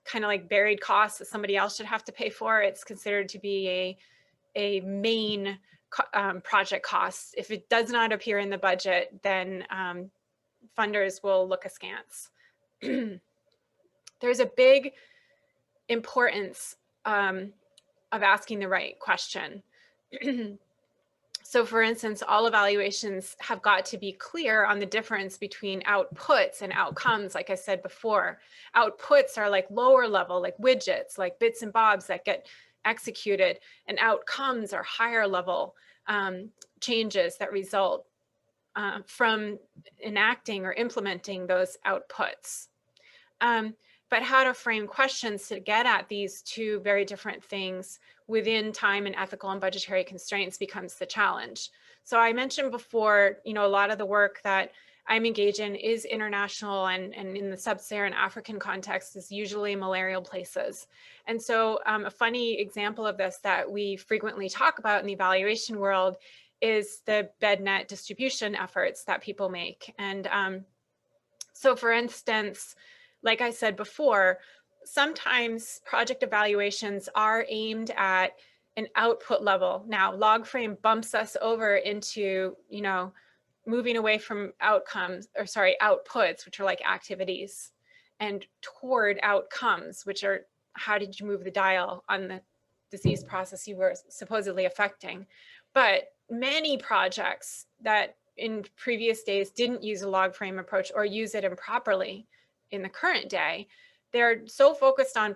kind of like buried cost that somebody else should have to pay for. It's considered to be a main project cost. If it does not appear in the budget, then funders will look askance. There's a big importance of asking the right question. So for instance, all evaluations have got to be clear on the difference between outputs and outcomes. Like I said before, outputs are like lower level, like widgets, like bits and bobs that get executed, and outcomes are higher level changes that result from enacting or implementing those outputs. But how to frame questions to get at these two very different things within time and ethical and budgetary constraints becomes the challenge. So I mentioned before, you know, a lot of the work that I'm engaged in is international, and in the sub-Saharan African context is usually malarial places. And so a funny example of this that we frequently talk about in the evaluation world is the bed net distribution efforts that people make. And so for instance, like I said before, sometimes project evaluations are aimed at an output level. Now, LogFrame bumps us over into, you know, moving away from outcomes, or sorry, outputs, which are like activities, and toward outcomes, which are how did you move the dial on the disease process you were supposedly affecting. But many projects that in previous days didn't use a log frame approach or use it improperly in the current day, they're so focused on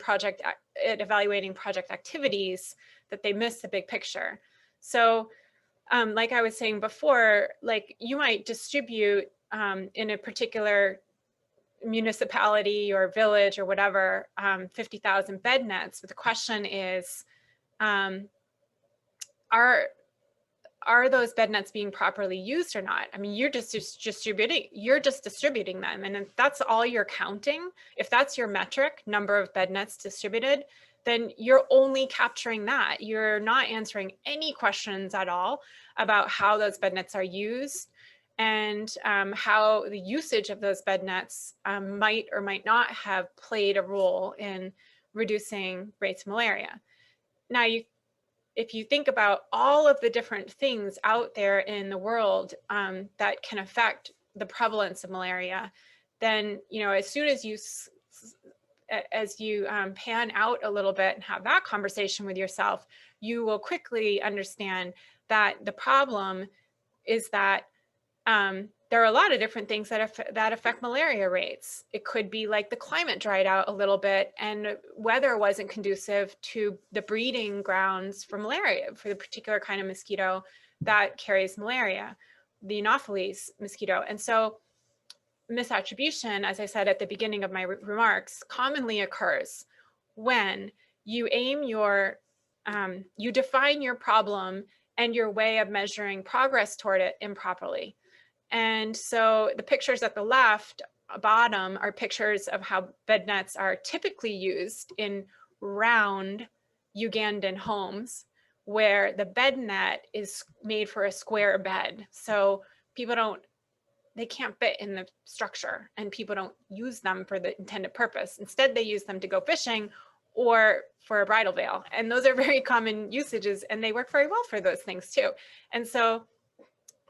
evaluating project activities that they miss the big picture. So like I was saying before, like you might distribute in a particular municipality or village or whatever, 50,000 bed nets. But the question is, are those bed nets being properly used or not? I mean, you're just distributing them. And if that's all you're counting, if that's your metric, number of bed nets distributed, then you're only capturing that. You're not answering any questions at all about how those bed nets are used and how the usage of those bed nets might or might not have played a role in reducing rates of malaria. Now, if you think about all of the different things out there in the world that can affect the prevalence of malaria, then, you know, as soon as you pan out a little bit and have that conversation with yourself, you will quickly understand that the problem is that there are a lot of different things that affect malaria rates. It could be like the climate dried out a little bit and weather wasn't conducive to the breeding grounds for malaria, for the particular kind of mosquito that carries malaria, the Anopheles mosquito. And so misattribution, as I said at the beginning of my remarks, commonly occurs when you you define your problem and your way of measuring progress toward it improperly. And so the pictures at the left bottom are pictures of how bed nets are typically used in round Ugandan homes, where the bed net is made for a square bed. So they can't fit in the structure and people don't use them for the intended purpose. Instead, they use them to go fishing or for a bridal veil. And those are very common usages and they work very well for those things too. And so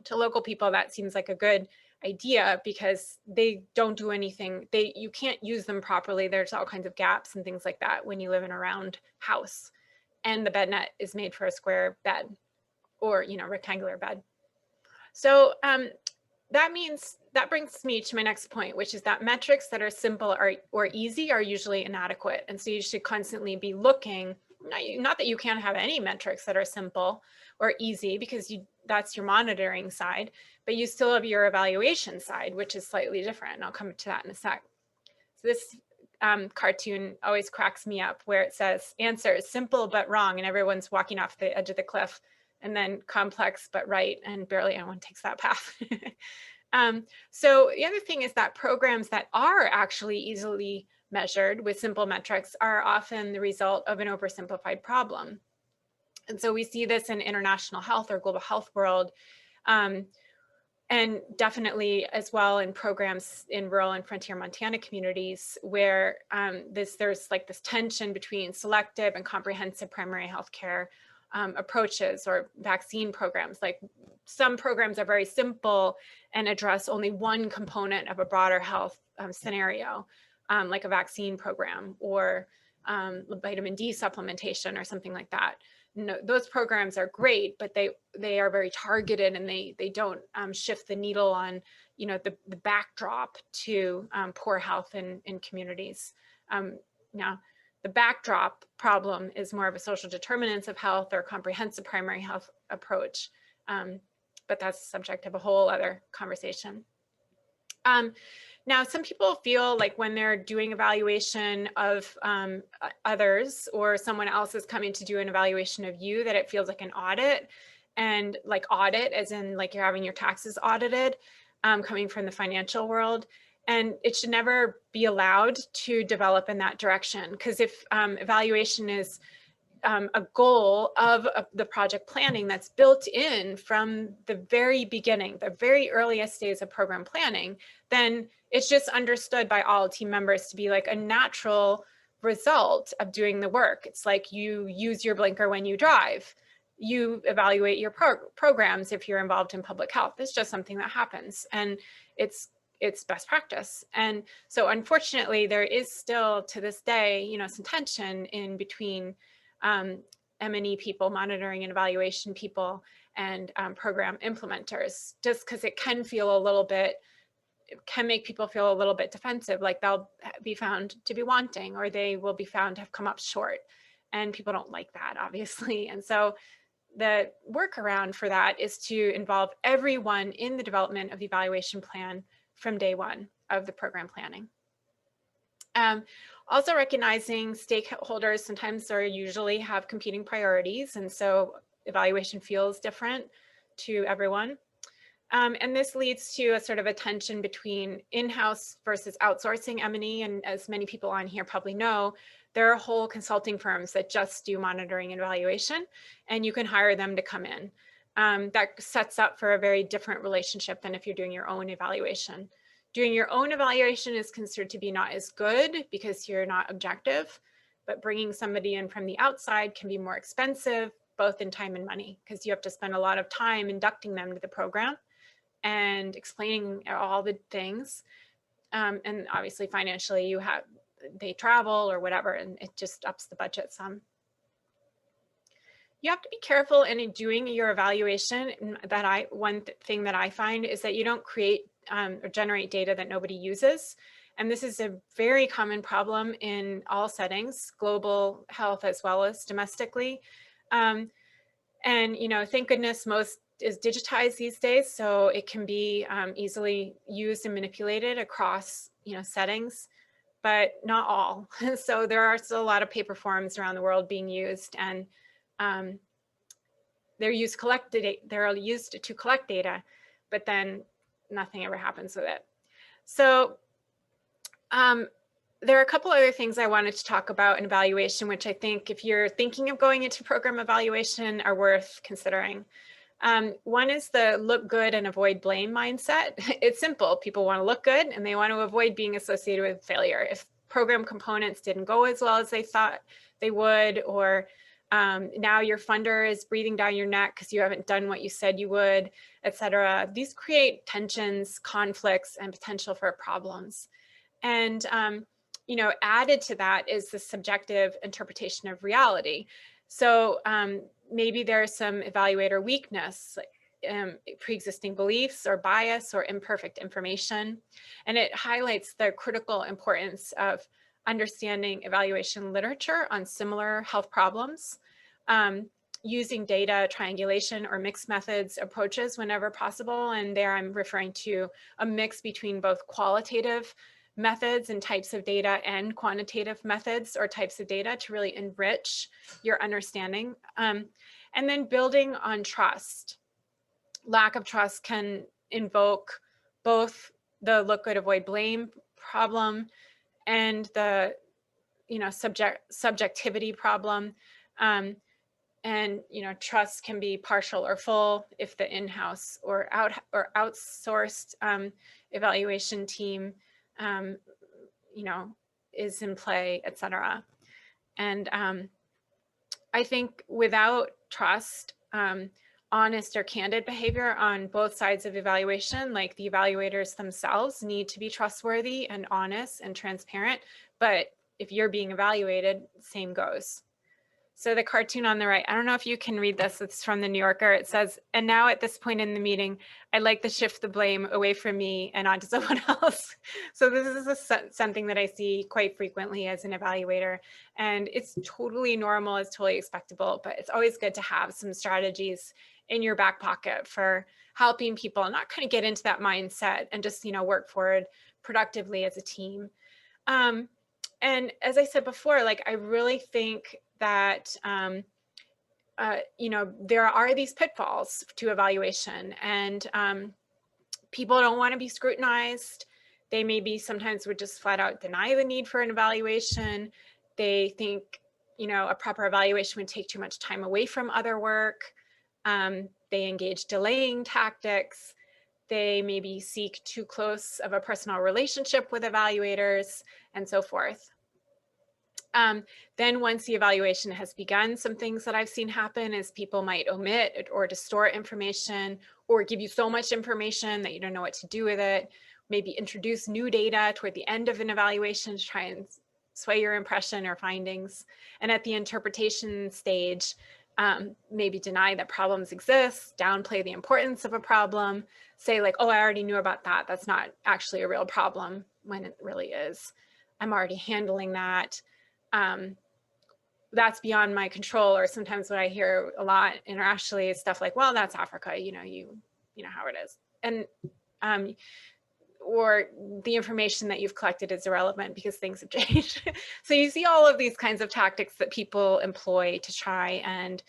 to local people, that seems like a good idea because they don't do anything. You can't use them properly. There's all kinds of gaps and things like that when you live in a round house. And the bed net is made for a square bed or, you know, rectangular bed. So that brings me to my next point, which is that metrics that are simple or easy are usually inadequate. And so you should constantly be looking, not that you can't have any metrics that are simple or easy because that's your monitoring side, but you still have your evaluation side, which is slightly different. And I'll come to that in a sec. So this cartoon always cracks me up where it says answer is simple but wrong and everyone's walking off the edge of the cliff, and then complex but right, and barely anyone takes that path. So the other thing is that programs that are actually easily measured with simple metrics are often the result of an oversimplified problem. And so we see this in international health or global health world, and definitely as well in programs in rural and frontier Montana communities where there's like this tension between selective and comprehensive primary health care approaches or vaccine programs. Like some programs are very simple and address only one component of a broader health scenario, like a vaccine program or vitamin D supplementation or something like that. No, those programs are great, but they are very targeted and they don't shift the needle on, you know, the backdrop to poor health in communities. Now, the backdrop problem is more of a social determinants of health or comprehensive primary health approach, but that's the subject of a whole other conversation. Now, some people feel like when they're doing evaluation of others or someone else is coming to do an evaluation of you, that it feels like an audit, and like audit as in like you're having your taxes audited, coming from the financial world. And it should never be allowed to develop in that direction, because if evaluation is a goal of the project planning that's built in from the very beginning, the very earliest days of program planning, then it's just understood by all team members to be like a natural result of doing the work. It's like you use your blinker when you drive. You evaluate your programs if you're involved in public health. It's just something that happens, and it's best practice. And so unfortunately, there is still to this day, you know, some tension in between M&E people, monitoring and evaluation people, and program implementers, just because it can feel a little bit, it can make people feel a little bit defensive, like they'll be found to be wanting, or they will be found to have come up short. And people don't like that, obviously. And so the workaround for that is to involve everyone in the development of the evaluation plan from day one of the program planning. Also recognizing stakeholders sometimes or usually have competing priorities, and so evaluation feels different to everyone. And this leads to a sort of a tension between in-house versus outsourcing M&E, and as many people on here probably know, there are whole consulting firms that just do monitoring and evaluation, and you can hire them to come in. That sets up for a very different relationship than if you're doing your own evaluation. Doing your own evaluation is considered to be not as good because you're not objective, but bringing somebody in from the outside can be more expensive, both in time and money, because you have to spend a lot of time inducting them to the program and explaining all the things. And obviously financially they travel or whatever, and it just ups the budget some. You have to be careful in doing your evaluation. One thing that I find is that you don't create or generate data that nobody uses. And this is a very common problem in all settings, global health as well as domestically. And thank goodness most is digitized these days, so it can be easily used and manipulated across settings, but not all. So there are still a lot of paper forms around the world being used, and they're used to collect data, but then nothing ever happens with it. So there are a couple other things I wanted to talk about in evaluation, which I think if you're thinking of going into program evaluation are worth considering. One is the look good and avoid blame mindset. It's simple. People want to look good and they want to avoid being associated with failure. If program components didn't go as well as they thought they would, or now your funder is breathing down your neck because you haven't done what you said you would, etc. These create tensions, conflicts, and potential for problems. And added to that is the subjective interpretation of reality. So maybe there's some evaluator weakness, like pre-existing beliefs or bias or imperfect information. And it highlights the critical importance of understanding evaluation literature on similar health problems, using data triangulation or mixed methods approaches whenever possible. And there I'm referring to a mix between both qualitative methods and types of data and quantitative methods or types of data to really enrich your understanding. And then building on trust. Lack of trust can invoke both the look good, avoid blame problem and the subjectivity problem. And trust can be partial or full if the in-house or outsourced evaluation team is in play, etc. And I think without trust, honest or candid behavior on both sides of evaluation, like the evaluators themselves need to be trustworthy and honest and transparent, but if you're being evaluated, same goes. So the cartoon on the right, I don't know if you can read this, it's from the New Yorker. It says, and now at this point in the meeting, I'd like to shift the blame away from me and onto someone else. So this is something that I see quite frequently as an evaluator, and it's totally normal, it's totally expectable, but it's always good to have some strategies in your back pocket for helping people not kind of get into that mindset and just, work forward productively as a team. And as I said before, like, I really think that, there are these pitfalls to evaluation, and people don't want to be scrutinized. They maybe sometimes would just flat out deny the need for an evaluation. They think, a proper evaluation would take too much time away from other work. They engage delaying tactics. They maybe seek too close of a personal relationship with evaluators and so forth. Then once the evaluation has begun, some things that I've seen happen is people might omit or distort information or give you so much information that you don't know what to do with it. Maybe introduce new data toward the end of an evaluation to try and sway your impression or findings. And at the interpretation stage, maybe deny that problems exist, downplay the importance of a problem, say like, oh, I already knew about that. That's not actually a real problem, when it really is. I'm already handling that. That's beyond my control. Or sometimes what I hear a lot internationally is stuff like, well, that's Africa, you know how it is. And or the information that you've collected is irrelevant because things have changed. So you see all of these kinds of tactics that people employ to try and,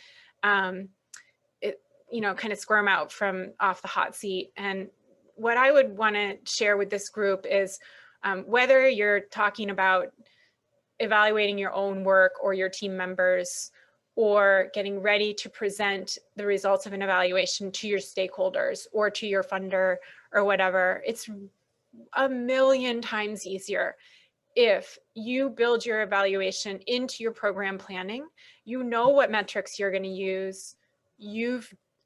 kind of squirm out from off the hot seat. And what I would want to share with this group is whether you're talking about evaluating your own work or your team members, or getting ready to present the results of an evaluation to your stakeholders or to your funder or whatever, it's a million times easier if you build your evaluation into your program planning. You know what metrics you're going to use. You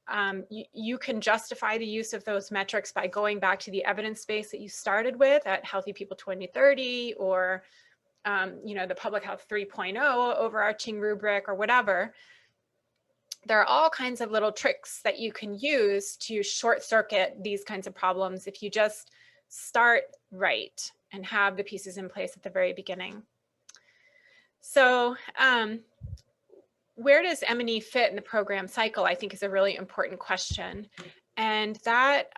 can justify the use of those metrics by going back to the evidence base that you started with at Healthy People 2030, or the Public Health 3.0 overarching rubric or whatever. There are all kinds of little tricks that you can use to short circuit these kinds of problems if you just start right and have the pieces in place at the very beginning. So where does M&E fit in the program cycle, I think, is a really important question. And that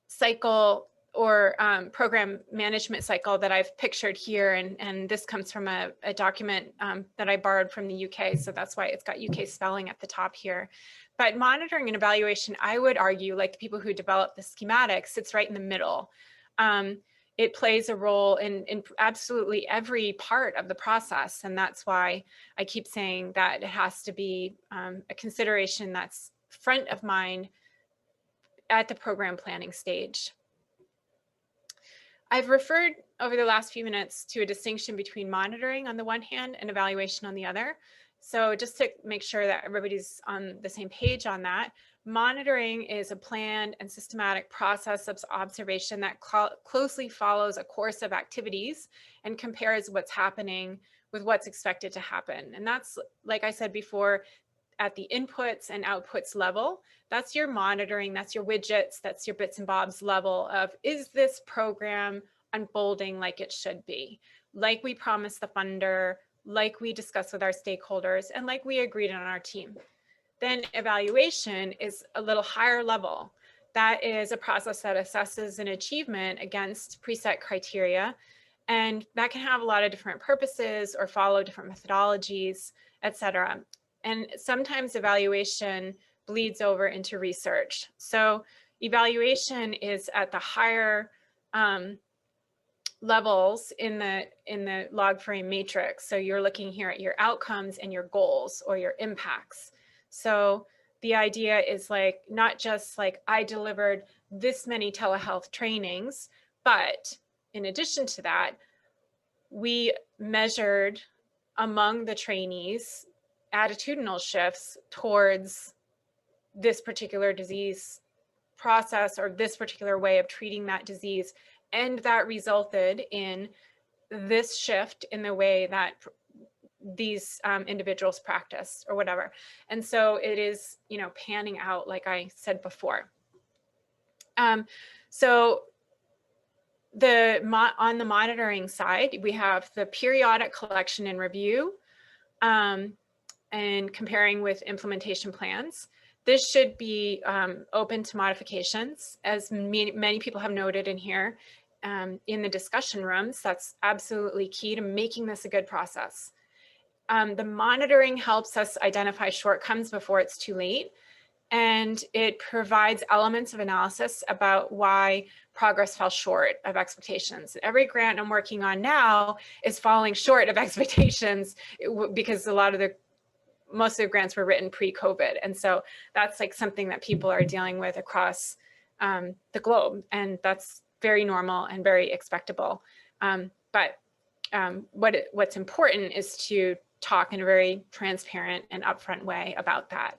cycle or program management cycle that I've pictured here, and this comes from a document that I borrowed from the UK, so that's why it's got UK spelling at the top here. But monitoring and evaluation, I would argue, like the people who developed the schematics, sits right in the middle. It plays a role in absolutely every part of the process, and that's why I keep saying that it has to be a consideration that's front of mind at the program planning stage. I've referred over the last few minutes to a distinction between monitoring on the one hand and evaluation on the other. So just to make sure that everybody's on the same page on that, monitoring is a planned and systematic process of observation that closely follows a course of activities and compares what's happening with what's expected to happen. And that's, like I said before, at the inputs and outputs level. That's your monitoring, that's your widgets, that's your bits and bobs level of, is this program unfolding like it should be? Like we promised the funder, like we discussed with our stakeholders, and like we agreed on our team. Then evaluation is a little higher level. That is a process that assesses an achievement against preset criteria. And that can have a lot of different purposes or follow different methodologies, et cetera. And sometimes evaluation bleeds over into research. So evaluation is at the higher levels in the log frame matrix. So you're looking here at your outcomes and your goals or your impacts. So the idea is like, not just like I delivered this many telehealth trainings, but in addition to that, we measured among the trainees attitudinal shifts towards this particular disease process or this particular way of treating that disease. And that resulted in this shift in the way that these individuals practice or whatever. And so it is, panning out, like I said before. So on the monitoring side, we have the periodic collection and review and comparing with implementation plans. This should be open to modifications, as many people have noted in here in the discussion rooms. That's absolutely key to making this a good process. The monitoring helps us identify shortcomings before it's too late, and it provides elements of analysis about why progress fell short of expectations. Every grant I'm working on now is falling short of expectations because most of the grants were written pre-COVID. And so that's like something that people are dealing with across the globe. And that's very normal and very expectable. But what's important is to talk in a very transparent and upfront way about that,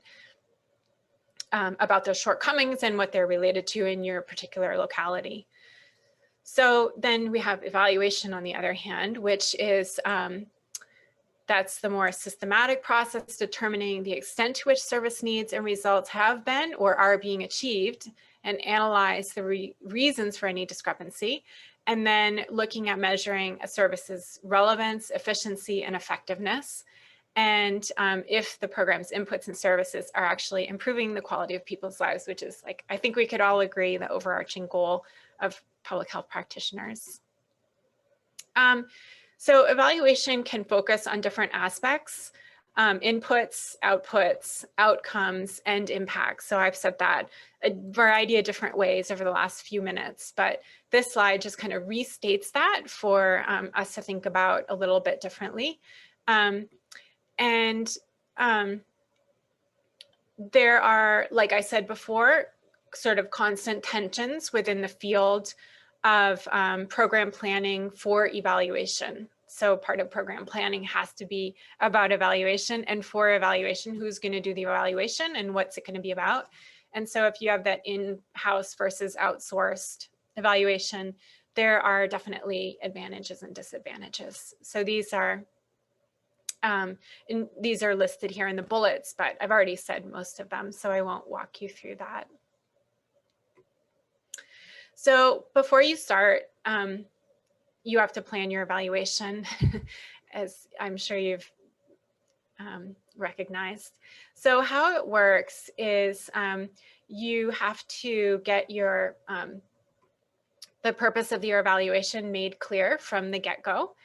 about those shortcomings and what they're related to in your particular locality. So then we have evaluation on the other hand, which is that's the more systematic process determining the extent to which service needs and results have been or are being achieved, and analyze the reasons for any discrepancy, and then looking at measuring a service's relevance, efficiency, and effectiveness, and if the program's inputs and services are actually improving the quality of people's lives, which is, like, I think we could all agree, the overarching goal of public health practitioners. So evaluation can focus on different aspects, inputs, outputs, outcomes, and impacts. So I've said that a variety of different ways over the last few minutes, but this slide just kind of restates that for us to think about a little bit differently. There are, like I said before, sort of constant tensions within the field of program planning for evaluation. So part of program planning has to be about evaluation, and for evaluation, who's going to do the evaluation and what's it going to be about. And so if you have that in-house versus outsourced evaluation, there are definitely advantages and disadvantages. So these are listed here in the bullets, but I've already said most of them, so I won't walk you through that. So before you start, you have to plan your evaluation, as I'm sure you've recognized. So how it works is you have to get your the purpose of your evaluation made clear from the get-go.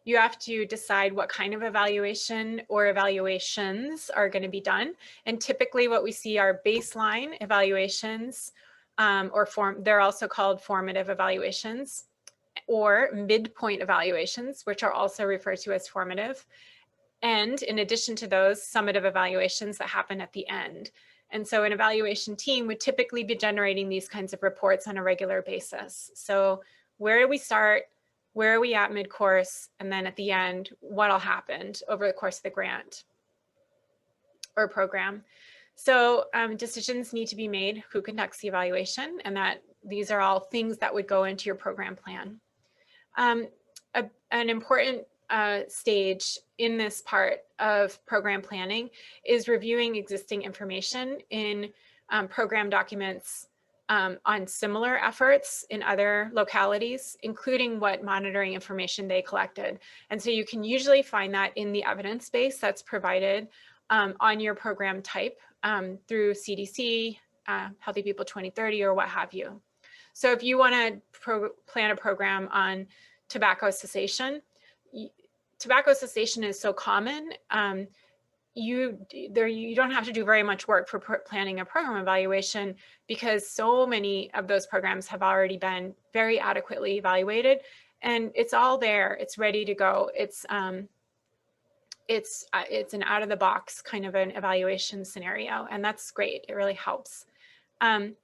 You have to decide what kind of evaluation or evaluations are going to be done. And typically what we see are baseline evaluations, they're also called formative evaluations, or midpoint evaluations, which are also referred to as formative. And in addition to those, summative evaluations that happen at the end. And so an evaluation team would typically be generating these kinds of reports on a regular basis. So where do we start? Where are we at mid-course? And then at the end, what all happened over the course of the grant or program? So decisions need to be made, who conducts the evaluation, and that these are all things that would go into your program plan. An important stage in this part of program planning is reviewing existing information in program documents on similar efforts in other localities, including what monitoring information they collected. And so you can usually find that in the evidence base that's provided on your program type through CDC, Healthy People 2030, or what have you. So if you want to plan a program on tobacco cessation, tobacco cessation is so common, you don't have to do very much work for planning a program evaluation, because so many of those programs have already been very adequately evaluated, and it's all there. It's ready to go. It's an out of the box kind of an evaluation scenario, and that's great. It really helps. And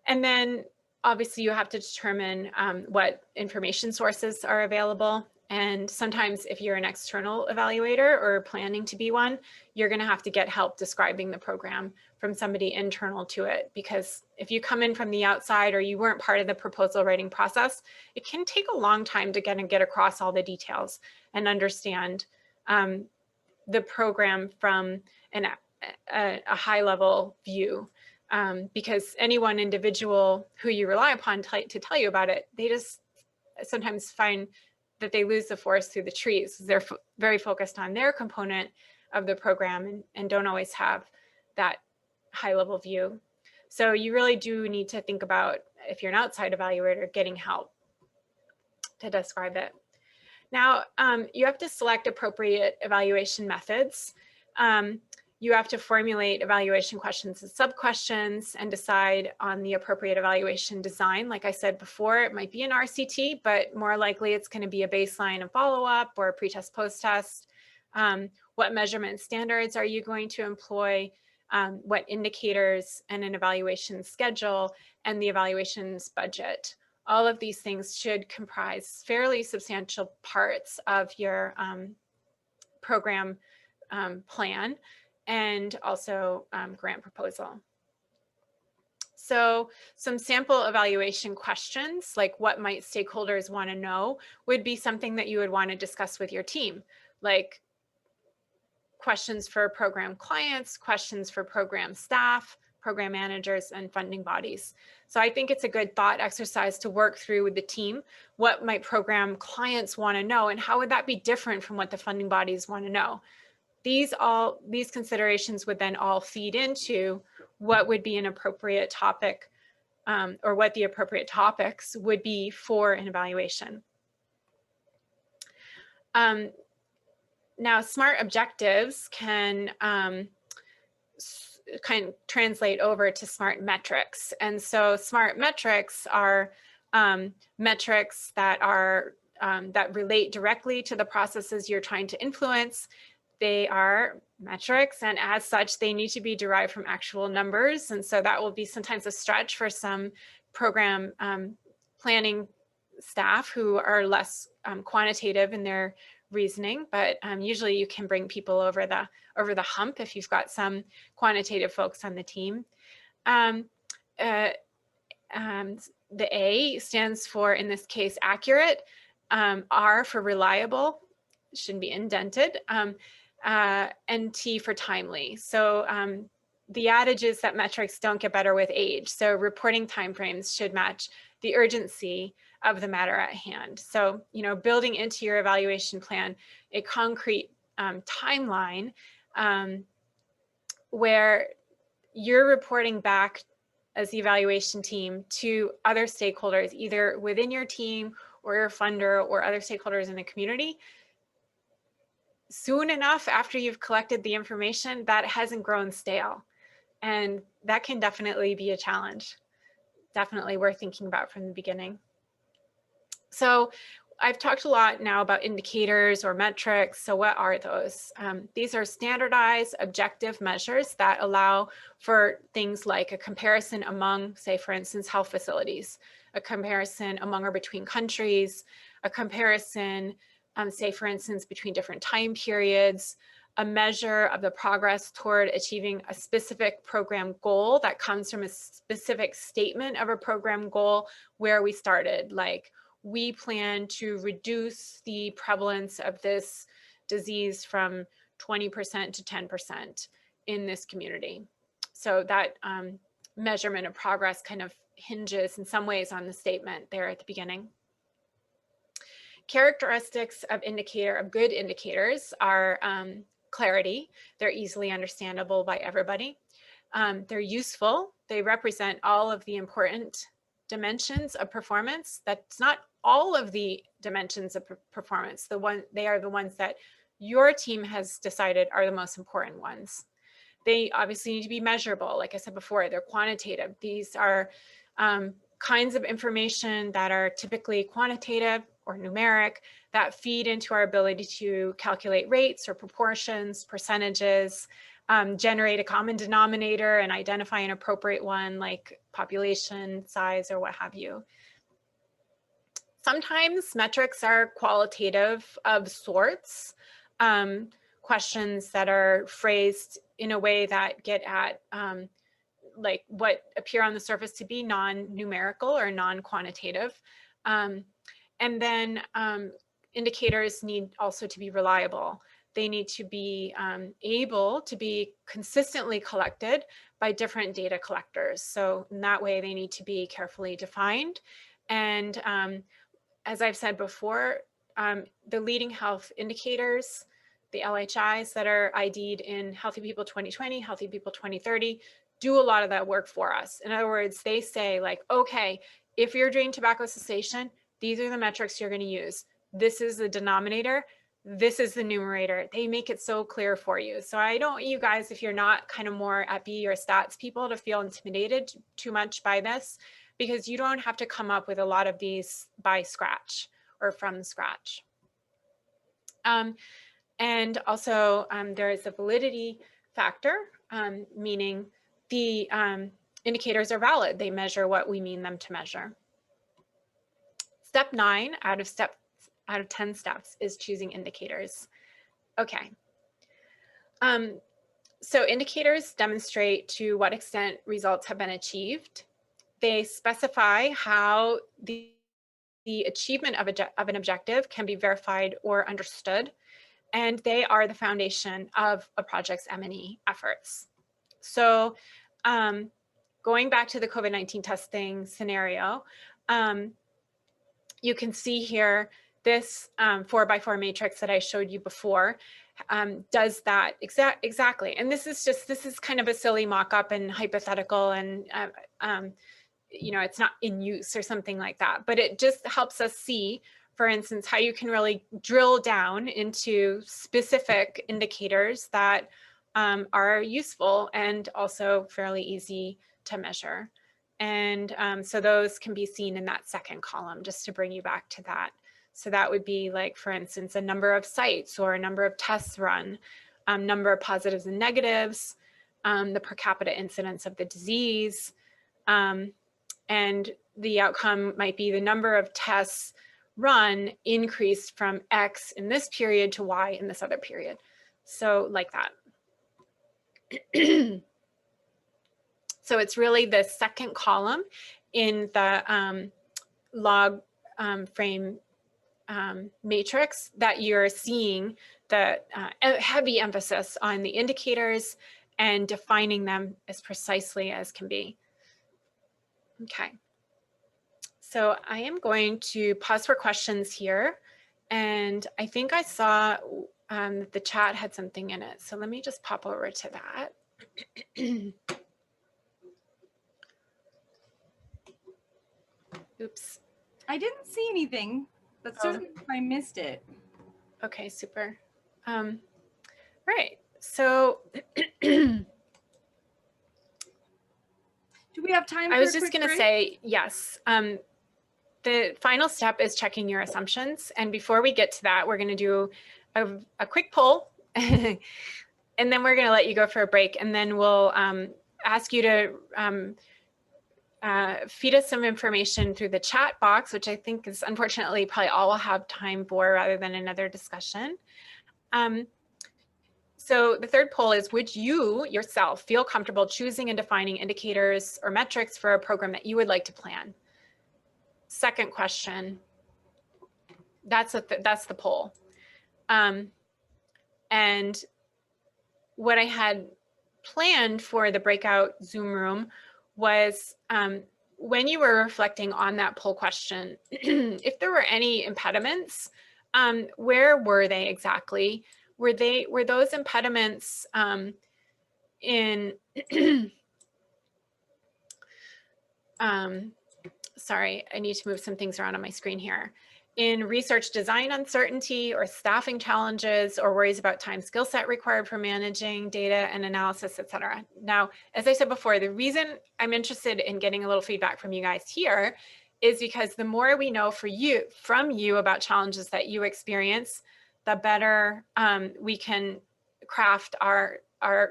then obviously you have to determine what information sources are available. And sometimes if you're an external evaluator or planning to be one, you're going to have to get help describing the program from somebody internal to it, because if you come in from the outside or you weren't part of the proposal writing process, it can take a long time to get across all the details and understand the program from a high level view. Because any one individual who you rely upon to tell you about it, they just sometimes find that they lose the forest through the trees. They're very focused on their component of the program and don't always have that high level view. So you really do need to think about, if you're an outside evaluator, getting help to describe it. Now, you have to select appropriate evaluation methods. You have to formulate evaluation questions and sub-questions and decide on the appropriate evaluation design. Like I said before, it might be an RCT, but more likely it's going to be a baseline and follow-up or a pre-test, post-test. What measurement standards are you going to employ? What indicators, and an evaluation schedule, and the evaluation's budget. All of these things should comprise fairly substantial parts of your program plan, and also grant proposal. So some sample evaluation questions, like what might stakeholders want to know, would be something that you would want to discuss with your team, like questions for program clients, questions for program staff, program managers, and funding bodies. So I think it's a good thought exercise to work through with the team. What might program clients want to know, and how would that be different from what the funding bodies want to know? These considerations would then all feed into what would be an appropriate topic, or what the appropriate topics would be for an evaluation. Now, SMART objectives can kind of translate over to SMART metrics. And so SMART metrics are metrics that are that relate directly to the processes you're trying to influence. They are metrics, and as such, they need to be derived from actual numbers. And so that will be sometimes a stretch for some program planning staff who are less quantitative in their reasoning, but usually you can bring people over the hump if you've got some quantitative folks on the team. The A stands for, in this case, accurate. R for reliable, shouldn't be indented, and T for timely. So the adage is that metrics don't get better with age. So reporting timeframes should match the urgency of the matter at hand. So, you know, building into your evaluation plan a concrete timeline where you're reporting back as the evaluation team to other stakeholders, either within your team or your funder or other stakeholders in the community, soon enough after you've collected the information that hasn't grown stale. And that can definitely be a challenge. Definitely worth thinking about from the beginning. So I've talked a lot now about indicators or metrics. So what are those? These are standardized objective measures that allow for things like a comparison among, say, for instance, health facilities, a comparison among or between countries, a comparison, say, for instance, between different time periods, a measure of the progress toward achieving a specific program goal that comes from a specific statement of a program goal where we started, like, we plan to reduce the prevalence of this disease from 20% to 10% in this community. So that measurement of progress kind of hinges in some ways on the statement there at the beginning. Characteristics of good indicators are clarity. They're easily understandable by everybody. They're useful. They represent all of the important dimensions of performance. That's not all of the dimensions of performance. They are the ones that your team has decided are the most important ones. They obviously need to be measurable. Like I said before, they're quantitative. These are kinds of information that are typically quantitative or numeric that feed into our ability to calculate rates or proportions, percentages, generate a common denominator and identify an appropriate one like population size or what have you. Sometimes metrics are qualitative of sorts, questions that are phrased in a way that get at like what appear on the surface to be non-numerical or non-quantitative. And then indicators need also to be reliable. They need to be able to be consistently collected by different data collectors. So in that way, they need to be carefully defined. And as I've said before, the leading health indicators, the LHIs that are ID'd in Healthy People 2020, Healthy People 2030, do a lot of that work for us. In other words, they say like, okay, if you're doing tobacco cessation, these are the metrics you're going to use. This is the denominator. This is the numerator. They make it so clear for you. So I don't want you guys, if you're not kind of more at B or stats people, to feel intimidated too much by this, because you don't have to come up with a lot of these by scratch or from scratch. And also there is a validity factor, meaning the indicators are valid. They measure what we mean them to measure. Step 9 out of 10 steps is choosing indicators. Okay. So indicators demonstrate to what extent results have been achieved they specify how the achievement of an objective can be verified or understood, and they are the foundation of a project's M&E efforts. So going back to the COVID-19 testing scenario, you can see here this 4x4 matrix that I showed you before does that exactly. And this is kind of a silly mock-up and hypothetical, and you know, it's not in use or something like that, but it just helps us see, for instance, how you can really drill down into specific indicators that are useful and also fairly easy to measure. And so those can be seen in that second column, just to bring you back to that. So that would be like, for instance, a number of sites or a number of tests run, number of positives and negatives, the per capita incidence of the disease, and the outcome might be the number of tests run increased from X in this period to Y in this other period. So like that. So it's really the second column in the log frame matrix that you're seeing the heavy emphasis on the indicators and defining them as precisely as can be. Okay, so I am going to pause for questions here, and I think I saw that the chat had something in it, so let me just pop over to that. Oops. I didn't see anything, but certainly if I missed it. Okay, super. Right, so do we have time? I for was a just quick going to break? say, yes. The final step is checking your assumptions. And before we get to that, we're going to do a quick poll. And then we're going to let you go for a break. And then we'll ask you to feed us some information through the chat box, which I think is unfortunately probably all we'll have time for rather than another discussion. So the third poll is, would you yourself feel comfortable choosing and defining indicators or metrics for a program that you would like to plan? Second question, that's the poll. And what I had planned for the breakout Zoom room was when you were reflecting on that poll question, if there were any impediments, where were they exactly? Were those impediments in sorry, I need to move some things around on my screen here. In research design uncertainty or staffing challenges or worries about time skill set required for managing data and analysis, et cetera. Now, as I said before, the reason I'm interested in getting a little feedback from you guys here is because the more we know from you about challenges that you experience, the better we can craft our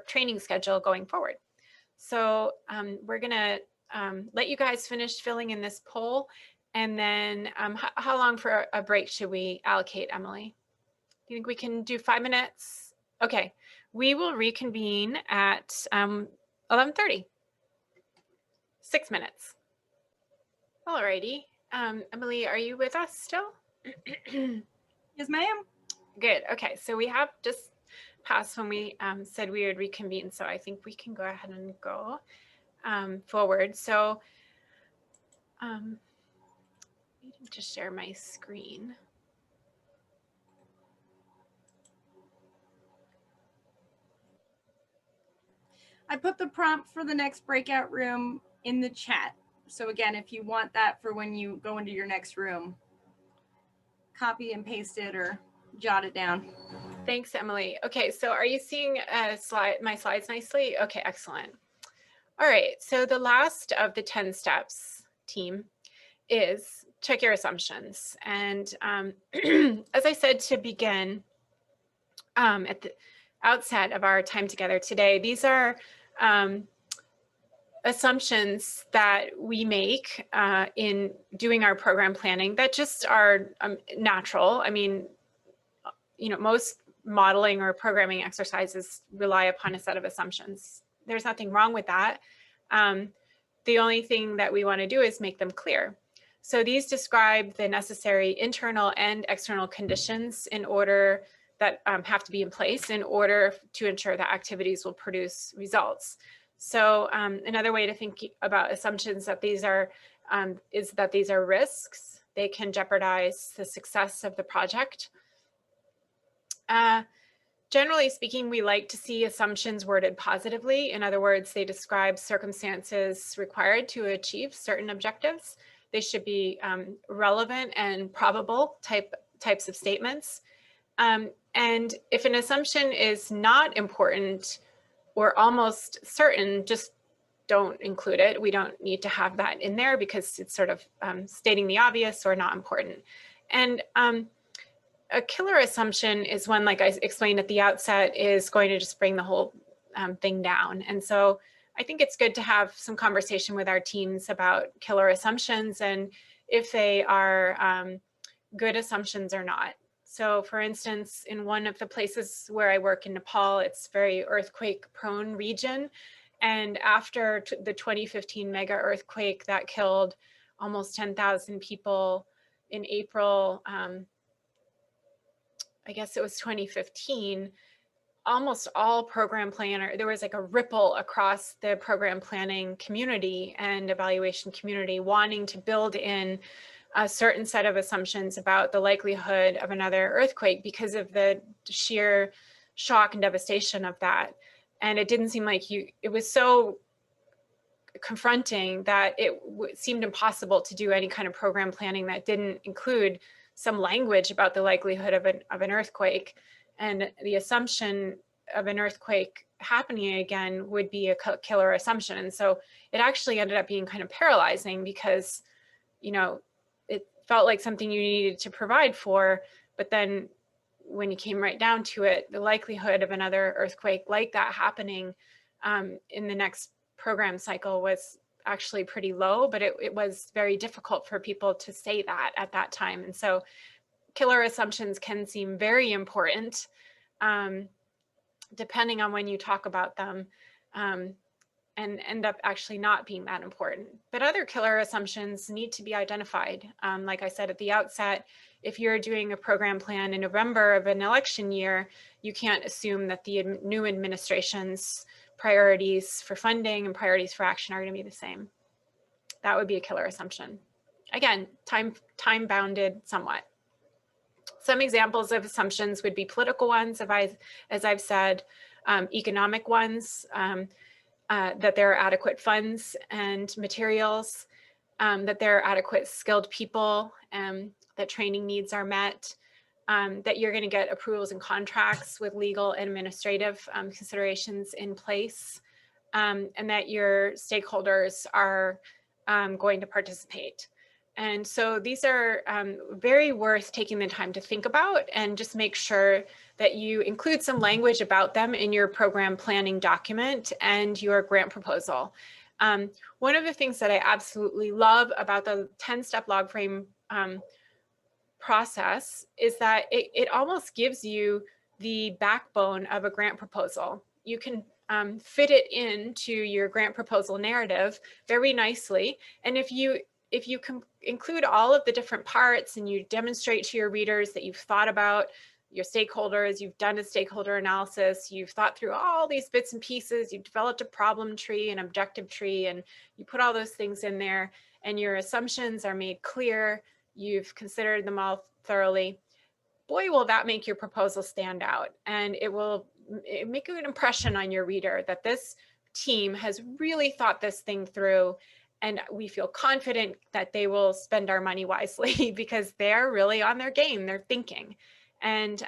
training schedule going forward. So we're gonna let you guys finish filling in this poll, and then how long for a break should we allocate, Emily? Do you think we can do 5 minutes? Okay, we will reconvene at 11:30. 6 minutes. All righty. Emily, are you with us still? Yes, ma'am. Good. Okay, so we have just passed when we said we would reconvene, so I think we can go ahead and go forward. So I need to share my screen. I put the prompt for the next breakout room in the chat. So again, if you want that for when you go into your next room, copy and paste it or jot it down. Thanks, Emily. Okay, so are you seeing my slides nicely? Okay, excellent. All right, so the last of the 10 steps, team, is check your assumptions. And as I said to begin at the outset of our time together today, these are assumptions that we make in doing our program planning that just are natural. I mean, you know, most modeling or programming exercises rely upon a set of assumptions. There's nothing wrong with that. The only thing that we want to do is make them clear. So these describe the necessary internal and external conditions in order that have to be in place in order to ensure that activities will produce results. So another way to think about assumptions that these are is that these are risks. They can jeopardize the success of the project. Generally speaking, we like to see assumptions worded positively. In other words, they describe circumstances required to achieve certain objectives. They should be relevant and probable types of statements. And if an assumption is not important or almost certain, just don't include it. We don't need to have that in there because it's sort of stating the obvious or not important. And a killer assumption is one, like I explained at the outset, is going to just bring the whole thing down. And so I think it's good to have some conversation with our teams about killer assumptions and if they are good assumptions or not. So for instance, in one of the places where I work in Nepal, it's very earthquake prone region. And after the 2015 mega earthquake that killed almost 10,000 people in April, I guess it was 2015, almost all program planner, there was like a ripple across the program planning community and evaluation community wanting to build in a certain set of assumptions about the likelihood of another earthquake because of the sheer shock and devastation of that. And it didn't seem like it was so confronting that it seemed impossible to do any kind of program planning that didn't include some language about the likelihood of an earthquake. And the assumption of an earthquake happening again would be a killer assumption. And so it actually ended up being kind of paralyzing because, you know, it felt like something you needed to provide for, but then when you came right down to it, the likelihood of another earthquake like that happening in the next program cycle was actually pretty low, but it was very difficult for people to say that at that time. And so killer assumptions can seem very important depending on when you talk about them and end up actually not being that important. But other killer assumptions need to be identified. Like I said at the outset, if you're doing a program plan in November of an election year, you can't assume that the new administration's priorities for funding and priorities for action are going to be the same. That would be a killer assumption. Again, time bounded somewhat. Some examples of assumptions would be political ones, as I've said, economic ones, that there are adequate funds and materials, that there are adequate skilled people, that training needs are met, that you're going to get approvals and contracts with legal and administrative considerations in place, and that your stakeholders are going to participate. And so these are very worth taking the time to think about and just make sure that you include some language about them in your program planning document and your grant proposal. One of the things that I absolutely love about the 10-step log frame process is that it almost gives you the backbone of a grant proposal. You can fit it into your grant proposal narrative very nicely. And if you can include all of the different parts and you demonstrate to your readers that you've thought about your stakeholders, you've done a stakeholder analysis, you've thought through all these bits and pieces, you've developed a problem tree, an objective tree, and you put all those things in there and your assumptions are made clear, you've considered them all thoroughly, boy, will that make your proposal stand out. And it will make an impression on your reader that this team has really thought this thing through. And we feel confident that they will spend our money wisely because they're really on their game, they're thinking. And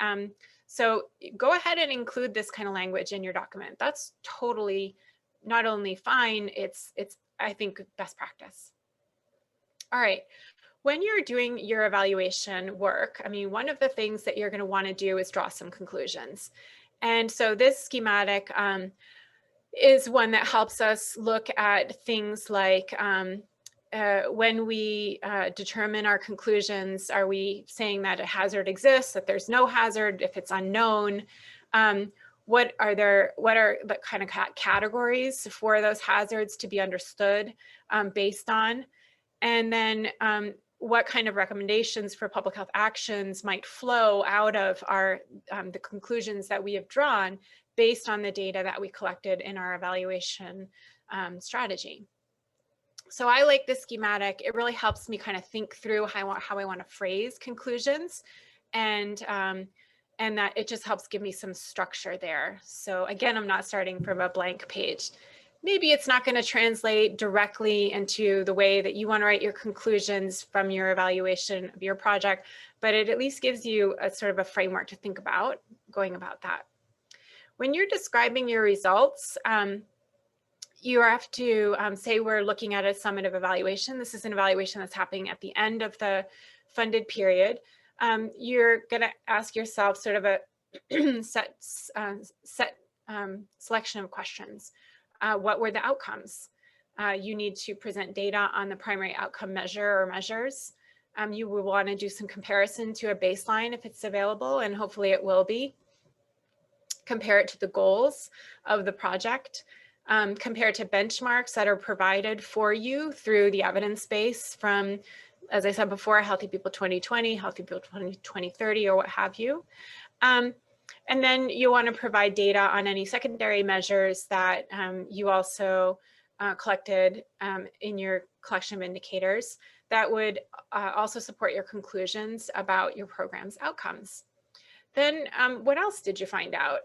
so go ahead and include this kind of language in your document. That's totally not only fine, it's I think, best practice. All right, when you're doing your evaluation work, I mean, one of the things that you're going to want to do is draw some conclusions. And so this schematic is one that helps us look at things like when we determine our conclusions, are we saying that a hazard exists, that there's no hazard, if it's unknown? what are the kind of categories for those hazards to be understood based on? And then what kind of recommendations for public health actions might flow out of our the conclusions that we have drawn based on the data that we collected in our evaluation strategy. So I like this schematic. It really helps me kind of think through how I want to phrase conclusions, and that it just helps give me some structure there. So again, I'm not starting from a blank page. Maybe it's not going to translate directly into the way that you want to write your conclusions from your evaluation of your project, but it at least gives you a sort of a framework to think about going about that. When you're describing your results, you have to say we're looking at a summative evaluation. This is an evaluation that's happening at the end of the funded period. You're going to ask yourself sort of a selection of questions. What were the outcomes? You need to present data on the primary outcome measure or measures. You will want to do some comparison to a baseline if it's available, and hopefully it will be. Compare it to the goals of the project. Compare it to benchmarks that are provided for you through the evidence base from, as I said before, Healthy People 2020, Healthy People 2030, or what have you. And then you want to provide data on any secondary measures that you also collected in your collection of indicators that would also support your conclusions about your program's outcomes. Then what else did you find out?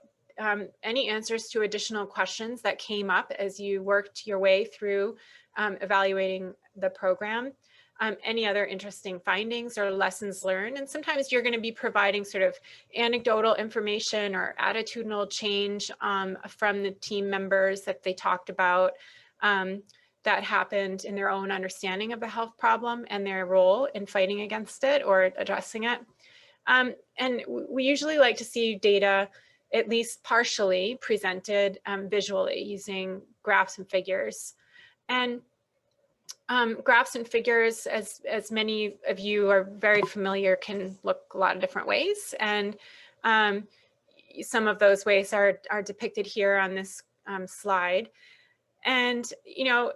Any answers to additional questions that came up as you worked your way through evaluating the program? Any other interesting findings or lessons learned? And sometimes you're going to be providing sort of anecdotal information or attitudinal change from the team members that they talked about that happened in their own understanding of the health problem and their role in fighting against it or addressing it. And we usually like to see data at least partially presented visually using graphs and figures. And graphs and figures, as many of you are very familiar, can look a lot of different ways. And some of those ways are depicted here on this slide. And, you know,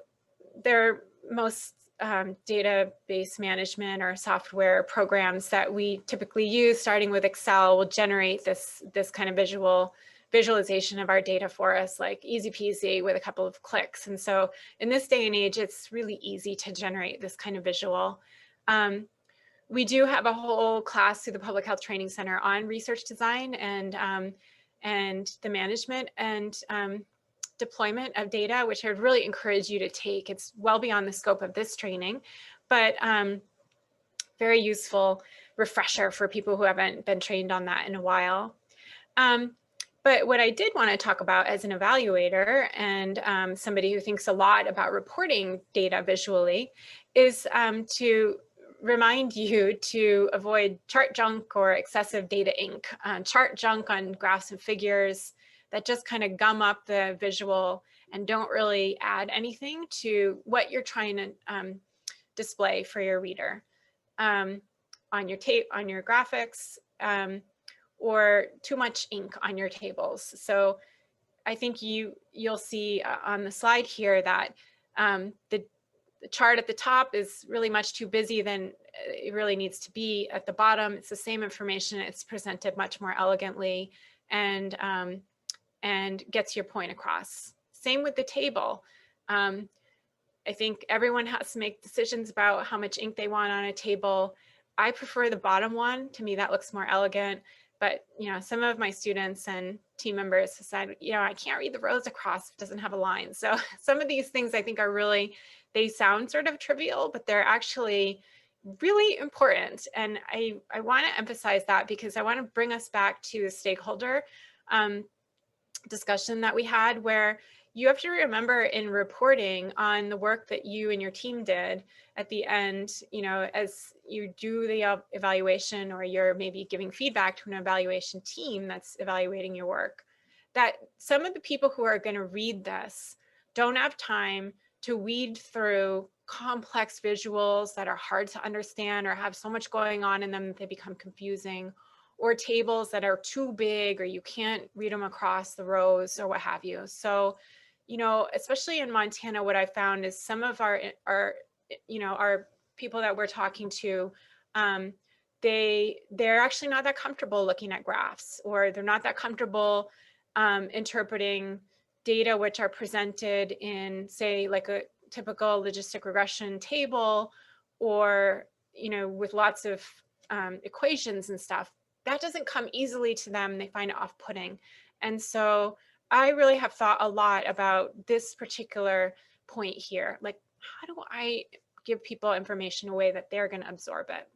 they're most database management or software programs that we typically use, starting with Excel, will generate this kind of visualization of our data for us, like easy peasy with a couple of clicks. And so in this day and age, it's really easy to generate this kind of visual. We do have a whole class through the Public Health Training Center on research design and the management and deployment of data, which I would really encourage you to take. It's well beyond the scope of this training, but very useful refresher for people who haven't been trained on that in a while. But what I did want to talk about as an evaluator and somebody who thinks a lot about reporting data visually is to remind you to avoid chart junk or excessive data ink. Chart junk on graphs and figures that just kind of gum up the visual and don't really add anything to what you're trying to display for your reader on your tape, on your graphics, or too much ink on your tables. So I think you'll see on the slide here that the chart at the top is really much too busy than it really needs to be. At the bottom, it's the same information. It's presented much more elegantly and gets your point across. Same with the table. I think everyone has to make decisions about how much ink they want on a table. I prefer the bottom one. To me, that looks more elegant. But you know, some of my students and team members have said, you know, I can't read the rows across, it doesn't have a line. So some of these things I think are really, they sound sort of trivial, but they're actually really important. And I want to emphasize that because I want to bring us back to the stakeholder discussion that we had, where you have to remember in reporting on the work that you and your team did at the end, you know, as you do the evaluation or you're maybe giving feedback to an evaluation team that's evaluating your work, that some of the people who are going to read this don't have time to weed through complex visuals that are hard to understand or have so much going on in them that they become confusing, or tables that are too big, or you can't read them across the rows or what have you. So, you know, especially in Montana, what I found is some of our people that we're talking to, they're actually not that comfortable looking at graphs, or they're not that comfortable interpreting data which are presented in, say, like a typical logistic regression table, or, you know, with lots of equations and stuff. That doesn't come easily to them. They find it off-putting. And so I really have thought a lot about this particular point here. Like, how do I give people information in a way that they're going to absorb it?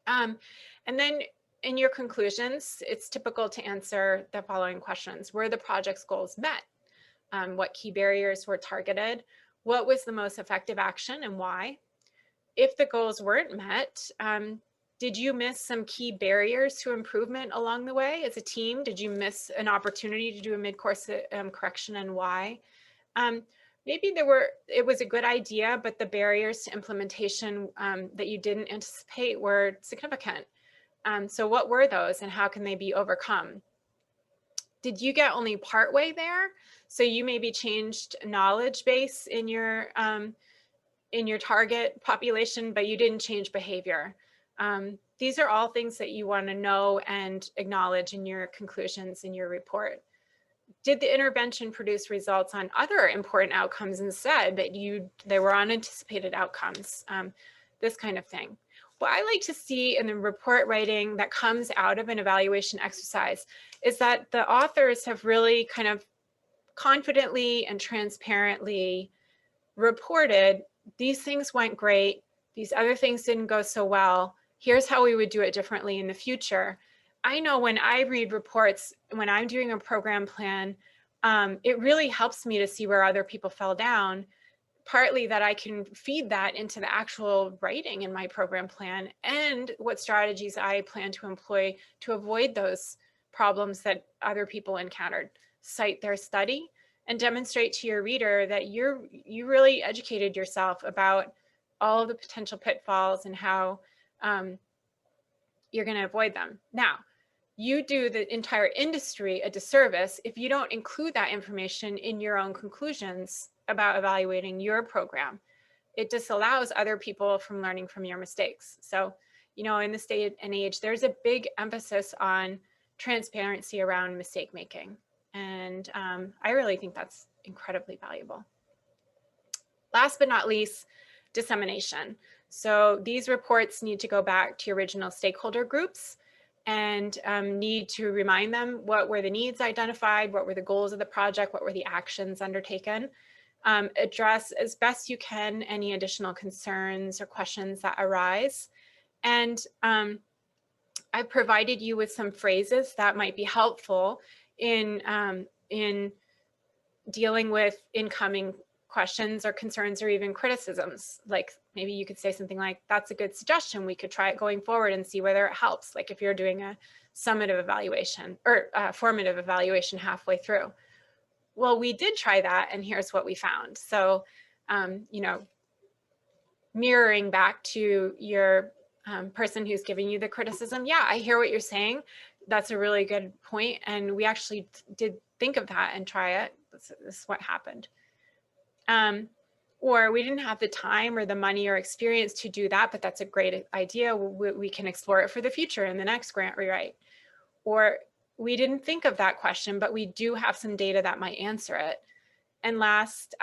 And then in your conclusions, it's typical to answer the following questions. Were the project's goals met? What key barriers were targeted? What was the most effective action and why? If the goals weren't met, did you miss some key barriers to improvement along the way as a team? Did you miss an opportunity to do a mid-course correction, and why? Maybe it was a good idea, but the barriers to implementation that you didn't anticipate were significant. So what were those, and how can they be overcome? Did you get only part way there? So you maybe changed knowledge base in your target population, but you didn't change behavior. These are all things that you want to know and acknowledge in your conclusions in your report. Did the intervention produce results on other important outcomes instead, that they were unanticipated outcomes? This kind of thing. What I like to see in the report writing that comes out of an evaluation exercise is that the authors have really kind of confidently and transparently reported, these things went great, these other things didn't go so well, here's how we would do it differently in the future. I know when I read reports, when I'm doing a program plan, it really helps me to see where other people fell down, partly that I can feed that into the actual writing in my program plan, and what strategies I plan to employ to avoid those problems that other people encountered. Cite their study and demonstrate to your reader that you really educated yourself about all of the potential pitfalls and how you're going to avoid them. Now, you do the entire industry a disservice if you don't include that information in your own conclusions about evaluating your program. It disallows other people from learning from your mistakes. So, you know, in this day and age, there's a big emphasis on transparency around mistake making. And I really think that's incredibly valuable. Last but not least, dissemination. So these reports need to go back to your original stakeholder groups and need to remind them what were the needs identified, what were the goals of the project, what were the actions undertaken. Address as best you can any additional concerns or questions that arise. And I've provided you with some phrases that might be helpful in dealing with incoming questions or concerns or even criticisms. Like maybe you could say something like, that's a good suggestion, we could try it going forward and see whether it helps. Like if you're doing a summative evaluation or formative evaluation halfway through. Well, we did try that and here's what we found. So, you know, mirroring back to your person who's giving you the criticism. Yeah, I hear what you're saying. That's a really good point. And we actually did think of that and try it. This is what happened. Or we didn't have the time or the money or experience to do that, but that's a great idea. We can explore it for the future in the next grant rewrite. Or we didn't think of that question, but we do have some data that might answer it. And last,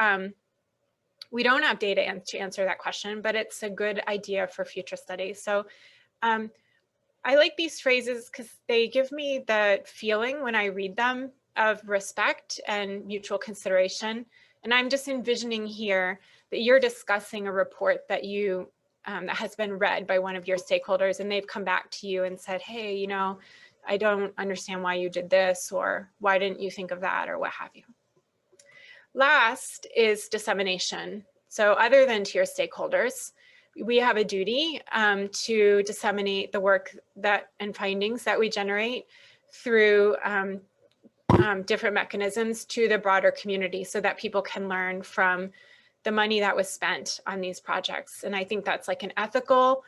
we don't have data to answer that question, but it's a good idea for future studies. So I like these phrases because they give me the feeling when I read them of respect and mutual consideration. And I'm just envisioning here that you're discussing a report that you that has been read by one of your stakeholders, and they've come back to you and said, hey, you know, I don't understand why you did this, or why didn't you think of that, or what have you. Last is dissemination. So other than to your stakeholders, we have a duty to disseminate the work that and findings that we generate through different mechanisms to the broader community so that people can learn from the money that was spent on these projects. And I think that's like an ethical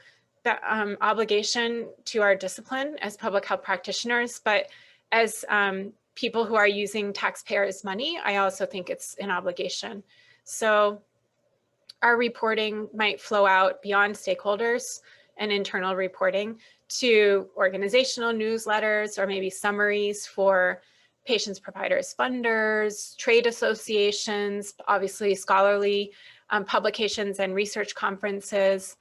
the obligation to our discipline as public health practitioners, but as people who are using taxpayers' money, I also think it's an obligation. So our reporting might flow out beyond stakeholders and internal reporting to organizational newsletters or maybe summaries for patients, providers, funders, trade associations, obviously scholarly publications and research conferences.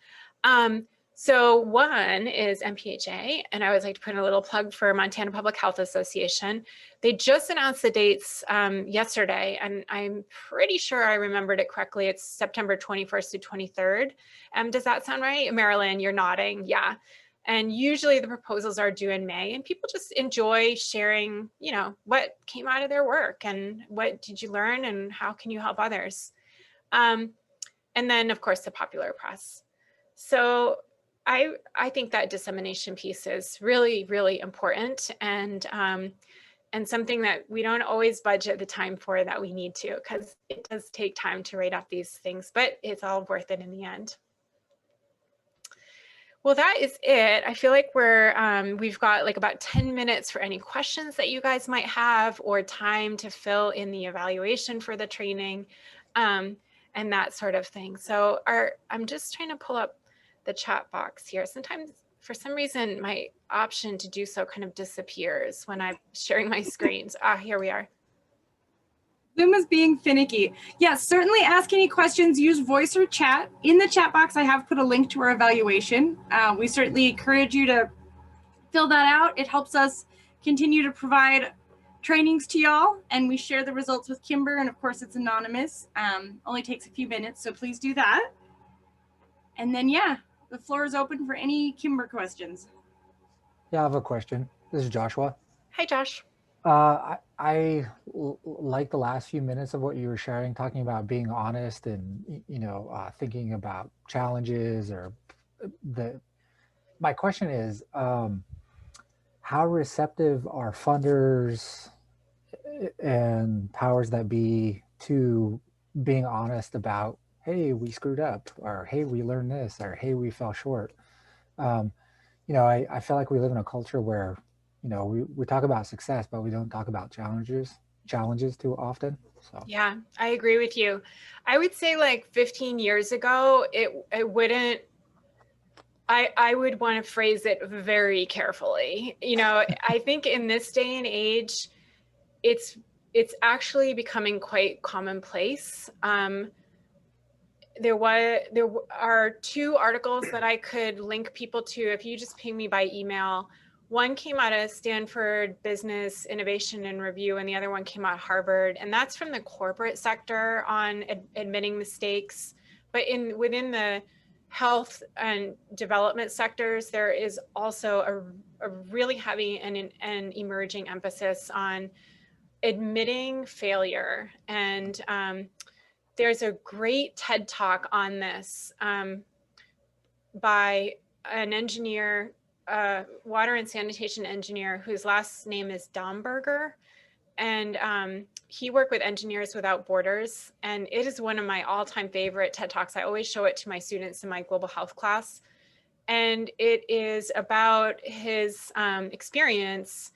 So one is MPHA, and I always like to put in a little plug for Montana Public Health Association. They just announced the dates yesterday, and I'm pretty sure I remembered it correctly. It's September 21st to 23rd. Does that sound right? Marilyn, you're nodding. Yeah. And usually the proposals are due in May, and people just enjoy sharing, you know, what came out of their work and what did you learn and how can you help others? And then of course the popular press. So I think that dissemination piece is really, really important and something that we don't always budget the time for that we need to, because it does take time to write up these things, but it's all worth it in the end. Well, that is it. I feel like we've got like about 10 minutes for any questions that you guys might have or time to fill in the evaluation for the training and that sort of thing. So I'm just trying to pull up the chat box here. Sometimes for some reason, my option to do so kind of disappears when I'm sharing my screens. Here we are. Zoom is being finicky. Yes, certainly ask any questions, use voice or chat. In the chat box, I have put a link to our evaluation. We certainly encourage you to fill that out. It helps us continue to provide trainings to y'all, and we share the results with Kimber, and of course it's anonymous. Only takes a few minutes, so please do that. And then, yeah, the floor is open for any Kimber questions. Yeah, I have a question. This is Joshua. Hi, Josh. I like the last few minutes of what you were sharing, talking about being honest and, you know, thinking about challenges or my question is, how receptive are funders and powers that be to being honest about, hey, we screwed up, or hey, we learned this, or hey, we fell short? You know, I feel like we live in a culture where, you know, we talk about success, but we don't talk about challenges too often. So yeah, I agree with you. I would say like 15 years ago, it wouldn't, I would want to phrase it very carefully. You know, I think in this day and age, it's actually becoming quite commonplace. There are two articles that I could link people to if you just ping me by email. One came out of Stanford Business Innovation and Review, and the other one came out of Harvard. And that's from the corporate sector on admitting mistakes. But within the health and development sectors, there is also a really heavy and emerging emphasis on admitting failure. And there's a great TED Talk on this by an engineer, water and sanitation engineer whose last name is Domberger. And he worked with Engineers Without Borders. And it is one of my all-time favorite TED Talks. I always show it to my students in my global health class. And it is about his experience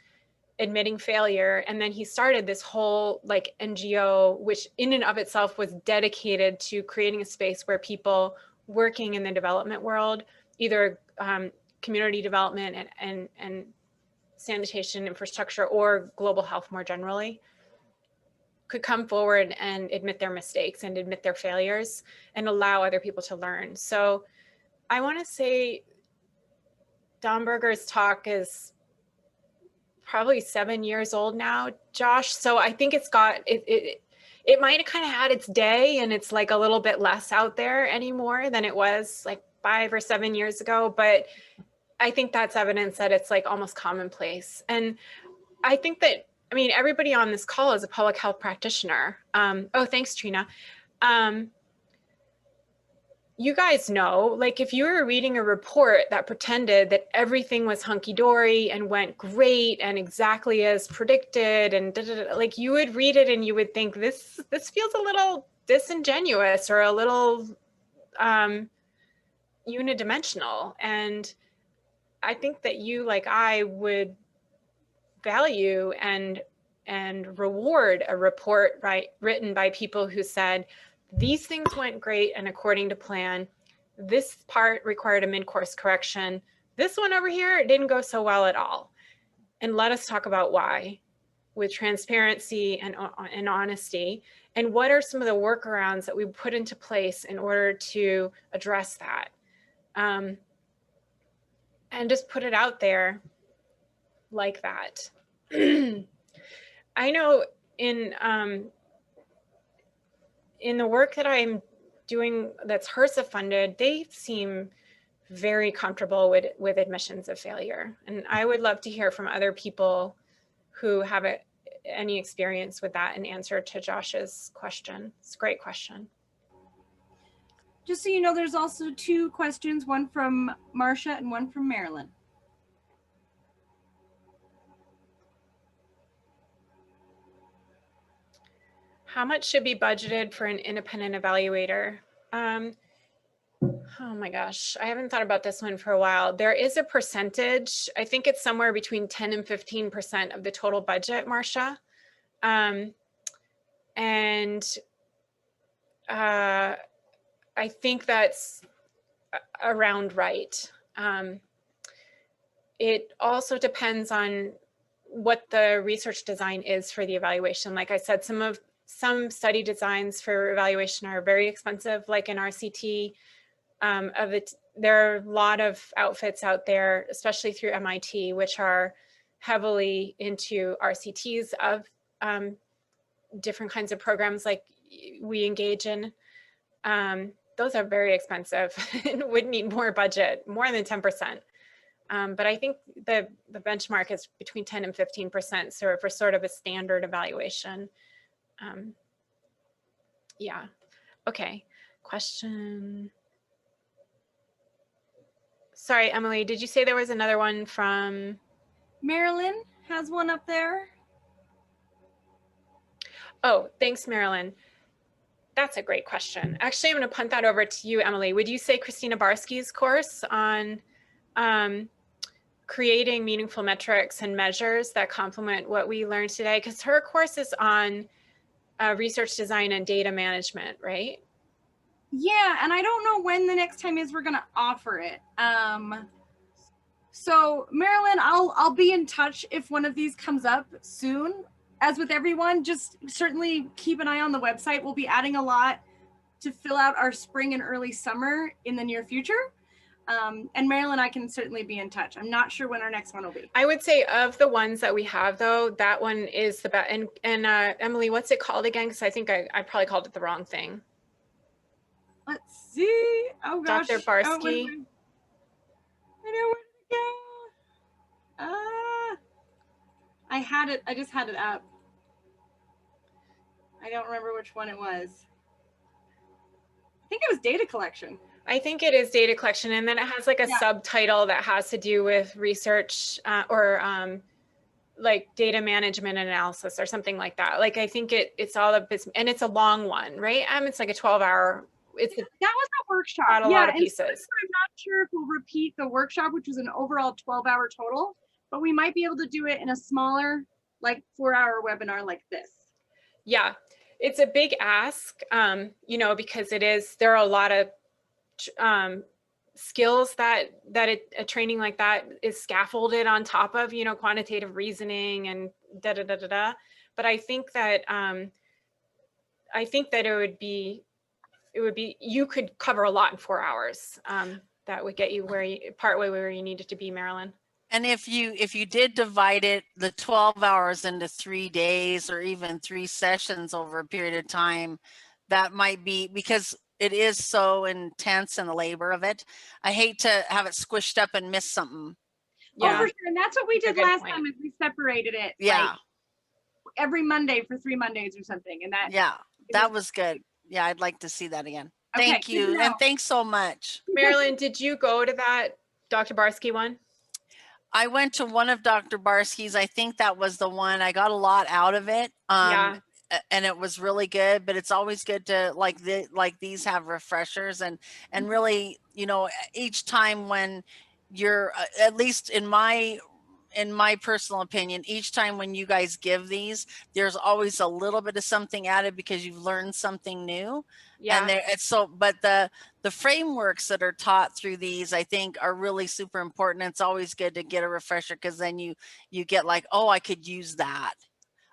admitting failure. And then he started this whole like NGO, which in and of itself was dedicated to creating a space where people working in the development world, either community development and sanitation infrastructure or global health more generally, could come forward and admit their mistakes and admit their failures and allow other people to learn. So I want to say Domberger's talk is probably 7 years old now, Josh. So I think it's got, it might have kind of had its day, and it's like a little bit less out there anymore than it was like 5 or 7 years ago. But I think that's evidence that it's like almost commonplace. And I think that, I mean, everybody on this call is a public health practitioner. Oh, thanks, Trina. You guys know, like if you were reading a report that pretended that everything was hunky-dory and went great and exactly as predicted and like you would read it and you would think this feels a little disingenuous or a little, unidimensional. And I think that you, like I, would value and reward a report written by people who said, these things went great and according to plan. This part required a mid-course correction. This one over here, it didn't go so well at all. And let us talk about why, with transparency and honesty. And what are some of the workarounds that we put into place in order to address that? And just put it out there like that. I know in the work that I'm doing that's HRSA funded, they seem very comfortable with admissions of failure. And I would love to hear from other people who have any experience with that in answer to Josh's question. It's a great question. Just so you know, there's also 2 questions, one from Marcia and one from Marilyn. How much should be budgeted for an independent evaluator? Oh my gosh, I haven't thought about this one for a while. There is a percentage, I think it's somewhere between 10 and 15% of the total budget, Marcia. I think that's around right. It also depends on what the research design is for the evaluation. Like I said, some study designs for evaluation are very expensive, like in RCT. There are a lot of outfits out there, especially through MIT, which are heavily into RCTs of different kinds of programs like we engage in. Those are very expensive and would need more budget, more than 10%. But I think the benchmark is between 10 and 15%, so for sort of a standard evaluation. Yeah, okay, question. Sorry, Emily, did you say there was another one from? Marilyn has one up there. Oh, thanks, Marilyn. That's a great question. Actually, I'm going to punt that over to you, Emily. Would you say Christina Barsky's course on creating meaningful metrics and measures that complement what we learned today? Because her course is on research design and data management, right? Yeah, and I don't know when the next time is we're gonna offer it. So Marilyn, I'll be in touch if one of these comes up soon. As with everyone, just certainly keep an eye on the website. We'll be adding a lot to fill out our spring and early summer in the near future. And Marilyn, I can certainly be in touch. I'm not sure when our next one will be. I would say of the ones that we have, though, that one is the best. And Emily, what's it called again? Because I think I probably called it the wrong thing. Let's see. Oh gosh. Dr. Barsky. Oh, I know where to go. I had it. I just had it up. I don't remember which one it was. I think it was data collection. I think it is data collection, and then it has like a subtitle that has to do with research or like data management and analysis or something like that. Like I think it's all a business, and it's a long one, right? It's like a 12-hour. That was a workshop. Got a lot of and pieces. I'm not sure if we'll repeat the workshop, which was an overall 12-hour total, but we might be able to do it in a smaller, like 4-hour webinar like this. Yeah, it's a big ask, because there are a lot of skills that a training like that is scaffolded on top of, quantitative reasoning and da-da-da-da-da. But I think that it would be, you could cover a lot in 4 hours. That would get you partway where you needed to be, Marilyn. And if you did divide it, the 12 hours into 3 days or even 3 sessions over a period of time, that might be, because it is so intense in the labor of it. I hate to have it squished up and miss something. Yeah. Oh, for sure. And that's what we did last time, is we separated it. Yeah. Like every Monday for 3 Mondays or something. And that was good. Yeah, I'd like to see that again. Okay, Thank you. And thanks so much. Marilyn, did you go to that Dr. Barsky one? I went to one of Dr. Barsky's. I think that was the one. I got a lot out of it. Yeah. and it was really good, but it's always good to like these have refreshers and really, you know, each time when you're at least in my personal opinion, each time when you guys give these, there's always a little bit of something added because you've learned something new. Yeah. And it's so, but the frameworks that are taught through these, I think, are really super important. It's always good to get a refresher because then you get like, oh, I could use that.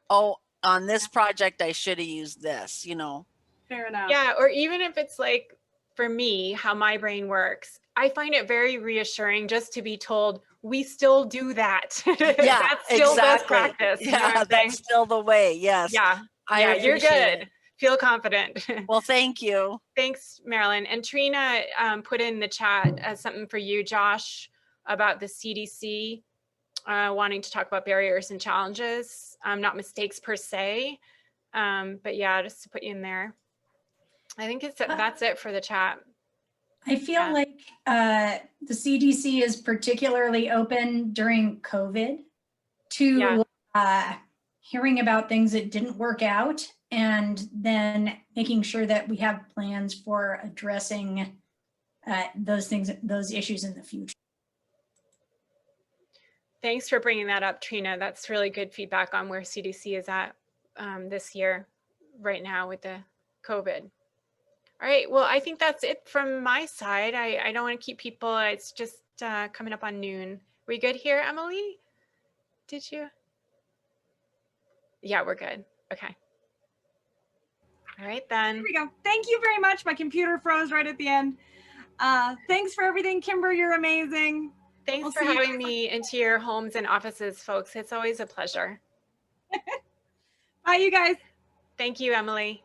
Oh, on this project, I should have used this, you know. Fair enough. Yeah, or even if it's like, for me, how my brain works, I find it very reassuring just to be told, we still do that. Yeah, That's still best exactly. practice. You know what Yeah, I'm saying? that's still the way. Yes. Yeah. I Yeah, you're appreciate good. it. Feel confident. Well, thank you. Thanks, Marilyn. And Trina put in the chat something for you, Josh, about the CDC wanting to talk about barriers and challenges, not mistakes per se. But yeah, just to put you in there. I think that's it for the chat. I feel like the CDC is particularly open during COVID to hearing about things that didn't work out and then making sure that we have plans for addressing those things, those issues in the future. Thanks for bringing that up, Trina. That's really good feedback on where CDC is at this year, right now with the COVID. All right, well, I think that's it from my side. I don't want to keep people, it's just coming up on noon. We good here, Emily? Did you? Yeah, we're good. Okay. All right, then. Here we go. Thank you very much. My computer froze right at the end. Thanks for everything, Kimber. You're amazing. Thanks for having me into your homes and offices, folks. It's always a pleasure. Bye, you guys. Thank you, Emily.